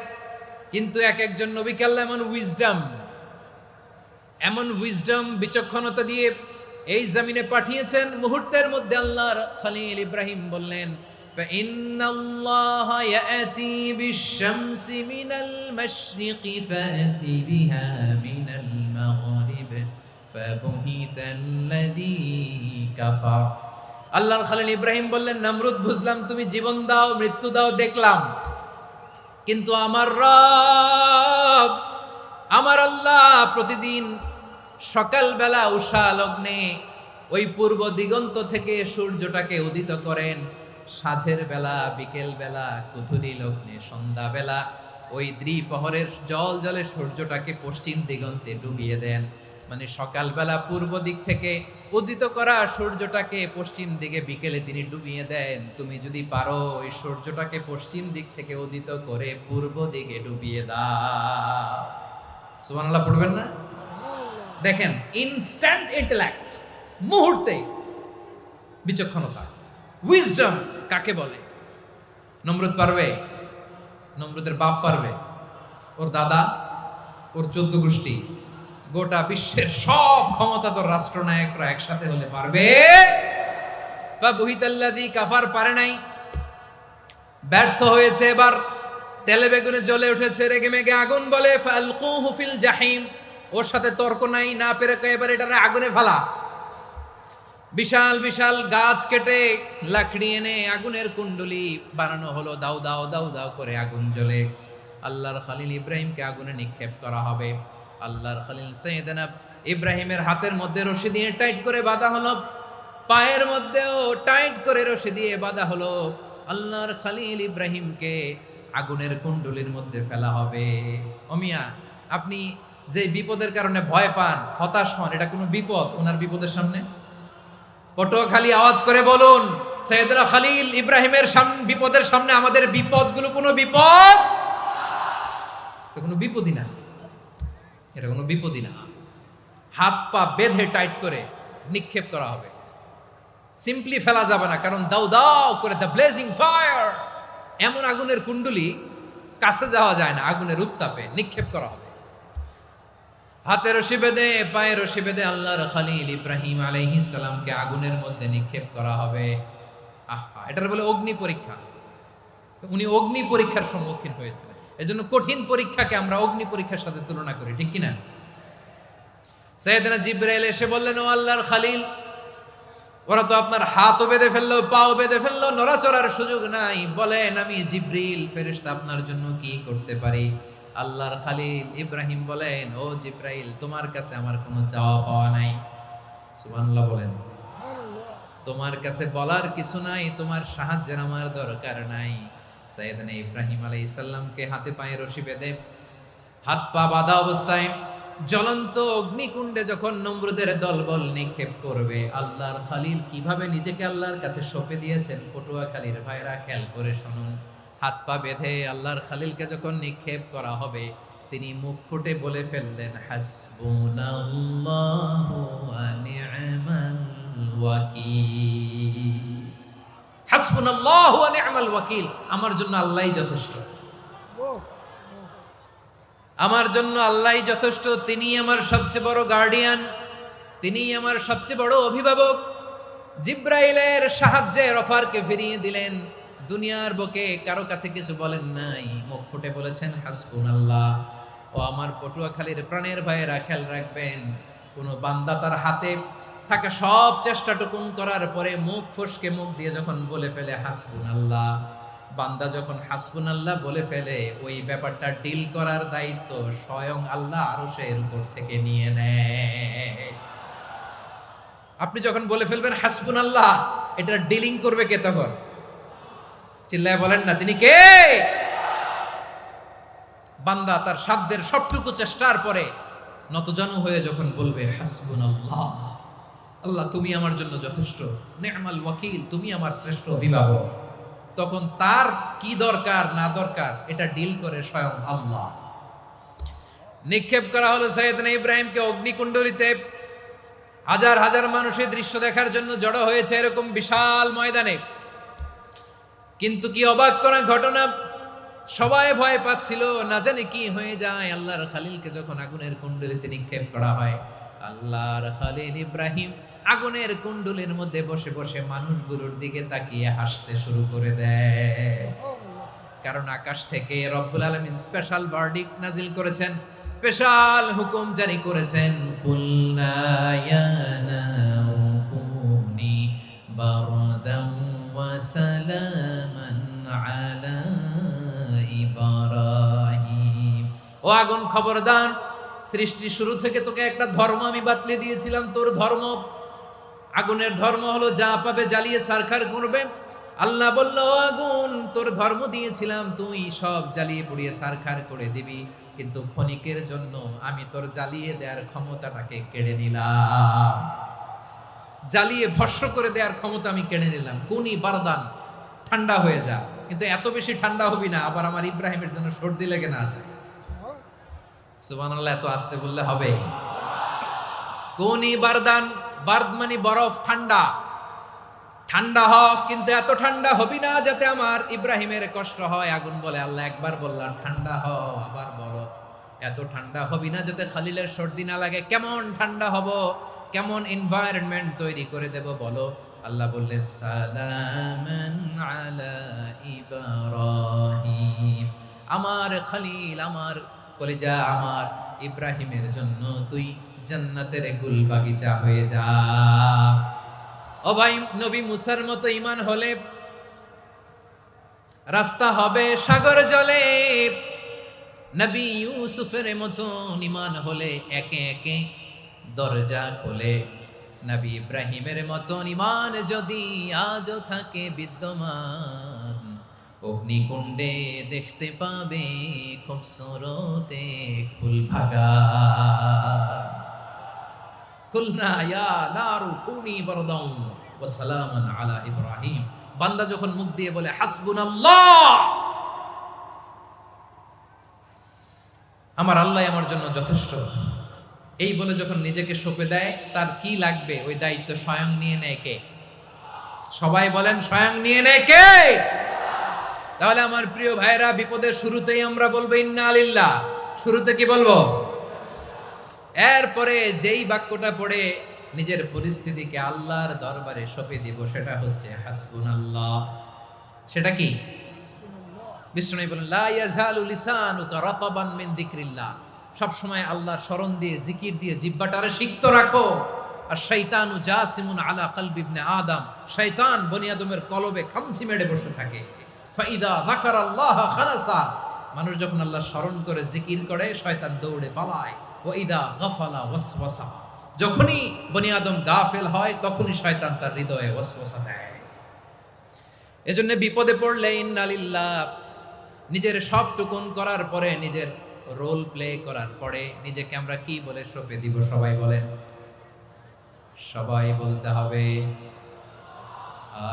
কিন্তু এক একজন নবীকে আল্লাহ এমন উইজডম, বিচক্ষণতা দিয়ে এই জমিনে পাঠিয়েছেন। মুহূর্তের মধ্যে আল্লাহর খলিল ইব্রাহিম বললেন, ফাইন্নাল্লাহা ইয়াতি বিশ-শামসি মিনাল মাশরিকি ফাতি বিহা মিনাল মাগরিব ফাবুহিতাল্লাযী কাফার। আল্লাহর খলিল ইব্রাহিম বললেন, নমরুদ, বুঝলাম তুমি জীবন দাও, মৃত্যু দাও, দেখলাম, কিন্তু আমার রব, আমার আল্লাহ প্রতিদিন সকালবেলা উষা লগ্নে ওই পূর্ব দিগন্ত থেকে সূর্যটাকে উদিত করেন, সাঁঝের বেলা, বিকেল বেলা, কুথুরি লগ্নে, সন্ধ্যা বেলা ওই দ্বিপ্রহরের জল জলে সূর্যটাকে পশ্চিম দিগন্তে ডুবিয়ে দেন। মানে সকালবেলা পূর্ব দিক থেকে উদিত করা সূর্যটাকে পশ্চিম দিকে বিকেলে তিনি ডুবিয়ে দেন। তুমি যদি পারো ওই সূর্যটাকে পশ্চিম দিক থেকে উদিত করে পূর্ব দিকে ডুবিয়ে দাও। সুবহানাল্লাহ পড়বেন না? দেখেন, ইনস্ট্যান্ট ইন্টেলেক্ট, মুহূর্তে বিচক্ষণতা, উইজডম কাকে বলে? নমরুদ পারবে? নমরুদের বাপ পারবে? ওর দাদা, ওর 14 গোষ্ঠী, গোটা বিশ্বের সব ক্ষমতাধর রাষ্ট্রনায়করা একসাথে হলে পারবে? ফাবুহিতাল্লাযী কাফার পারে নাই, ব্যর্থ হয়েছে। এবার তেলে বেগুনে জ্বলে উঠেছে, রেগে মেগে আগুন বলে, ফালকুহু ফিল জাহিম। ওর সাথে তর্ক নাই, না পেরে এবার এটারে আগুনে ফেলা। বিশাল বিশাল গাছ কেটে লাকড়ি এনে আগুনের কুণ্ডলি বানানো হলো, দাও দাও দাও দাও করে আগুন জ্বলে। আল্লাহর খলিল ইব্রাহিমকে আগুনে নিক্ষেপ করা হবে। আল্লাহর খলিল সাইয়েদনা ইব্রাহিমের হাতের মধ্যে রশি দিয়ে টাইট করে বাঁধা হলো, পায়ের মধ্যেও টাইট করে রশি দিয়ে বাঁধা হলো। আল্লাহর খলিল ইব্রাহিমকে আগুনের কুণ্ডলির মধ্যে ফেলা হবে। ওমিয়া, আপনি যে বিপদের কারণে ভয় পান, হতাশ হন, এটা কোনো বিপদ ওনার বিপদের সামনে? পটুয়াখালী আওয়াজ করে বলুন, সাইয়েদনা খলিল ইব্রাহিমের বিপদের সামনে আমাদের বিপদগুলো কোনো বিপদ? এটা কোনো বিপদই না, এটা কোনো বিপদই না। হাত পা বেঁধে টাইট করে নিক্ষেপ করা হবে, সিম্পলি ফেলা যাবে না, কারণ দাও দাও করে দ্য ব্লেজিং ফায়ার, এমন আগুনের কুণ্ডলি, কাছে যাওয়া যায় না, আগুনের উত্তাপে নিক্ষেপ করা হবে। হাতে রশি বেঁধে, পায়ে রশি বেঁধে আল্লাহর খলিল ইব্রাহিম আলাইহিস সালামকে আগুনের মধ্যে নিক্ষেপ করা হবে। আহা, এটার বলে অগ্নি পরীক্ষা। উনি অগ্নি পরীক্ষার সম্মুখীন হয়েছিলেন। এজন্য কঠিন পরীক্ষাকে আমরা অগ্নি পরীক্ষার সাথে তুলনা করি, ঠিক কিনা? সাইয়েদনা জিবরাইল এসে বললেন, ও আল্লাহর খলিল, ওরা তো আপনার হাতও বেঁধে ফেললো, পাও বেঁধে ফেললো, নড়াচড়ার সুযোগ নাই, বলেন আমি জিবরিল ফেরেশতা আপনার জন্য কি করতে পারি? আল্লাহর খলিল ইব্রাহিম বলেন, ও জিবরাইল, তোমার কাছে আমার কোনো চাওয়া পাওয়া নাই। সুবহানাল্লাহ বলেন। তোমার কাছে বলার কিছু নাই, তোমার সাহায্যের আমার দরকার নাই। সাইয়েদনা ইব্রাহিম আলাইহিস সালামকে হাতে পায়ে রশি বেঁধে হাত পা বাঁধা অবস্থায় জ্বলন্ত অগ্নিকুণ্ডে যখন নমরুদের দলবল নিক্ষেপ করবে, আল্লাহর খালিল কিভাবে নিজেকে আল্লাহর কাছে সঁপে দিয়েছেন পটুয়াখালীর ভাইরা খেয়াল করে শুনুন। হাত পা বেঁধে আল্লাহর খালিলকে যখন নিক্ষেপ করা হবে, তিনি মুখ ফুটে বলে ফেললেন, হাসবুনাল্লাহু ওয়া নি'মাল ওয়াকিল। হাসবুনাল্লাহু ওয়া নি'মাল ওয়াকিল, আমার জন্য আল্লাহই যথেষ্ট, আমার জন্য আল্লাহই যথেষ্ট। তিনি আমার সবচেয়ে বড় গার্ডিয়ান, তিনি আমার সবচেয়ে বড় অভিভাবক। জিব্রাইলের সাহায্যে রফারকে ফিরিয়ে দিলেন। দুনিয়ার বুকে কারো কাছে কিছু বলেন নাই, মুখ ফুটে বলেছেন হাসবুনাল্লাহ। ও আমার পটুয়াখালীর প্রাণের ভাইয়েরা, খেয়াল রাখবেন, কোনো বান্দা তার হাতে থাকা সব চেষ্টাটুকুন করার পরে মুখ ফসকে মুখ দিয়ে যখন বলে ফেলে হাসবুনাল্লাহ, বান্দা যখন হাসবুনাল্লাহ বলে ফেলে, ওই ব্যাপারটা ডিল করার দায়িত্ব স্বয়ং আল্লাহ আরশের উপর থেকে নিয়ে নেয়। আপনি যখন বলে ফেলবেন হাসবুনাল্লাহ, এটা ডিলিং করবে কে তখন? চিল্লায় বলেন না, তিনি কে? বান্দা তার সাধ্যের সবটুকু চেষ্টার পরে নতজানু হয়ে যখন বলবে হাসবুনাল্লাহ, আল্লাহ তুমি আমার জন্য যথেষ্ট, নি'মাল ওয়াকিল, তুমি আমার শ্রেষ্ঠ অভিভাবক, তখন তার কি দরকার না দরকার এটা ডিল করে স্বয়ং আল্লাহ। নিক্ষেপ করা হলো সাইয়েদনা ইব্রাহিমকে অগ্নিকুণ্ডলিতে। হাজার হাজার মানুষের দৃশ্য দেখার জন্য জড়ো হয়েছে এরকম বিশাল ময়দানে। কিন্তু কি অবাক করা ঘটনা, সবাই ভয় পাচ্ছিল, না জানি কি হয়ে যায়। আল্লাহর খালিলকে যখন আগুনের কুণ্ডলিতে নিক্ষেপ করা হয়, আল্লাহর খালিল ইব্রাহিম আগুনের কুণ্ডলীর মধ্যে বসে বসে মানুষগুলোর দিকে তাকিয়ে হাসতে শুরু করে দেয়। কারণ আকাশ থেকে রব্বুল আলামিন স্পেশাল ভার্ডিক্ট নাজিল করেছেন, স্পেশাল হুকুম জারি করেছেন, কুলনা ইয়া নারু কুনি বারদান ওয়া সালামান আলা ইব্রাহিম। ও আগুন খবরদার, সৃষ্টির শুরু থেকে তোকে একটা ধর্ম আমি বাতলে দিয়েছিলাম, তোর ধর্ম, আগুনের ধর্ম হলো যা পাবে জ্বালিয়ে সারখার করবে। আল্লাহ বলল, ও আগুন, তোর ধর্ম দিয়েছিলাম, তুই সব জ্বালিয়ে পুড়িয়ে সারখার করে দিবি, কিন্তু ক্ষণিকের জন্য আমি তোর জ্বালিয়ে দেওয়ার ক্ষমতাটাকে কেড়ে নিলাম, জ্বালিয়ে ভস্ম করে দেওয়ার ক্ষমতা আমি কেড়ে নিলাম। কুনি বারদান, ঠান্ডা হয়ে যা, কিন্তু এত বেশি ঠান্ডা হবি না আবার আমার ইব্রাহিমের জন্য সর্দি লেগে না যায়। সুবহানাল্লাহ, এত আস্তে বললে হবে? কুনি বারদান, বার্দ মানে বরফ, ঠান্ডা, ঠান্ডা হ, কিন্তু এত ঠান্ডা হবি না যাতে আমার ইব্রাহিমের কষ্ট হয়। আগুন বলে, আল্লাহ একবার বললাম ঠান্ডা হ, আবার বলো এত ঠান্ডা হবি না যাতে খালিলের সর্দি না লাগে। কেমন ঠান্ডা হব, কেমন এনভায়রনমেন্ট তৈরি করে দেব বলো? আল্লাহ বললেন, সালামান আলা ইব্রাহিম, আমার খালিল, আমার কলিজা, আমার ইব্রাহিমের জন্য তুই জান্নাতের গুল বাগিচা হয়ে যা। ও ভাই, নবী মুসার মতো ঈমান হলে রাস্তা হবে সাগর জলে, নবী ইউসুফের মতো ঈমান হলে একে একে দরজা খোলে, নবী ইব্রাহিমের মতো ঈমান যদি আজও থাকে বিদ্যমান, অগ্নিকুণ্ডে দেখতে পাবে খুবসুরত এক ফুল ভাগা। কুলনা ইয়া নারু কুনি বারদান ওয়া সালামান আলা ইব্রাহিম। বান্দা যখন মুখ দিয়ে বলে হাসবুনাল্লাহ, আমার আল্লাহ আমার জন্য যথেষ্ট, এই বলে যখন নিজেকে সঁপে দেয়, তার কি লাগবে ওই দায়িত্ব স্বয়ং নিয়ে নেয় কে? সবাই বলেন, স্বয়ং নিয়ে নেয় কে? তাহলে আমার প্রিয় ভাইরা, বিপদের শুরুতেই আমরা বলবো ইন্না লিল্লাহ। শুরুতে কি বলবো? এরপরে যেই বাক্যটা পড়ে নিজের পরিস্থিতিকে আল্লাহর দরবারে সঁপে দিব, সেটা হচ্ছে হাসবুনাল্লাহ। সেটা কি? বিষ্ণু বলেন, লা ইয়াজালু লিসানুকা রাতাবান মিন যিকরিল্লাহ, সব সময় আল্লাহর স্মরণ দিয়ে, জিকির দিয়ে জিহ্বাটারে সিক্ত রাখো। আর শয়তানু জাসিমুন আলা কলবি ইবনে আদম, শয়তান বনি আদমের কলবে খামচি মেরে বসে থাকে। ফাইদা যাকারাল্লাহ খানাসা, মানুষ যখন আল্লাহর স্মরণ করে জিকির করে, শয়তান দৌড়ে পালায়। ওয়া ইদা গাফালা ওয়াসওয়াসা, যখনই বনি আদম গাফেল হয়, তখনই শয়তান তার হৃদয়ে ওয়াসওয়াসা দেয়। এজন্য বিপদে পড়লে ইন্না লিল্লাহ, নিজের সবটুকুন করার পরে নিজের রোল প্লে করার পরে নিজেকে আমরা কি বলে সঁপে দিব? সবাই বলেন, সবাই বলতে হবে,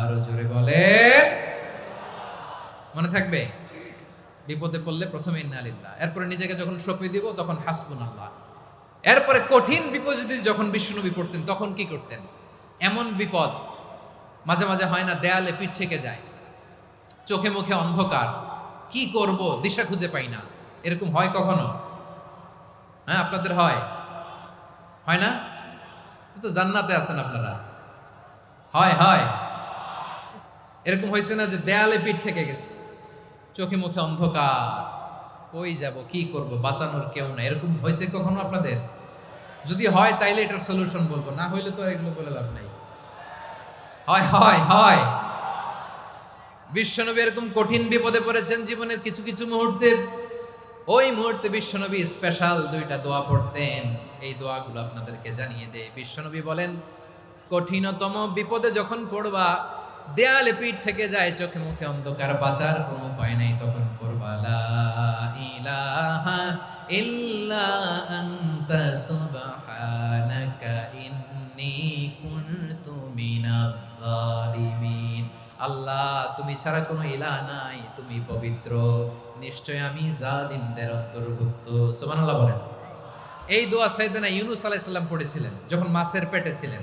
আরো জোরে বলেন, মনে থাকবে? বিপদে পড়লে প্রথমে ইন্না লিল্লাহ, এরপরে নিজেকে যখন সঁপে দিব তখন হাসবুনাল্লাহ। এরপরে কঠিন বিপদে যখন বিশ্বনবী পড়তেন তখন কি করতেন? এমন বিপদ মাঝে মাঝে হয় না, দেয়ালে পিঠ থেকে যায়, চোখে মুখে অন্ধকার, কি করব দিশা খুঁজে পাই না, এরকম হয় কখনো? হ্যাঁ, আপনাদের হয়? হয় না? তো জান্নাতে আছেন আপনারা। হয় হয় এরকম হয়েছে না যে দেয়ালে পিঠ থেকে গেছে, চোখে মুখে অন্ধকার, কই যাব, কি করব, বাঁচানোর কেউ না, এরকম হয়েছে কখনো আপনাদের? যদি হয় তাইলে এটার সলিউশন বলবো, না হইলে তো এগুলো বলে লাভ নাই। হয় হয় হয় বিশ্বনবী এরকম কঠিন বিপদে পড়েছেন জীবনের কিছু কিছু মুহূর্তে। ওই মুহূর্তে বিশ্বনবী স্পেশাল দুইটা দোয়া পড়তেন, এই দোয়াগুলো আপনাদেরকে জানিয়ে দেয়। বিশ্বনবী বলেন, কঠিনতম বিপদে যখন পড়বা, দেয়ালে পিঠ থেকে যায়, চোখে মুখে অন্ধকার, বাঁচার কোনো উপায় নাই, তখন পড়বা লা ইলাহা ইল্লা আনতা সুবহানাকা ইন্নী কুনতু মিনাজ জালিমিন। আল্লাহ, তুমি ছাড়া কোনো ইলাহ নাই, তুমি পবিত্র, নিশ্চয় আমি জালিমদের অন্তর্ভুক্ত। সুবহানাল্লাহ বলেন। এই দোয়া সাইয়েদনা ইউনূস আলাইহিস সালাম পড়েছিলেন যখন মাছের পেটে ছিলেন।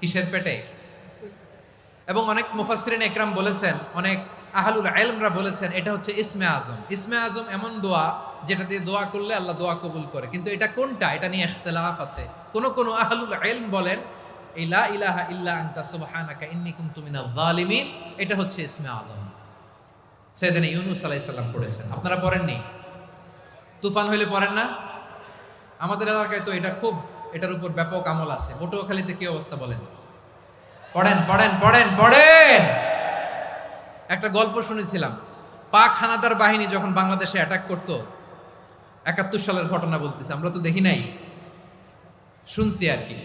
কিসের পেটে? এবং অনেক মুফাসসিরিন একরাম বলেছেন, অনেক আহলুল ইলমরা বলেছেন, এটা হচ্ছে ইসমে আজম। ইসমে আজম এমন দোয়া যেটা দিয়ে দোয়া করলে আল্লাহ দোয়া কবুল করে, কিন্তু এটা কোনটা, এটা নিয়ে ইখতিলাফ আছে। কোন আহলুল ইলম বলেন এই লা ইলাহা ইল্লা আনতা সুবহানাকা ইন্নী কুনতু মিনাজ জালিমিন, এটা হচ্ছে ইসমে আজম। সাইয়েদনা ইউনূস আলাইহিস সালাম পড়েছেন, আপনারা পড়েননি? তুফান হইলে পড়েন না? আমাদের এলাকায় তো এটা খুব, এটার উপর ব্যাপক আমল আছে। পটুয়াখালীতে কি অবস্থা বলেন? পড়েন পড়েন পড়েন পড়েন। একটা গল্প শুনেছিলাম, পাক হানাদার বাহিনী যখন বাংলাদেশে অ্যাটাক করত, ৭১ সালের ঘটনা বলতেছে, আমরা তো দেখি নাই, শুনছি আর কি।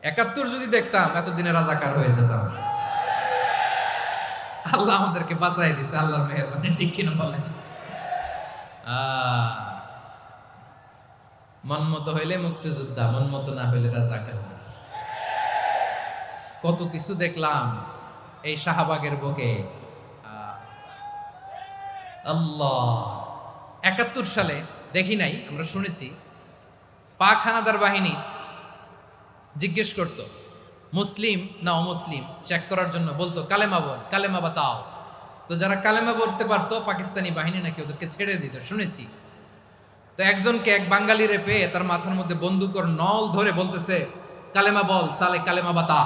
৭১ যদি দেখতাম এতদিনে রাজাকার হয়ে যেতাম। আল্লাহ আমাদেরকে বাঁচাই দিছে, আল্লাহর মেহেরবানি, ঠিক কিনা বলেন? মন মতো হইলে মুক্তিযোদ্ধা, মন মতো না হইলে রাজাকার। কত কিছু দেখলাম এই শাহবাগের বুকে। আল্লাহ, ৭১ সালে দেখি নাই, আমরা শুনেছি পাক হানাদার বাহিনী জিজ্ঞেস করত মুসলিম না অমুসলিম চেক করার জন্য, বলতো কালেমা বল, কালেমা বাতাও। তো যারা কালেমা বলতে পারতো পাকিস্তানি বাহিনী নাকি ওদেরকে ছেড়ে দিত, শুনেছি। তো একজনকে, এক বাঙালিরে পেয়ে তার মাথার মধ্যে বন্দুকর নল ধরে বলতেছে কালেমা বল সালে, কালেমা বাতা,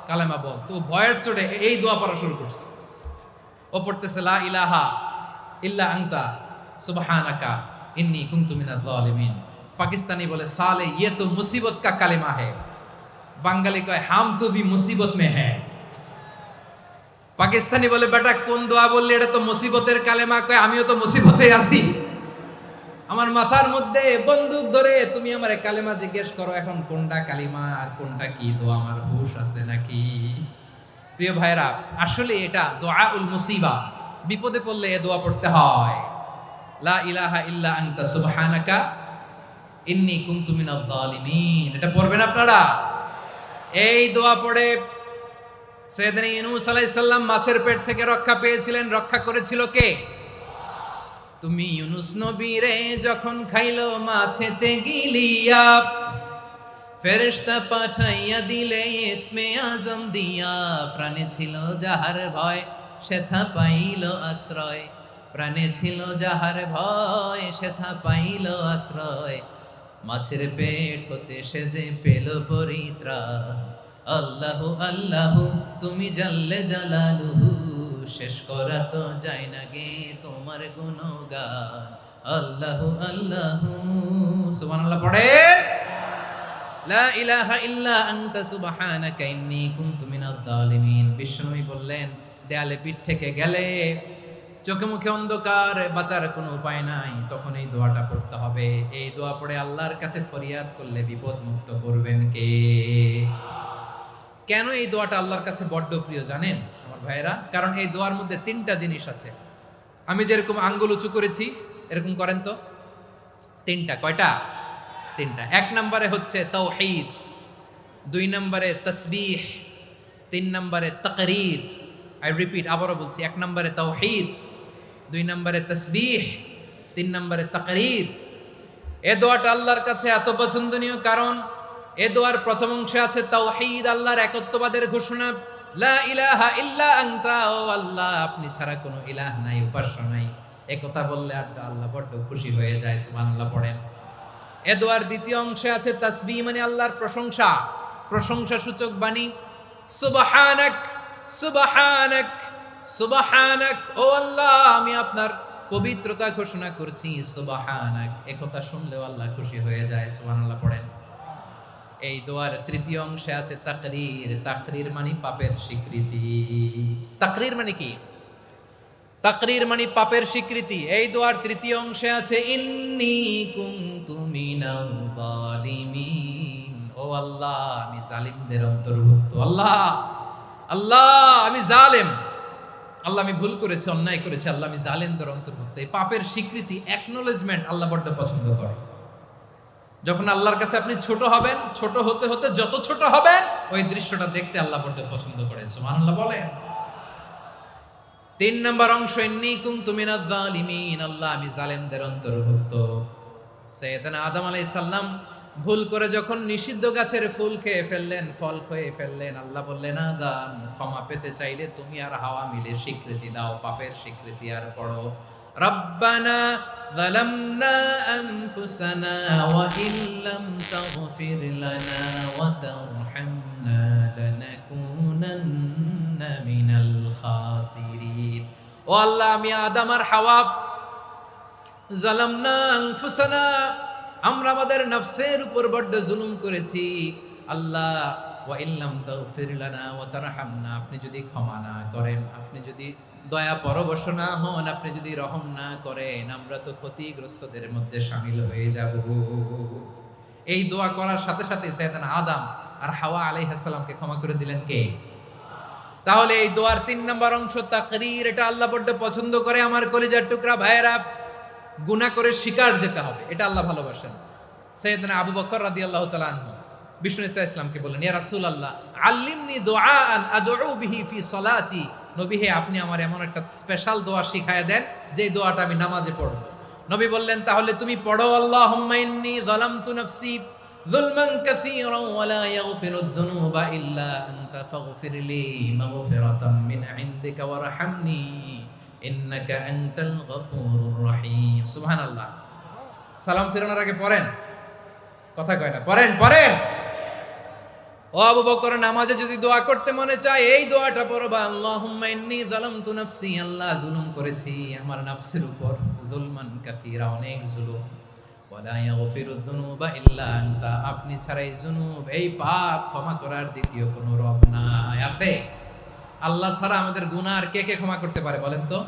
কালেমা বল। তো ভয়ের চোটে এই দোয়া পড়া শুরু করছে। ও পড়তেছে লা ইলাহা ইল্লা আনতা সুবহানাকা ইন্নী কুনতু মিনাজ জালিমিন। পাকিস্তানি বলে সালে ইয়ে তো মুসিবত কা কালেমা है। বাঙালি কয় হাম তো ভি মুসিবত মে হ্যায়। পাকিস্তানি বলে বেটা কোন দোয়া বললি, এটা তো মুসিবতের কালেমা। কয় আমিও তো মুসিবতে আছি, আমার মাথার মধ্যে বন্দুক ধরে তুমি আমারে কালেমা জিজ্ঞেস করো, এখন কোনটা কালিমা আর কোনটা কি দোয়া, আমার হুশ আছে নাকি? প্রিয় ভাইরা, আসলে এটা দুআউল মুসিবা, বিপদে পড়লে এ দোয়া পড়তে হয়, লা ইলাহা ইল্লা আনতা সুবহানাকা ইন্নী কুনতু মিনাজ জালিমিন। এটা পড়বেন আপনারা। এই দোয়া পড়ে সাইয়েদনা ইউনূস আলাইহিস সালাম মাছের পেট থেকে রক্ষা পেয়েছিলেন। রক্ষা করেছিল কে? তুমি ইউনূস নবীরে যখন খাইলো মাছেতে গিলিয়া, ফেরেশতা পাঠাইয়া দিলে ইসমে আজম দিয়া। প্রাণে ছিল যাহার ভয় সেথা পাইল আশ্রয়, প্রাণে ছিল যাহার ভয় সেথা পাইল আশ্রয়। মাছের পেট হতে সে যে পেল পরিত্রাণ। আল্লাহু আল্লাহু তুমি জাল্লে জালালুহু, শেষ করা তো যায় না গে তোমার গুণগান। আল্লাহু আল্লাহু, সুবহানাল্লাহ পড়ে। লা ইলাহা ইল্লা আনতা সুবহানাকা ইন্নী কুনতু মিনাজ জালিমিন। বিশ্বনবী বললেন, দেয়ালে পিঠ থেকে গেলে, চোখে মুখে অন্ধকার, বাঁচার কোনো উপায় নাই, তখন এই দোয়াটা পড়তে হবে। এই দোয়া পড়ে আল্লাহর কাছে ফরিয়াদ করলে বিপদ মুক্ত করবেন কে? কেন এই দোয়াটা আল্লাহর কাছে বড্ড প্রিয় জানেন আমার ভাইয়েরা? কারণ এই দোয়ার মধ্যে 3টা জিনিস আছে। আমি যেরকম আঙ্গুল উঁচু করেছি, এরকম করেন তো, তিনটা। কয়টা? তিনটা। এক নম্বরে হচ্ছে তাওহীদ, দুই নম্বরে তাসবিহ, তিন নম্বরে তাকরীর। আই রিপিট, আবারও বলছি, এক নম্বরে তাওহীদ, দুই নম্বরে তাসবিহ, তিন নম্বরে তাকরীর। এ দোয়াটা আল্লাহর কাছে এত পছন্দনীয় কারণ এ দোয়ার প্রথম অংশে আছে তাওহীদ, আল্লাহর একত্ববাদের ঘোষণা। লা ইলাহা ইল্লা আনতা, ও আল্লাহ আপনি ছাড়া কোনো ইলাহ নাই, উপাস্য নাই। এ কথা বললে আর আল্লাহ বড্ড খুশি হয়ে যায়, সুবহানাল্লাহ পড়েন। এ দোয়ার দ্বিতীয় অংশে আছে তাসবিহ, মানে আল্লাহর প্রশংসা, প্রশংসা সূচক বাণী। সুবহানাক সুবহানাক সুবহানাক, ও আল্লাহ আমি আপনার পবিত্রতা ঘোষণা করছি, সুবহানাক। এ কথা শুনলেও আল্লাহ খুশি হয়ে যায়, সুবহানাল্লাহ পড়েন। এই দোয়ার তৃতীয় অংশে আছে তাকরীর, তাকরীর মানে পাপের স্বীকৃতি। তাকরীর মানে কি? তাকরীর মানে পাপের স্বীকৃতি। এই দোয়ার তৃতীয় অংশে আছে ইন্নী কুনতু মিনাল যালিমিন, ও আল্লাহ আমি জালিমদের অন্তর্ভুক্ত। আল্লাহ আল্লাহ আমি জালেম, আল্লাহ আমি ভুল করেছি, অন্যায় করেছি, আল্লাহ আমি জালেমদের অন্তর্ভুক্ত। এই পাপের স্বীকৃতি, অ্যাকনোলেজমেন্ট আল্লাহ বড্ড পছন্দ করে। যখন আল্লাহর কাছে আপনি ছোট হবেন, ছোট হতে হতে যত ছোট হবেন ওই দৃশ্যটা দেখতে আল্লাহ বড্ড পছন্দ করে, সুবহানাল্লাহ বলেন। তিন নম্বর অংশ ইন্নী কুনতু মিনাজ জালিমিন, আল্লাহ আমি জালেমদের অন্তর্ভুক্ত। সাইয়েদনা আদম আলাইহিস সালাম ভুল করে যখন নিষিদ্ধ গাছের ফুল খেয়ে ফেললেন, ফল খেয়ে ফেললেন, আল্লাহ বললেন আদম ক্ষমা পেতে চাইলে তুমি আর হাওয়া মিলে স্বীকৃতি দাও, পাপের স্বীকৃতি। আর পড়ো রব্বানা যালামনা আনফুসানা ওয়া ইল্লাম তাগফির লানা ওয়া তারহামনা লানাকুনান্না মিনাল খাসিরিন। ও আল্লাহ আমি আদম আর হাওয়া যালামনা আনফুসানা, আমরা আমাদের নফসের উপর বড্ড জুলুম করেছি। আল্লাহ ওয়া ইল্লাম তাগফির লানা ওয়া তারহামনা, আপনি যদি ক্ষমা না করেন, আপনি যদি দয়া পরবশ না হন, আপনি যদি রহম না করেন, আমরা তো ক্ষতিগ্রস্তদের মধ্যে শামিল হয়ে যাব। এই দোয়া করার সাথে সাথে সাইয়েদনা আদম আর হাওয়া আলাইহিস সালামকে ক্ষমা করে দিলেন কে? তাহলে এই দোয়ার তিন নম্বর অংশ তাকরীর, এটা আল্লাহ বড্ড পছন্দ করে। আমার কলিজার টুকরা ভাইয়েরা, গুনাহ করে শিকার যেতে হবে, এটা আল্লাহ ভালোবাসেন। সাইয়েদনা আবু বকর রাদিয়াল্লাহু তাআলা আনহু বিষ্ণু ইসা ইসলামকে বললেন, ইয়া রাসূলুল্লাহ আল্লিমনি দুআআন আদউ বিহি ফি সলাতি, নবী হে আপনি আমার এমন একটা স্পেশাল দোয়া শিখায়া দেন যে দোয়াটা আমি নামাজে পড়ব। নবী বললেন তাহলে তুমি পড়ো আল্লাহুম্মা ইন্নী যালামতু নাফসি যুলমান কাসীরান ওয়া লা ইয়াগফিরুয যুনুবা ইল্লা আনতা ফাগফিরলি মাগফিরাতাম মিন ইনদিকা ওয়ারহামনি ইন্নাকা আনতাল গফুরুর রহিম। সুবহানাল্লাহ। সালাম ফিরানোর আগে পড়েন, কথা কয় না, পড়েন পড়েন। ও আবু বকর, নামাজে যদি দোয়া করতে মনে চায় এই দোয়াটা পড়বা, আল্লাহুম্মা ইন্নী যালামতু নাফসি, আল্লাহ জুলুম করেছি আমার নফসের উপর, যুলমান কাসীরা অনেক জুলুম, ওয়া লা ইয়াগফিরুয যুনুবা ইল্লা আনতা, আপনি ছাড়া এই জুনুব, এই পাপ ক্ষমা করার দ্বিতীয় কোনো রব নাই। আছে? আল্লাহ ছাড়া আমাদের গুনাহ আর কে কে ক্ষমা করতে পারে বলেন তো?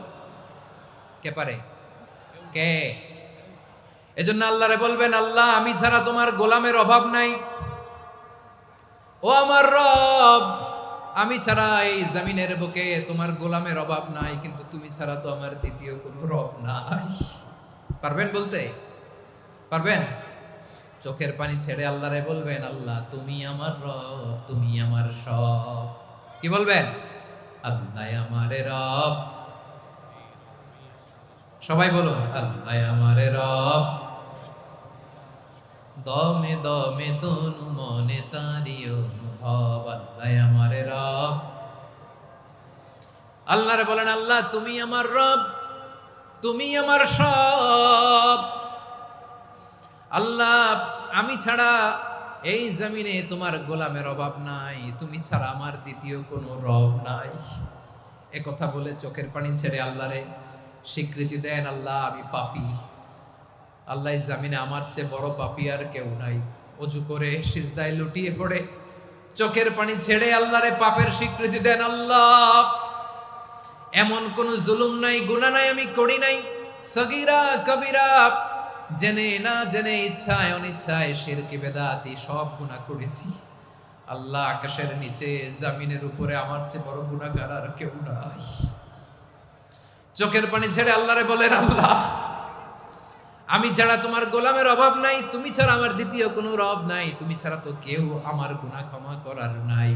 কে পারে? কে? এজন্য আল্লাহরে বলবেন, আল্লাহ আমি ছাড়া তোমার গোলামের অভাব নাই, ও আমার রব আমি ছাড়া এই জমিনের বুকে তোমার গোলামের অভাব নাই, কিন্তু তুমি ছাড়া তো আমার দ্বিতীয় কোনো রব নাই। পারবেন বলতে? পারবেন? চোখের পানি ছেড়ে আল্লাহরে বলবেন, আল্লাহ তুমি আমার রব, তুমি আমার সব। কি বলবেন? আল্লাহ আমারে রব। সবাই বলুন, আল্লাহ আমারে রব, দমে দমে তনু মনে তারি অনুভব, আল্লাহ আমারে রব। আল্লাহরে বলেন, আল্লাহ তুমি আমার রব, তুমি আমার সব। আল্লাহ আমি ছাড়া এই জমিনে তোমার গোলামের অভাব নাই, তুমি ছাড়া আমার দ্বিতীয় কোনো রব নাই। এ কথা বলে চোখের পানি ছেড়ে আল্লাহরে স্বীকৃতি দেন, আল্লাহ আমি পাপী, আল্লাহ জামিনে আমার চেয়ে বড় পাপী আর কেউ নাই। অজু করে সিজদায় লুটিয়ে পড়ে চোখের পানি ছেড়ে আল্লাহরে পাপের স্বীকৃতি দেন, আল্লাহ এমন কোন জুলুম নাই, গুনাহ নাই আমি করি নাই, সগীরা কবিরা, জেনে না জেনে, ইচ্ছায় অনিচ্ছায়, শিরকি বেদাতি সব গুনাহ করেছি। আল্লাহ আকাশের নিচে জমিনের উপরে আমার চেয়ে বড় গুনাহগার আর কেউ নাই। চোখের পানি ছেড়ে আল্লাহরে বলেন, আল্লাহ আমি ছাড়া তোমার গোলামের অভাব নাই, তুমি ছাড়া আমার দ্বিতীয় কোনো রব নাই, তুমি ছাড়া তো কেউ আমার গুনাহ ক্ষমা করার নাই,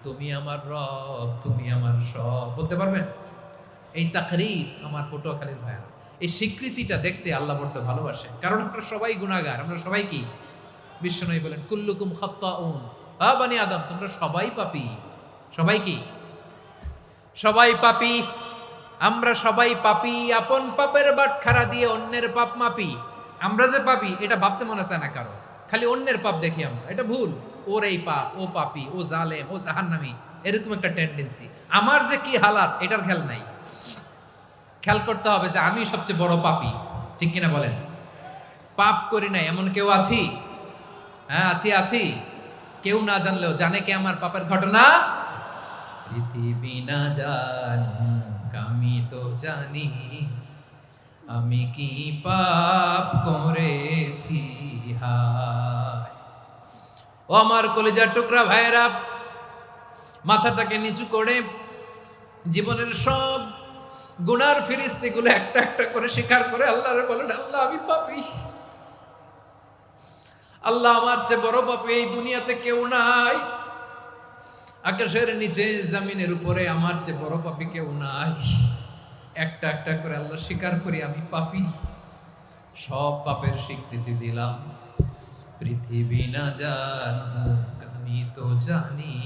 তুমি আমার রব, তুমি আমার সব। বলতে পারবেন? এই তাকরীর আমার পটুয়াখালীর ভাইয়া, এই স্বীকৃতিটা দেখতে আল্লাহ বড্ড ভালোবাসে, কারণ আমরা সবাই গুনাহগার, আমরা সবাই কি? বিশ্বনবী বলেন কুল্লুকুম খাত্তাউন, বানি আদম তোমরা সবাই পাপী। সবাই কি? সবাই পাপী। আমরা সবাই পাপী, আপন পাপের বাটখারা দিয়ে অন্যের পাপ মাপি। আমরা যে পাপী এটা ভাবতে মনে চায় না কারো, খালি অন্যের পাপ দেখি আমরা, এটা ভুল। ওর এই পাপ, ও পাপী, ও জালেম, ও জাহান্নামী, এরকম একটা টেন্ডেন্সি। আমার যে কি হালাত এটার খেয়াল নাই। খেয়াল করতে হবে যে আমি সবচেয়ে বড় পাপী, ঠিক কিনা বলেন? পাপ করি নাই এমন কেউ আছি? হ্যাঁ আছি। কেউ না জানলেও জানে কে আমার পাপের ঘটনা? পৃথিবী না জানুক আমি তো জানি, আমি কি পাপ করেছি হায়। ও আমার কলিজার টুকরা ভাইয়েরা, মাথাটাকে নিচু করে জীবনের সব গুনার ফিরিস্তিগুলো একটা একটা করে স্বীকার করে আল্লাহরে বলেন, আল্লাহ আমি পাপী। আল্লাহ আমার চেয়ে বড় পাপী এই দুনিয়াতে কেউ নাই। আকাশের নিচে জমিনের উপরে আমার চেয়ে বড় পাপী কেউ নাই। একটা একটা করে আল্লাহ স্বীকার করি আমি পাপী, সব পাপের স্বীকৃতি দিলাম। পৃথিবী না জানুক আমি তো জানি,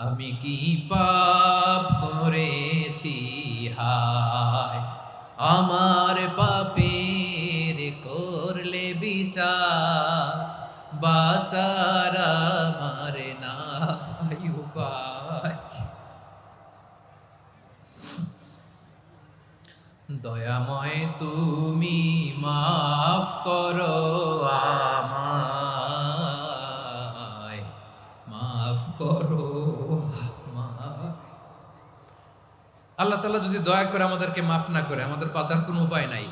আমি কি পাপ করেছি হায়। আমার পাপের করলে বিচার, বাঁচার আমার নাই উপায়। দয়াময় তুমি মাফ করো আমায়, মাফ করো আমায়। আল্লাহ তাআলা যদি দয়া করে আমাদেরকে মাফ না করে, আমাদের বাঁচার কোনো উপায় নাই।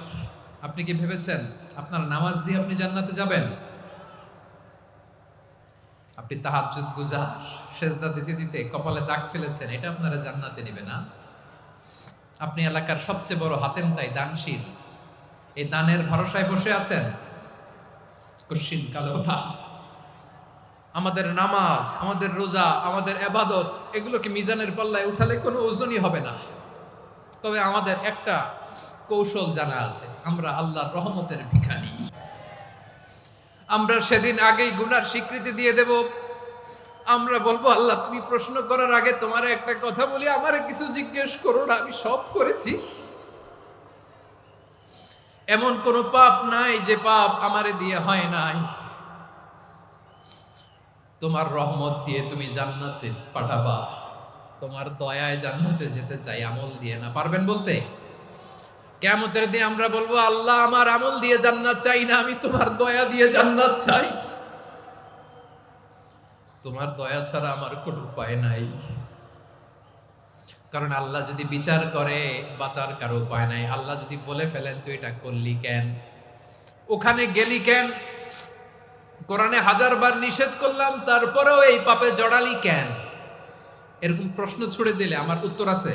আপনি কি ভেবেছেন আপনার নামাজ দিয়ে আপনি জান্নাতে যাবেন? আপনি তাহাজ্জুদ গুজার, সেজদা দিতে দিতে কপালে দাগ ফেলেছেন, এটা আপনারা জান্নাতে নেবে না। আপনি এলাকার সবচেয়ে বড় হাতেম তাই দানশীল, এই দানের ভরসায় বসে আছেন, কশিন কালো না। আমাদের নামাজ, আমাদের রোজা, আমাদের ইবাদত, এগুলোকে মিজানের পাল্লায় উঠালে কোনো ওজনই হবে না। তবে আমাদের একটা কৌশল জানা আছে, আমরা আল্লাহর রহমতের ভিখারি। আমরা সেদিন আগেই গুনার স্বীকৃতি দিয়ে দেব। আমরা বলবো, আল্লাহ তুমি প্রশ্ন করার আগে তোমার একটা কথা বলি, আমারে কিছু জিজ্ঞেস করো না, আমি সব করেছি। এমন কোন পাপ নাই যে পাপ আমারে দিয়ে হয় নাই। তোমার রহমত দিয়ে তুমি জান্নাতে পাঠাবা, তোমার দয়ায় জান্নাতে যেতে চাই, আমল দিয়ে না। পারবেন বলতে? কিয়ামতের দিন আমরা বলবো, আল্লাহ আমার আমল দিয়ে জান্নাত চাই না, আমি তোমার দয়া দিয়ে জান্নাত চাই। তোমার দয়া ছাড়া আমার কোনো উপায় নাই। কারণ আল্লাহ যদি বিচার করে বাঁচার কারো উপায় নাই। আল্লাহ যদি বলে ফেলেন তুই এটা করলি কেন, ওখানে গেলি কেন, কোরআনে 1000 বার নিষেধ করলাম তারপরেও এই পাপে জড়ালি কেন, এরকম প্রশ্ন ছুড়ে দিলে আমার উত্তর আছে?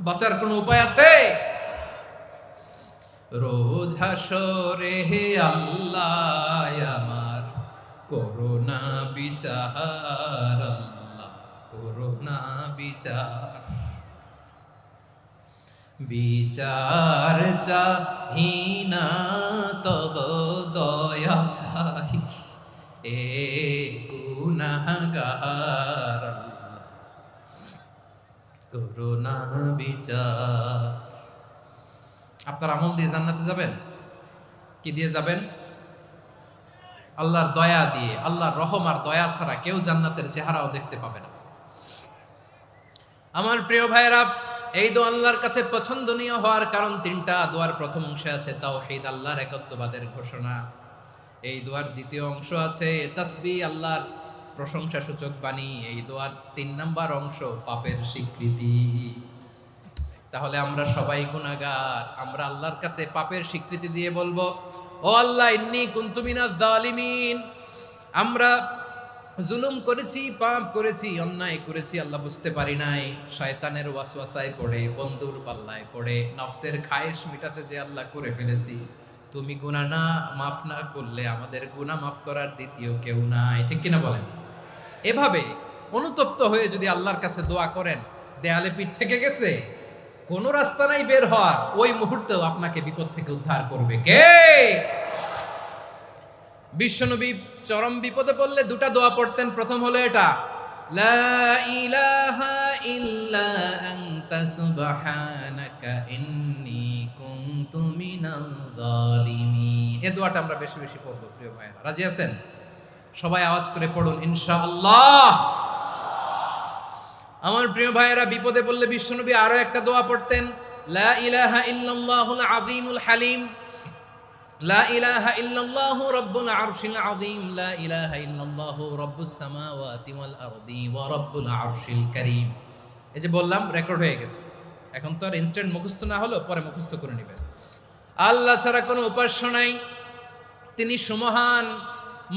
বাঁচার কোনো উপায় আছে? রোজ হাসরে হে আল্লাহ আমার করোনা বিচার, আল্লাহ করোনা বিচার। বিচার চাহি না তব দয়া চাই, এ গুনাহগার আল্লাহ করোনা বিচার। আপনার আমল দিয়ে জান্নাতে যাবেন? কি দিয়ে যাবেন? আল্লাহর দয়া দিয়ে। আল্লাহর রহম আর দয়া ছাড়া কেউ জান্নাতের চেহারাও দেখতে পাবে না। আমার প্রিয় ভাইয়েরা, এই দোয়া আল্লাহর কাছে পছন্দনীয় হওয়ার কারণ 3টা। দোয়ার প্রথম অংশে আছে তাওহীদ, আল্লাহর একত্ববাদের ঘোষণা। এই দোয়ার দ্বিতীয় অংশ আছে তাসবিহ, আল্লাহর প্রশংসা সূচক বাণী। এই দোয়ার 3 নাম্বার অংশ পাপের স্বীকৃতি। তাহলে আমরা সবাই গুনাহগার। আমরা আল্লাহর কাছে পাপের স্বীকৃতি দিয়ে বলবো, ও আল্লাহ ইন্নী কুনতু মিনাজ জালিমিন, আমরা জুলুম করেছি, পাপ করেছি, অন্যায় করেছি, আল্লাহ বুঝতে পারি নাই, শয়তানের ওয়াসওয়াসায় পড়ে, বন্ধুর পাল্লায় পড়ে, নফসের খায়েশ মিটাতে যে আল্লাহ করে ফেলেছি। তুমি গুনাহ না মাফ না করলে আমাদের গুনাহ মাফ করার দ্বিতীয় কেউ নাই, ঠিক কিনা বলেন? এভাবে অনুতপ্ত হয়ে যদি আল্লাহর কাছে দোয়া করেন, দেয়ালে পিঠ থেকে গেছে, কোনো রাস্তা নাই বের হওয়ার, ওই মুহূর্তেও আপনাকে বিপদ থেকে উদ্ধার করবে কে? বিশ্বনবী চরম বিপদে পড়লে দুটা দোয়া পড়তেন। প্রথম হলো এটা, লা ইলাহা ইল্লা আনতা সুবহানাকা ইন্নী কুনতু মিনাল জালিমিন। এই দোয়াটা আমরা বেশি বেশি পড়ব প্রিয় ভাইরা। রাজি আছেন? সবাই আওয়াজ করে পড়ুন ইনশাআল্লাহ। আমার প্রিয় ভাইয়েরা, বিপদে পড়লে বিশ্বনবী আরো একটা দোয়া পড়তেন, লা ইলাহা ইল্লাল্লাহুল আযীমুল হালিম, লা ইলাহা ইল্লাল্লাহু রাব্বুল আরশিল আযীম, লা ইলাহা ইল্লাল্লাহু রাব্বুস সামাওয়াতি ওয়াল আরদি ওয়া রাব্বুল আরশিল কারীম। এই যে বললাম, রেকর্ড হয়ে গেছে। এখন তো আর ইনস্ট্যান্ট মুখস্থ না হলো, পরে মুখস্থ করে নেবেন। আল্লাহ ছাড়া কোনো উপাস্য নাই, তিনি সুমহান,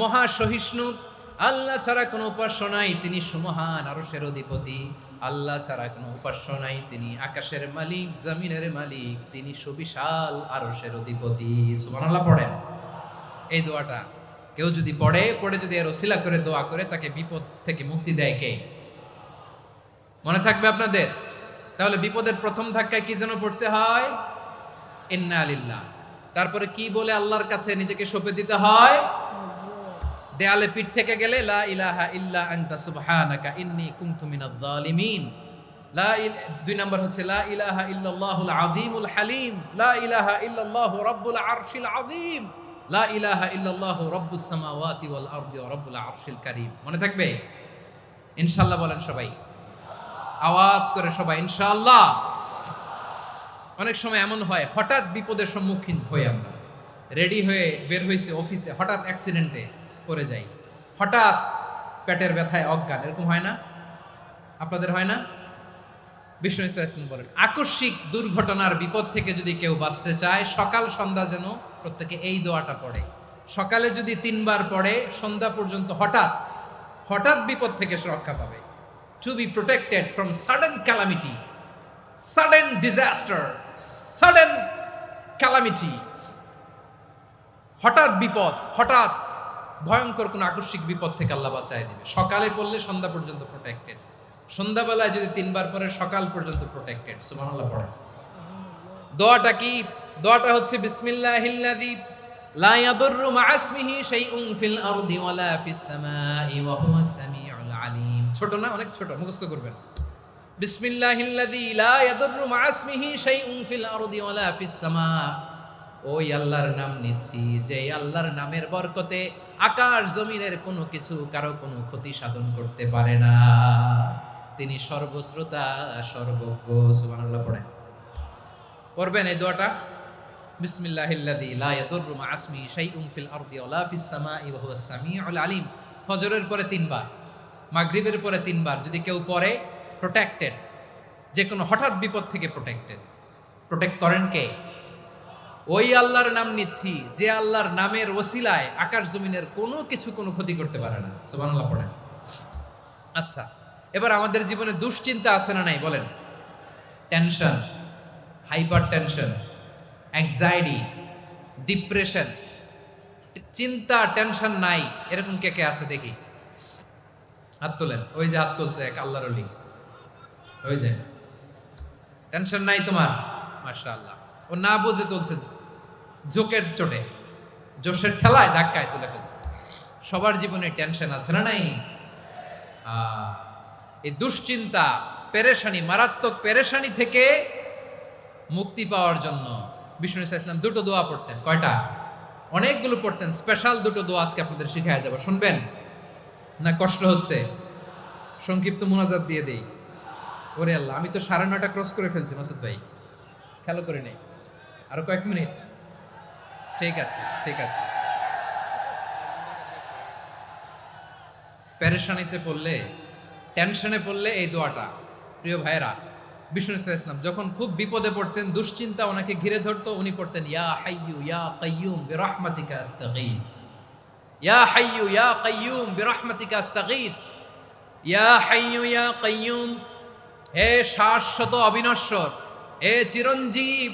মহা সহিষ্ণু। আল্লাহ ছাড়া কোনো উপাস্য নাই, তিনি সুমহান, আরশের অধিপতি। আল্লাহ ছাড়া কোনো উপাস্য নাই, তিনি আকাশের মালিক, জমিনের মালিক, তিনি সুবিশাল আরশের অধিপতি। সুবহানাল্লাহ পড়েন। এই দোয়াটা কেউ যদি পড়ে যদি এর ওসিলা করে দোয়া করে, তাকে বিপদ থেকে মুক্তি দেয় কে? মনে থাকবে আপনাদের? তাহলে বিপদের প্রথম ধাক্কায় কি যেন পড়তে হয়? ইন্না লিল্লাহ। তারপরে কি বলে আল্লাহর কাছে নিজেকে সঁপে দিতে হয়? দেয়ালে পিঠ থেকে গেলে লা ইলাহা ইল্লা আনতা সুবহানাকা ইন্নী কুনতু মিনাজ জালিমিন। দুই নাম্বার হচ্ছে লা ইলাহা ইল্লাল্লাহুল আযীমুল হালিম, লা ইলাহা ইল্লাল্লাহু রাব্বুল আরশিল আযীম, লা ইলাহা ইল্লাল্লাহু রাব্বুস সামাওয়াতি ওয়াল আরদি ওয়া রাব্বুল আরশিল কারীম। মনে থাকবে? ইনশাআল্লাহ বলেন সবাই, আওয়াজ করে সবাই ইনশাআল্লাহ। অনেক সময় এমন হয়, হঠাৎ বিপদের সম্মুখীন হই আমরা, রেডি হয়ে বের হয়েছে অফিসে, হঠাৎ অ্যাক্সিডেন্টে পড়ে যাই, হঠাৎ পেটের ব্যথায় অজ্ঞান, এরকম হয় না? আপনাদের হয় না? বিষ্ণু ইসলাম বলেন, আকস্মিক দুর্ঘটনার বিপদ থেকে যদি কেউ বাঁচতে চায়, সকাল সন্ধ্যা যেন প্রত্যেকে এই দোয়াটা পড়ে। সকালে যদি 3 বার পড়ে, সন্ধ্যা পর্যন্ত হঠাৎ বিপদ থেকে সে রক্ষা পাবে। To be protected from sudden calamity, sudden disaster, sudden calamity. হঠাৎ বিপদ, হঠাৎ ভয়ঙ্কর কোন আকস্মিক বিপদ থেকে আল্লাহ বাঁচায় দিবে। সকালে পড়লে সন্ধ্যা পর্যন্ত প্রোটেক্টেড, সন্ধ্যাবেলায় যদি 3 বার পরে সকাল পর্যন্ত প্রোটেক্টেড। সুবহানাল্লাহ পড়ে। দোয়াটা কি? দোয়াটা হচ্ছে বিসমিল্লাহিল্লাযী লা ইয়াদুররু মা ইসমিহি শাইউন ফিল আরদি ওয়ালা ফিস সামাই ওয়া হুয়াস সামিউল আলিম। ছোট না? অনেক ছোট, মুখস্থ করবেন। বিসমিল্লাহিল্লাযী লা ইয়াদুররু মা ইসমিহি শাইউন ফিল আরদি ওয়ালা ফিস সামা। ওই আল্লাহর নাম নিচ্ছি, যে আল্লাহর নামের বরকতে আকাশ জমিনের কোনো কিছু কারো কোনো ক্ষতি সাধন করতে পারে না। তিনি সর্বশ্রোতা, সর্বজ্ঞ। সুবহানাল্লাহ পড়েন। পড়বেন এই দোয়াটা, বিসমিল্লাহিল্লাযী লা ইয়াদুররু মা ইসমিহি শাইউন ফিল আরদি ওয়ালা ফিস সামাই ওয়া হুয়াস সামিউল আলিম। ফজরের পরে 3 বার, মাগরিবের পরে 3 বার যদি কেউ পড়ে, প্রোটেক্টেড। যে কোনো হঠাৎ বিপদ থেকে প্রোটেক্টেড। প্রোটেক্ট করেন কে? ওই আল্লাহর নাম নিচ্ছি, যে আল্লাহর নামের ওসিলায় আকাশ জমিনের কোনো কিছু কোনো ক্ষতি করতে পারে না। সুবহানাল্লাহ পড়েন। আচ্ছা, এবার আমাদের জীবনে দুশ্চিন্তা আছে না নাই বলেন? Tension, hyper tension, anxiety, depression, চিন্তা, টেনশন নাই, এরকম কে কে আছে দেখি? হাত তোলেন। ওই যে হাত তুলছে এক আল্লাহর ওলি, ওই যে। টেনশন নাই তোমার? মাশাআল্লাহ। ও না বুঝে তুলছে, জোকের চোটে, জোশের ঠেলায় ধাক্কায় তুলে ফেলছে। সবার জীবনে টেনশন আছে না নাই? এই দুশ্চিন্তা, পেরেশানি, মারাত্মক পেরেশানি থেকে মুক্তি পাওয়ার জন্য বিষ্ণু ইসলাম 2টো দোয়া পড়তেন। কয়টা? অনেকগুলো পড়তেন। স্পেশাল 2টো দোয়া আজকে আপনাদের শিখায় যাব, শুনবেন না? কষ্ট হচ্ছে? সংক্ষিপ্ত মুনাজাত দিয়ে দেই। ওরে আল্লাহ, আমি তো 9:30 ক্রস করে ফেলছি মাসুদ ভাই, খেয়াল করে নেই। আরো কয়েক মিনিট? ঠিক আছে, ঠিক আছে। পেরেশানিতে পড়লে, টেনশনে পড়লে এই দোয়াটা, প্রিয় ভাইরা, বিষ্ণু ইসলাম যখন খুব বিপদে পড়তেন, দুশ্চিন্তা ওনাকে ঘিরে ধরতো, উনি পড়তেন ইয়া হাইয়ু ইয়া কাইয়ুম বিরহমাতিকা আস্তাগীথ। ইয়া হাইয়ু ইয়া কাইয়ুম বিরহমাতিকা আস্তাগীথ, ইয়া হাইয়ু ইয়া কাইয়ুম, হে শাশ্বত অবিনশ্বর, হে চিরঞ্জীব,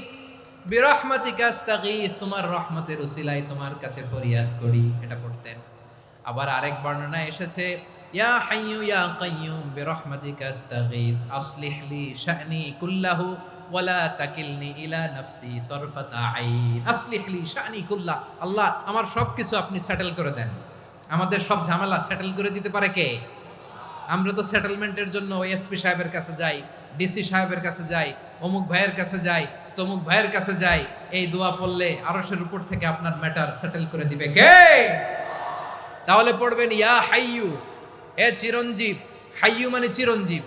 বিরহমাতিকা আস্তাগীথ, তোমার রহমতের উসিলায় তোমার কাছে ফরিয়াদ করি। এটা পড়তেন। আবার আরেক বর্ণনায় এসেছে ইয়া হাইয়ু ইয়া কাইয়ুম বিরহমাতিকা আস্তাগীথ আসলিহ লি শা'নি কুল্লাহু ওয়ালা তাকিলনি ইলা নাফসি তরফাতা আইন। আসলিহ লি শা'নি কুল্লাহ, আল্লাহ আমার সবকিছু আপনি সেটেল করে দেন। আমাদের সব ঝামেলা সেটেল করে দিতে পারে কে? আমরা তো সেটেলমেন্টের জন্য এসপি সাহেবের কাছে যাই, ডিসি সাহেবের কাছে যাই, অমুক ভাইয়ের কাছে যাই, তমুক ভাইয়ের কাছে যাই। এই দোয়া পড়লে আরশের উপর থেকে আপনার ম্যাটার সেটেল করে দিবে কে? তাহলে পড়বেন ইয়া হাইয়ু, এ চিরঞ্জীব। হাইয়ু মানে চিরঞ্জীব,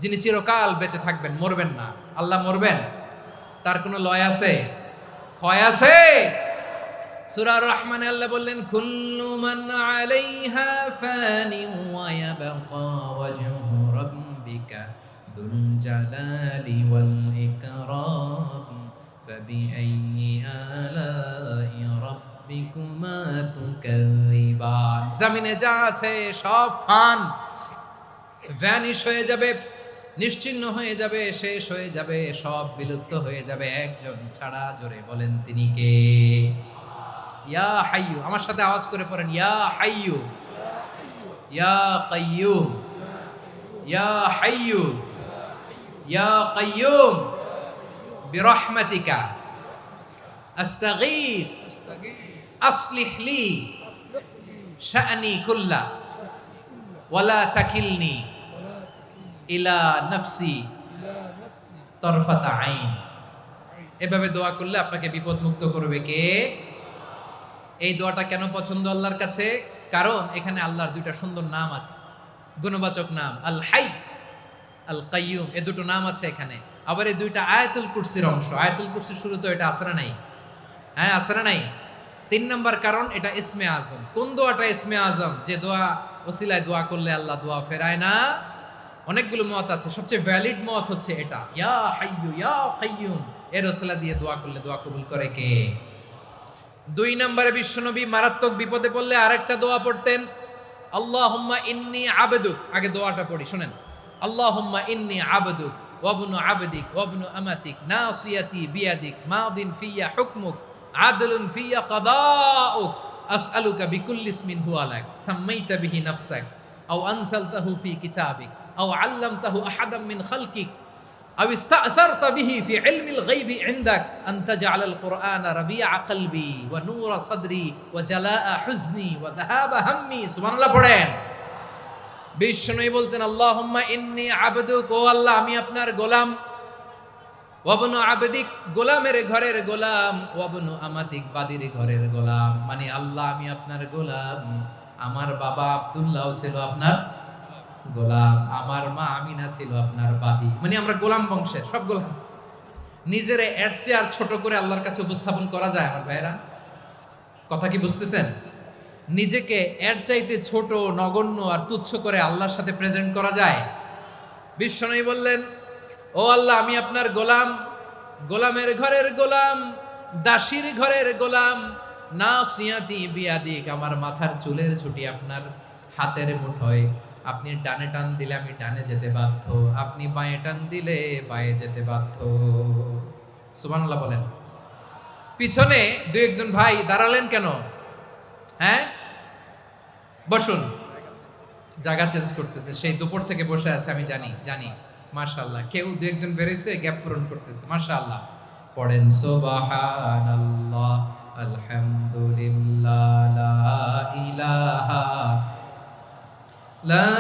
যিনি চিরকাল বেঁচে থাকবেন, মরবেন না। আল্লাহ মরবেন? তার কোনো লয় আছে? ক্ষয় আছে? সূরা রহমানে আল্লাহ বললেন কুল্লু মান আলাইহা ফানি ওয়া ইয়াবকা ওয়াজহু রাব্বিকা যুল জালালি ওয়াল ইকরাম ফাবিআইয়ি আলাই রাব্বিকুমা তুকাযিবান। জমিনে যা আছে সব ফান, ভ্যানিশ হয়ে যাবে, নিশ্চিহ্ন হয়ে যাবে, শেষ হয়ে যাবে, সব বিলুপ্ত হয়ে যাবে, একজন ছাড়া। জোরে বলেন তিনি কে? ইয়া হাইয়ু, আমার সাথে আওয়াজ করে পড়েন ইয়া হাইয়ু ইয়া কাইয়ুম ইয়া হাইয়ু ইয়া কাইয়ুম বিরহমাতিকা আস্তাগীথ আসলিহ লি শা'নি কুল্লা ওয়ালা তাকিলনি ইলা নাফসি তরফাতা আইন। এভাবে দোয়া করলে আপনাকে বিপদ মুক্ত করবে কে? এই দোয়াটা কেন পছন্দ আল্লাহর কাছে? কারণ এখানে আল্লাহর দুইটা সুন্দর নাম আছে, গুণবাচক নাম, আল হাই, আল কাইয়ুম, এই দুটো নাম আছে এখানে। আবার এই দুইটা আয়াতুল কুরসির অংশ। আয়াতুল কুরসির শুরু তো এটা আসরা নাই? হ্যাঁ, আসরা নাই। 3 নাম্বার কারণ এটা ইসমে আজম। কোন দোয়াটা ইসমে আজম? যে দোয়া ওসিলায় দোয়া করলে আল্লাহ দোয়া ফেরায় না। অনেকগুলো মত আছে, সবচেয়ে ভ্যালিড মত হচ্ছে এটা, ইয়া হাইয়ু ইয়া কাইয়ুম, এর ওসিলা দিয়ে দোয়া করলে দোয়া কবুল করে কে? 2 নম্বরে বিশ্বনবী মারাত্মক বিপদে পড়লে আরেকটা দোয়া পড়তেন, আল্লাহুম্মা ইন্নী আবদুক। আগে দোয়াটা পড়ি, শুনেন। আল্লাহুম্মা ইন্নী আবদুক ওয়া ইবনু আবদিক ওয়া ইবনু আমাতিক নাসিয়াতি বিয়াদিক মাদিন ফিয়া হুকমুক আদলুন ফিয়া কাদাউক আসআলুকা বিকুল্লি ইসমিন হুয়া লাক সাম্মাইতা বিহি নাফসাক আও আনসালতাহু ফি কিতাবিক আও আল্লামতাহু আহাদাম মিন খালকিক আও ইস্তা'সারতা বিহি ফি ইলমিল গায়বি ইনদাক আন তাজআলাল কুরআনা রাবিআ কলবি ওয়া নূরা সাদরি ওয়া জালাআ হুজনি ওয়া যাহাবা হাম্মি। সুবহানাল্লাহ পড়েন। বিষ্ণুই বলতেন আল্লাহুম্মা ইন্নী আবদুক, ও আল্লাহ আমি আপনার গোলাম, ওয়া ইবনু আবদিক, গোলামের ঘরের গোলাম, ওয়া ইবনু আমাতিক, বাদীর ঘরের গোলাম। মানে আল্লাহ আমি আপনার গোলাম। আমার বাবা আব্দুল্লাহ ছিল আপনার গোলাম, আমার মা আমিনা ছিল আপনার বাদী। মানে আমরা গোলাম বংশের, সব গোলাম। নিজের এর চেয়ে আর ছোট করে আল্লাহর কাছে উপস্থাপন করা যায় আমার ভাইরা? কথা কি বুঝতেছেন? নিজেকে এর চাইতে ছোট, নগণ্য আর তুচ্ছ করে আল্লাহর সাথে প্রেজেন্ট করা যায়? বিশ্বনবী বললেন, ও আল্লাহ আমি আপনার গোলাম, গোলামের ঘরের গোলাম, দাসীর ঘরের গোলাম, নাসিয়াতি বিয়াদিক, আমার মাথার চুলের ছুটি আপনার হাতের মুঠোয়। আপনি ডানে টান দিলে আমি ডানে যেতে বাধ্য, আপনি বাঁয়ে টান দিলে বাঁয়ে যেতে বাধ্য। সুবহানাল্লাহ বলেন। পিছনে 2-1 ভাই দাঁড়ালেন কেন? হ্যাঁ, বসুন। জায়গা চেঞ্জ করতেছে, সেই দুপুর থেকে বসে আছে, আমি জানি। মাশাআল্লাহ, কেউ 2-1 বেরিয়েছে, গ্যাপ পূরণ করতেছে। মাশাআল্লাহ। পড়েন সুবহানাল্লাহ, আলহামদুলিল্লাহ, লা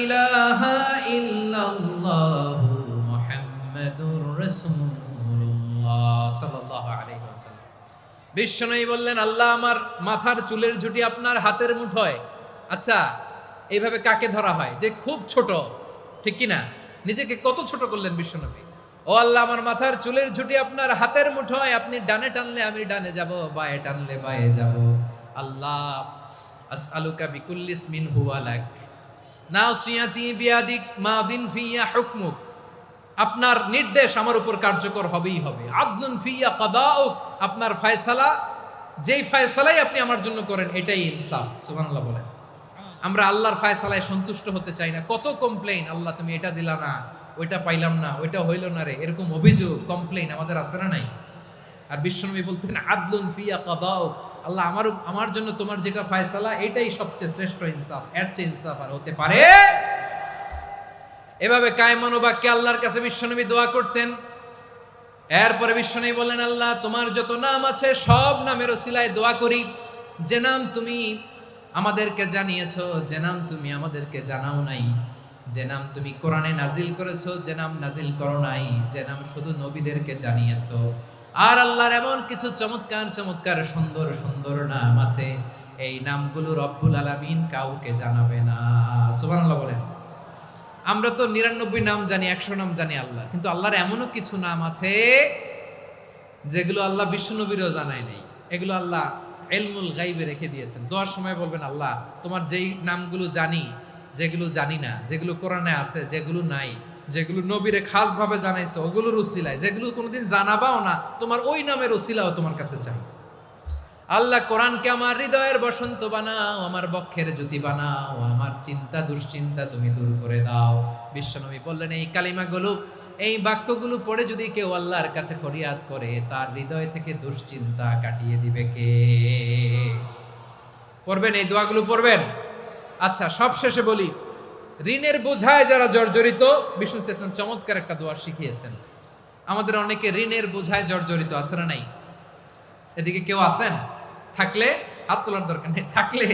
ইলাহা ইল্লাল্লাহু মুহাম্মাদুর রাসূলুল্লাহ সাল্লাল্লাহু আলাইহি ওয়াসাল্লাম। বিশ্বনবী বললেন, আল্লাহ আমার মাথার চুলের ঝুঁটি আপনার হাতের মুঠোয়। আচ্ছা, এইভাবে কাকে ধরা হয়? যে খুব ছোট, ঠিক কি না? নিজেকে কত ছোট করলেন বিশ্বনবী। ও আল্লাহ আমার মাথার চুলের ঝুঁটি আপনার হাতের মুঠোয়, আপনি ডানে টানলে আমি ডানে যাব, বাঁয়ে টানলে বাঁয়ে যাব। আল্লাহ আসআলুকা বিকুল্লি ইসমিন হুয়া লাক নাসিয়াতি বিয়াদিক মাদিন ফিয়া হুকমুক, আপনার নির্দেশ আমার উপর কার্যকর হবেই হবে। আদলুন ফিয়া কাদাউক, আপনার ফয়সালা যেই ফায়সালাই আপনি আমার জন্য করেন এটাই ইনসাফ। সুবহানাল্লাহ বলেন। আমরা আল্লাহর ফায়সালায় সন্তুষ্ট হতে চাই না। কত কমপ্লেইন, আল্লাহ তুমি এটা দিলা না, ওইটা পাইলাম না, ওইটা হইল না রে, এরকম অভিযোগ কমপ্লেইন আমাদের আছে না নাই? আর বিশ্বনবী বলতেন আদলুন ফিয়া কাদাউ, আল্লাহ আমার জন্য তোমার যেটা ফায়সালা এটাই সবচেয়ে শ্রেষ্ঠ ইনসাফ, এর চেয়ে ইনসাফ আর হতে পারে? এভাবে কায়মান বাক্যে আল্লাহর কাছে বিশ্বনবী দোয়া করতেন। এরপরে বিশ্বনবী বললেন, আল্লাহ তোমার যত নাম আছে সব নামের ওসিলায় দোয়া করি, যে নাম তুমি আমাদেরকে জানিয়েছো, যে নাম তুমি আমাদেরকে জানাও নাই, যে নাম তুমি কোরআনে নাজিল করেছো, যে নাম নাজিল করো নাই, যে নাম শুধু নবীদেরকে জানিয়েছো। আর আল্লাহর এমন কিছু চমৎকার চমৎকার সুন্দর সুন্দর নাম আছে, এই নামগুলো রব্বুল আলামিন কাউকে জানাবে না। সুবহানাল্লাহ বলেন। আমরা তো 99 নাম জানি, 100 নাম জানি আল্লাহ, কিন্তু আল্লাহর এমনও কিছু নাম আছে যেগুলো আল্লাহ বিশ্বনবীরও জানায় নাই। এগুলো আল্লাহ ইলমুল গায়বে রেখে দিয়েছেন। দোয়ার সময় বলবেন, আল্লাহ তোমার যেই নামগুলো জানি, যেগুলো জানি না, যেগুলো কোরআনে আছে, যেগুলো নাই, যেগুলো নবীরে খাস ভাবে জানাইছো ওগুলোর উসিলায়, যেগুলো কোনোদিন জানাবাও না তোমার ওই নামের উসিলাও তোমার কাছে চাই। আল্লাহ কোরআনকে আমার হৃদয়ের বসন্ত বানাও, আমার বক্ষের জ্যোতি বানাও, আমার চিন্তা দুশ্চিন্তা তুমি দূর করে দাও। বিশ্বনবী বললেন, এই কালিমাগুলো, এই বাক্যগুলো পড়ে যদি কেউ আল্লাহর কাছে ফরিয়াদ করে, তার হৃদয় থেকে দুশ্চিন্তা কাটিয়ে দিবে কে? পড়বেন, এই দোয়াগুলো পড়বেন। আচ্ছা, সব শেষে বলি, ঋণের বোঝায় যারা জর্জরিত, বিষ্ণু ইসলাম চমৎকার একটা দোয়া শিখিয়েছেন। আমাদের অনেকে ঋণের বোঝায় জর্জরিত, আছে না নাই? এদিকে কেউ আছেন? থাকলে হাত তোলার দরকার নেই, থাকলে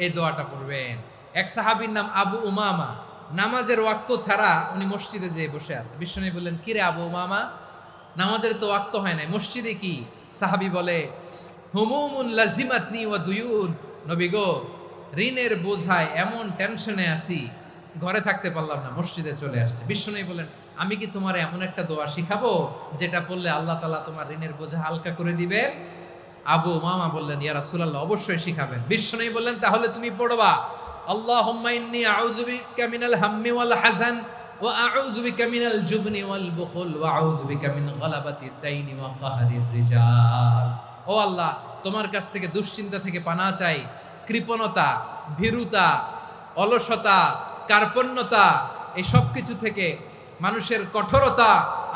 এই দোয়াটা পড়বেন। এক সাহাবীর নাম আবু উমামা, নামাজের ওয়াক্ত ছাড়া উনি মসজিদে যেয়ে বসে আছে। বিশ্বনবী বললেন, কি রে আবু উমামা, নামাজের তো ওয়াক্ত হয় নাই, মসজিদে কি? সাহাবী বলে, হুমুমুন লাজিমাতনি ওয়া দুয়ুন, নবী গো, ঋণের বোঝায় এমন টেনশনে আছি, ঘরে থাকতে পারলাম না, মসজিদে চলে আসছে। বিশ্বনবী বলেন, আমি কি তোমার এমন একটা দোয়া শিখাবো যেটা পড়লে আল্লাহ তাআলা তোমার ঋণের বোঝা হালকা করে দিবে? আবু উমামা বললেন, ইয়া রাসূলুল্লাহ, অবশ্যই শিখাবেন। বিশ্বনবী বললেন, তাহলে তুমি পড়বা, আল্লাহুম্মা ইন্নী আউযু বিকা মিনাল হাম্মি ওয়াল হাযান ওয়া আউযু বিকা মিনাল জুবনি ওয়াল বুখল ওয়া আউযু বিকা মিন গালাবাতিদ দাইনি ওয়া কাহরির রিজাল। ও আল্লাহ, তোমার কাছ থেকে দুশ্চিন্তা থেকে পানাহ চাই, কৃপণতা, ভীরুতা, অলসতা, কার্পণ্যতা, এই সব কিছু থেকে, মানুষের কঠোরতা,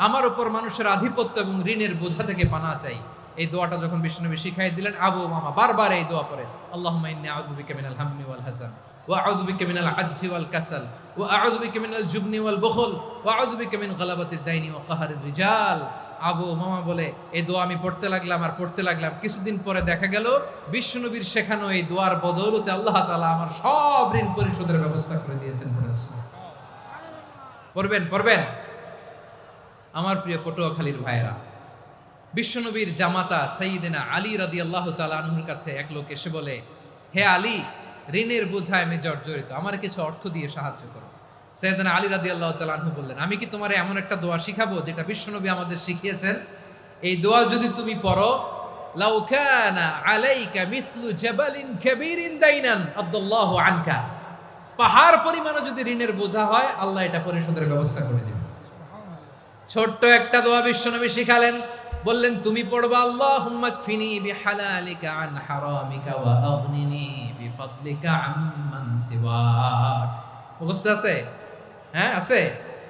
আমার উপর মানুষের আধিপত্য এবং ঋণের বোঝা থেকে পানাহ চাই। এই দোয়াটা যখন বিশ্বনবী শিখাই দিলেন, আবু উমামা বারবার এই দোয়া পড়ে, আল্লাহুম্মা ইন্নী আউযু বিকা মিনাল হাম্মি ওয়াল হাযান ওয়া আউযু বিকা মিনাল আজজি ওয়াল কাসাল ওয়া আউযু বিকা মিনাল জুবনি ওয়াল বুখল ওয়া আউযু বিকা মিন গালাবাতিদ দাইনি ওয়া কাহরির রিজাল। আবু উমামা বলে, এই দোয়া আমি পড়তে লাগলাম আর পড়তে লাগলাম, কিছুদিন পরে দেখা গেল বিশ্বনবীর শেখানো এই দোয়ার বদৌলতে আল্লাহ তাআলা আমার সব ঋণ পরিশোধের ব্যবস্থা করে দিয়েছেন। পড়বেন, পড়বেন। আমার প্রিয় পটুয়াখালীর ভাইয়েরা, বিশ্বনবীর জামাতা সাইয়্যিদিনা আলী রাদিয়াল্লাহু তাআলা আনহুর কাছে এক লোক এসে বলে, হে আলী, ঋণের বোঝায় আমি জর্জরিত, আমার কিছু অর্থ দিয়ে সাহায্য করো। সাইয়্যিদিনা আলী রাদিয়াল্লাহু তাআলা আনহু বললেন, আমি কি তোমারে এমন একটা দোয়া শিখাবো যেটা বিশ্বনবী আমাদের শিখিয়েছেন? এই দোয়া যদি তুমি পড়ো, লাউ কানা আলাইকা মিসলু জাবালিন কাবীরিন দাইনান আদাল্লাহু আনকা, পাহাড় পরিমাণও যদি ঋণের বোঝা হয়, আল্লাহ এটা পরিশোধের ব্যবস্থা করে দিবেন। ছোট্ট একটা দোয়া বিশ্বনবী শিখালেন, বললেন, তুমি পড়বা, আল্লাহুম্মা কফিনি বিহালালিকা আন হারামিকা ওয়া আগনিনি বিফাদলিকা আম্মান সিওয়াক। মুখস্থ আছে? হ্যাঁ আছে।